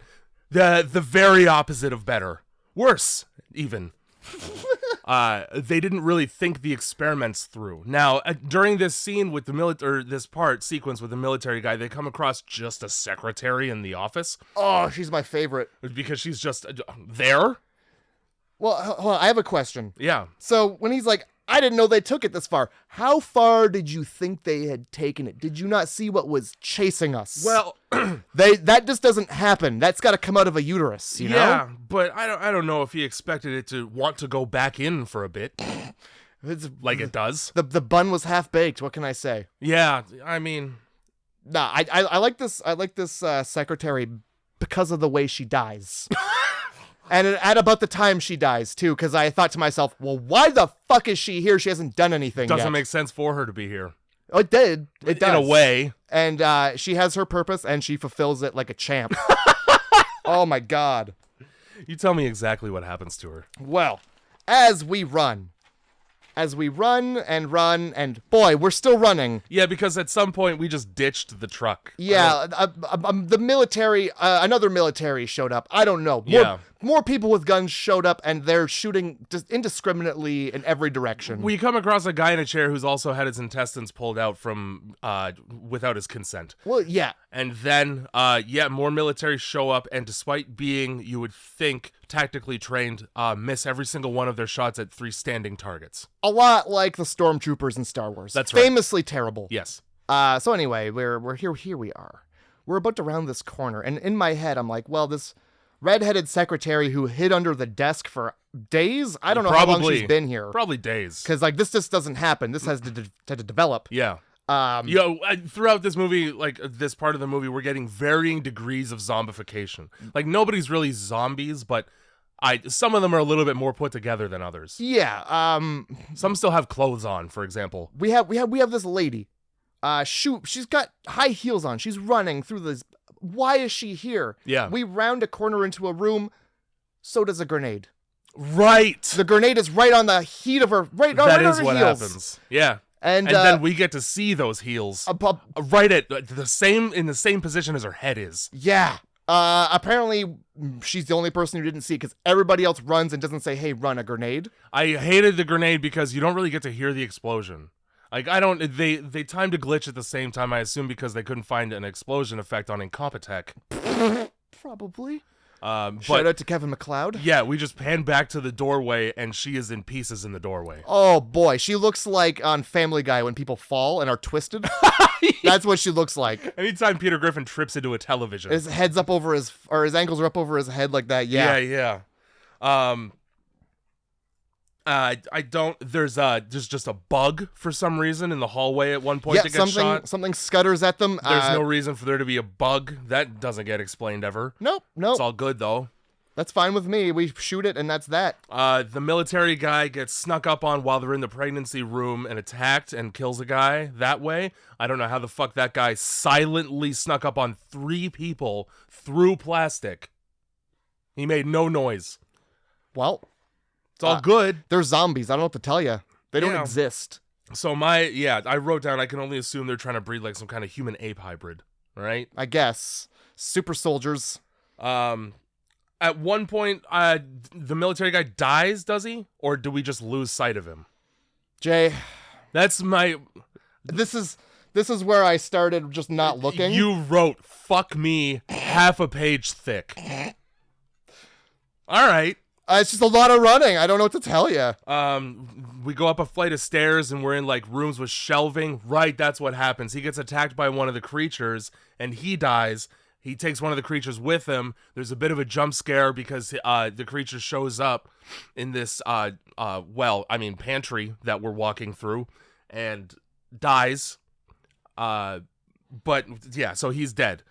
The very opposite of better. Worse, even. They didn't really think the experiments through. Now, during this scene with the sequence with the military guy, they come across just a secretary in the office. Oh, she's my favorite. Because she's just there? Well, hold on, I have a question. Yeah. So, when he's like, I didn't know they took it this far. How far did you think they had taken it? Did you not see what was chasing us? Well, that just doesn't happen. That's got to come out of a uterus, you know? Yeah, but I don't know if he expected it to want to go back in for a bit. It's, like it does. The bun was half baked. What can I say? Yeah, I mean, nah, I like this. I like this secretary because of the way she dies. And at about the time she dies, too, because I thought to myself, well, why the fuck is she here? She hasn't done anything yet. Doesn't make sense for her to be here. Oh, it did. It does. In a way. And she has her purpose, and she fulfills it like a champ. Oh, my God. You tell me exactly what happens to her. Well, as we run, and boy, we're still running. Yeah, because at some point we just ditched the truck. Yeah, the military, another military showed up. I don't know. More people with guns showed up, and they're shooting just indiscriminately in every direction. We come across a guy in a chair who's also had his intestines pulled out from without his consent. Well, yeah. And then, more military show up, and despite being, you would think, tactically trained, miss every single one of their shots at 3 standing targets. A lot like the stormtroopers in Star Wars. That's right. Famously terrible. Yes. So anyway, we're here. Here we are. We're about to round this corner, and in my head, I'm like, well, this red-headed secretary who hid under the desk for days? I don't know how long she's been here. Probably days. Because, like, this just doesn't happen. This has to develop. Yeah. Throughout this movie, like, this part of the movie, we're getting varying degrees of zombification. Like, nobody's really zombies, but some of them are a little bit more put together than others. Yeah. Some still have clothes on, for example. We have this lady. She's got high heels on. She's running through this. Why is she here? Yeah. We round a corner into a room. So does a grenade. Right. The grenade is right on the heat of her. That is what happens. Yeah. And then we get to see those heels right at the same position as her head is. Yeah. Apparently she's the only person who didn't see it because everybody else runs and doesn't say, "Hey, run a grenade." I hated the grenade because you don't really get to hear the explosion. Like, they timed a glitch at the same time, I assume, because they couldn't find an explosion effect on Incompetech. Probably. Shout out to Kevin MacLeod. Yeah, we just pan back to the doorway, and she is in pieces in the doorway. Oh, boy. She looks like on Family Guy when people fall and are twisted. That's what she looks like. Anytime Peter Griffin trips into a television. His head's up over his ankles are up over his head like that. Yeah. Yeah. There's just a bug for some reason in the hallway at one point to get shot. Something scutters at them. There's no reason for there to be a bug. That doesn't get explained ever. Nope. It's all good, though. That's fine with me. We shoot it, and that's that. The military guy gets snuck up on while they're in the pregnancy room and attacked and kills a guy that way. I don't know how the fuck that guy silently snuck up on 3 people through plastic. He made no noise. Well... It's all good. They're zombies. I don't know what to tell you. They don't exist. So I wrote down, I can only assume they're trying to breed like some kind of human-ape hybrid, right? I guess. Super soldiers. At one point, the military guy dies, does he? Or do we just lose sight of him? Jay. That's my... This is This is where I started just not looking. You wrote "fuck me" half a page thick. All right. It's just a lot of running. I don't know what to tell you. We go up a flight of stairs and we're in like rooms with shelving. Right, that's what happens. He gets attacked by one of the creatures and he dies. He takes one of the creatures with him. There's a bit of a jump scare because the creature shows up in this pantry that we're walking through and dies. But yeah, so he's dead.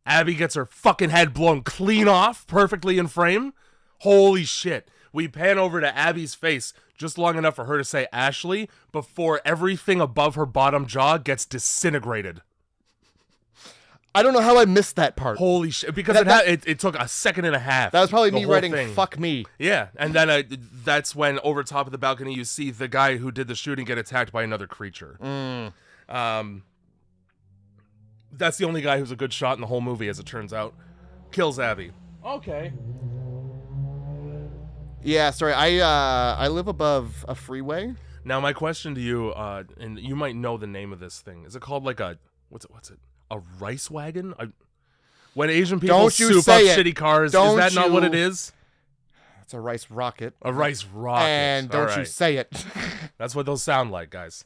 Abby gets her fucking head blown clean off, perfectly in frame. Holy shit. We pan over to Abby's face just long enough for her to say Ashley before everything above her bottom jaw gets disintegrated. I don't know how I missed that part. Holy shit. Because it took a second and a half. That was probably me writing "fuck me." Yeah. And then that's when over top of the balcony you see the guy who did the shooting get attacked by another creature. That's the only guy who's a good shot in the whole movie, as it turns out. Kills Abby. Okay. Yeah, sorry. I live above a freeway. Now, my question to you, and you might know the name of this thing. Is it called like a what's it? A rice wagon? When Asian people soup up shitty cars, is that not what it is? It's a rice rocket. A rice rocket. And don't you say it. That's what those sound like, guys.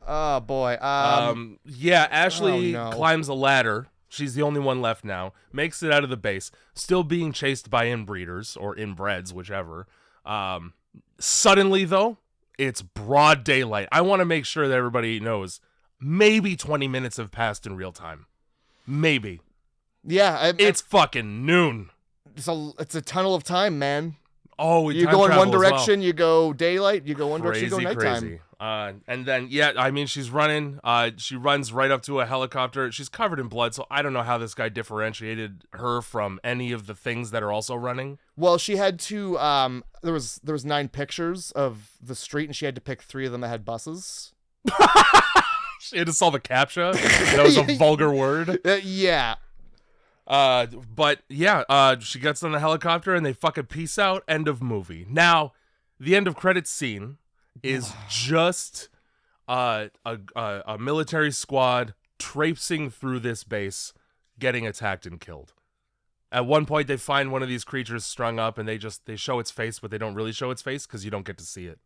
Oh boy. Yeah, Ashley climbs a ladder. She's the only one left now. Makes it out of the base. Still being chased by inbreeders or inbreds, whichever. Suddenly, though, it's broad daylight. I want to make sure that everybody knows maybe 20 minutes have passed in real time. Maybe. Yeah. It's fucking noon. It's a tunnel of time, man. Oh, you go in one direction, you go daylight. You go one direction, you go nighttime. Crazy. And then, yeah, I mean, she's running. She runs right up to a helicopter. She's covered in blood, so I don't know how this guy differentiated her from any of the things that are also running. Well, she had to. There was 9 pictures of the street, and she had to pick 3 of them that had buses. She had to solve a CAPTCHA. That was a vulgar word. Yeah. But yeah, she gets on the helicopter and they fucking peace out. End of movie. Now, the end of credits scene is just a military squad traipsing through this base, getting attacked and killed. At one point, they find one of these creatures strung up and they show its face, but they don't really show its face because you don't get to see it.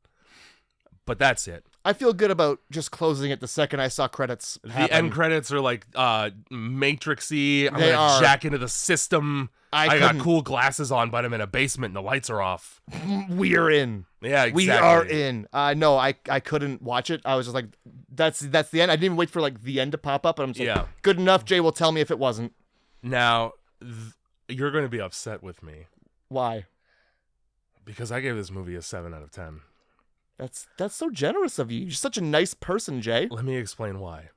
But that's it. I feel good about just closing it the second I saw credits happen. The end credits are like Matrix-y. I'm gonna jack into the system. I got cool glasses on, but I'm in a basement and the lights are off. We're in. Yeah, exactly. We are in. No, I couldn't watch it. I was just like, that's the end. I didn't even wait for like the end to pop up. And I'm just like, good enough. Jay will tell me if it wasn't. Now, you're going to be upset with me. Why? Because I gave this movie a 7 out of 10. That's so generous of you. You're such a nice person, Jay. Let me explain why.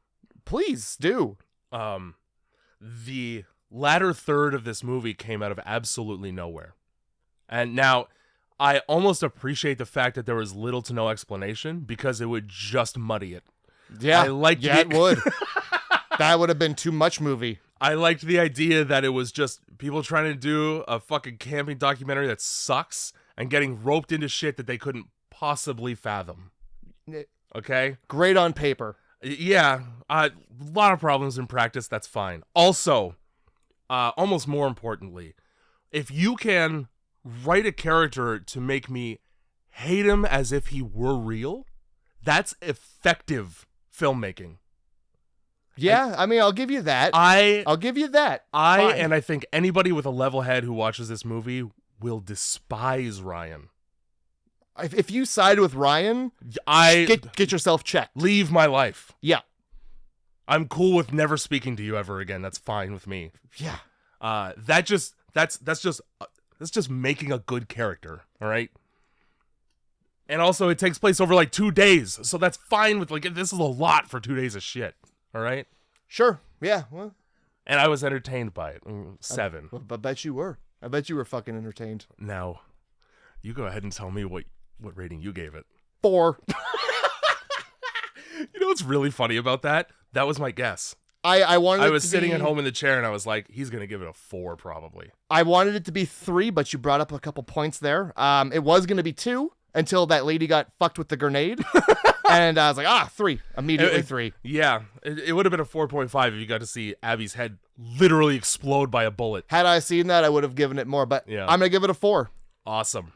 Please do. The latter third of this movie came out of absolutely nowhere. And now, I almost appreciate the fact that there was little to no explanation because it would just muddy it. Yeah, it would. That would have been too much movie. I liked the idea that it was just people trying to do a fucking camping documentary that sucks and getting roped into shit that they couldn't possibly fathom. Okay? Great on paper. Yeah. A lot of problems in practice. That's fine. Also, almost more importantly, if you can write a character to make me hate him as if he were real, that's effective filmmaking. Yeah, I mean, I'll give you that. I'll give you that. And I think anybody with a level head who watches this movie will despise Ryan. If you side with Ryan, get yourself checked. Leave my life. Yeah. I'm cool with never speaking to you ever again. That's fine with me. Yeah. That's just making a good character, all right? And also it takes place over like 2 days. So that's fine with like this is a lot for 2 days of shit. All right? Sure. Yeah. Well, and I was entertained by it. 7. I bet you were. I bet you were fucking entertained. Now, you go ahead and tell me what rating you gave it. 4. You know what's really funny about that? That was my guess. I was sitting at home in the chair and I was like, he's going to give it a 4 probably. I wanted it to be 3, but you brought up a couple points there. It was going to be 2. until that lady got fucked with the grenade. And I was like, 3. Immediately 3. Yeah, it would have been a 4.5 if you got to see Abby's head literally explode by a bullet. Had I seen that, I would have given it more, but Yeah. I'm going to give it a 4. Awesome.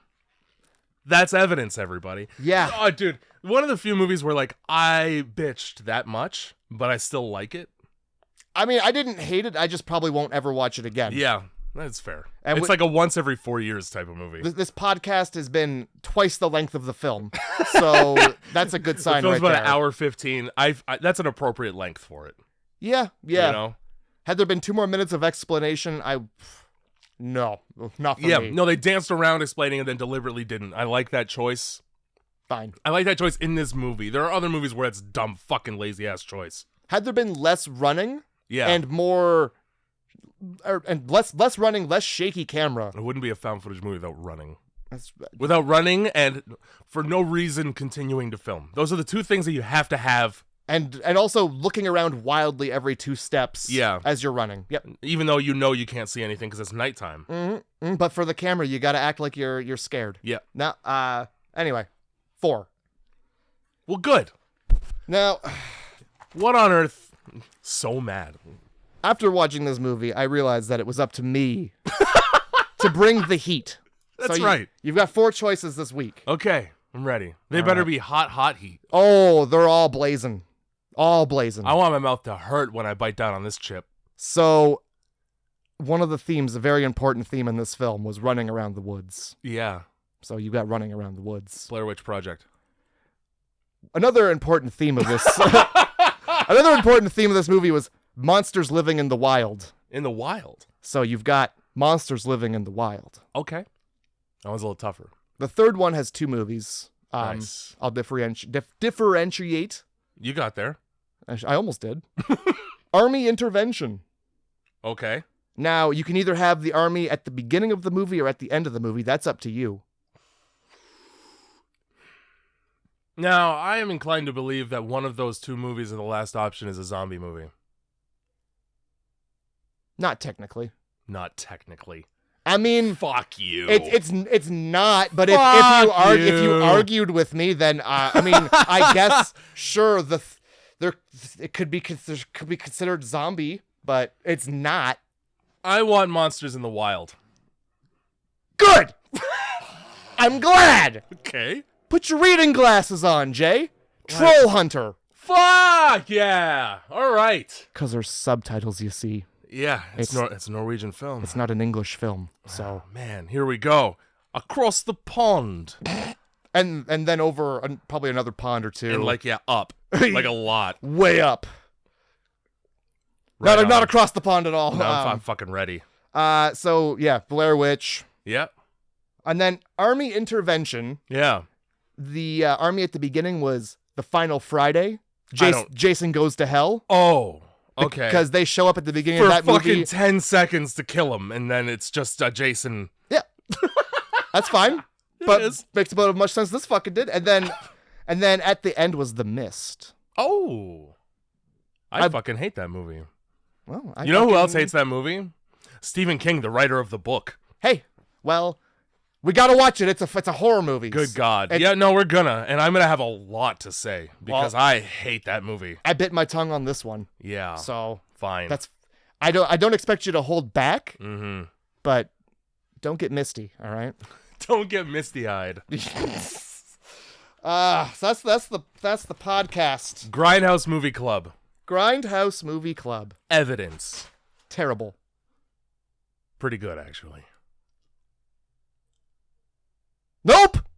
That's evidence, everybody. Yeah. Oh, dude, one of the few movies where, like, I bitched that much, but I still like it. I mean, I didn't hate it. I just probably won't ever watch it again. Yeah, that's fair. And it's like a once every 4 years type of movie. This podcast has been twice the length of the film, so that's a good sign The film's right about there. an hour 15. That's an appropriate length for it. Yeah. You know? Had there been 2 more minutes of explanation, no, not for me. No, they danced around explaining and then deliberately didn't. I like that choice. Fine. I like that choice in this movie. There are other movies where it's dumb, fucking lazy ass choice. Had there been less running, Yeah, and more, and less running, less shaky camera. it wouldn't be a found footage movie without running. That's, Without running and for no reason continuing to film. Those are the two things that you have to have. and also looking around wildly every 2 steps. Yeah. As you're running. Yep. Even though you can't see anything because it's nighttime. Mm-hmm. But for the camera, you got to act like you're scared. Yeah. Now, anyway, 4. Well, good. Now, What on earth? So mad. after watching this movie, I realized that it was up to me to bring the heat. That's So right. You've got 4 choices this week. Okay, I'm ready. They All better right. be hot heat. Oh, they're all blazing. All blazing. I want my mouth to hurt when I bite down on this chip. So, one of the themes, a very important theme in this film, was running around the woods. Yeah. So you got running around the woods. Blair Witch Project. Another important theme of this movie was monsters living in the wild. In the wild. So you've got monsters living in the wild. Okay. That one's a little tougher. The third one has 2 movies. Nice. I'll differentiate. You got there. I almost did. Army intervention. Okay. Now, you can either have the army at the beginning of the movie or at the end of the movie. That's up to you. Now, I am inclined to believe that one of those 2 movies in the last option is a zombie movie. Not technically. Not technically. I mean, Fuck you. it's not. But if Fuck you you. argued with me, then I mean, I guess sure it could be considered zombie, but it's not. I want monsters in the wild. Good. I'm glad. Okay. Put your reading glasses on, Jay. Troll Hunter. Fuck yeah. All right. Because there's subtitles, you see. Yeah, it's It's- a Norwegian film. It's not an English film, so. Man, here we go. Across the pond. And then over probably another pond or 2. And up. Like a lot. way up. Right Not on. across the pond at all. No, I'm fucking ready. So yeah, Blair Witch. Yep. And then Army intervention. Yeah. The army at the beginning was the final Friday. I don't- Jason Goes to Hell. Oh, okay. Because they show up at the beginning For of that fucking movie. 10 seconds to kill him, and then it's just Jason. Yeah. That's fine. But is. makes about as much sense as this fucking did. And then at the end was The Mist. Oh. I I- fucking hate that movie. Well, You know who else hates that movie? Stephen King, the writer of the book. Hey, well, we gotta watch it. It's a horror movie. Good God. It- Yeah, no, we're gonna. And I'm gonna have a lot to say because I hate that movie. I bit my tongue on this one. Yeah. So Fine. that's I don't expect you to hold back, Mm-hmm. but don't get misty, all right? Don't get misty-eyed. So that's the podcast. Grindhouse Movie Club. Grindhouse Movie Club. Evidence. Terrible. Pretty good, actually. Nope.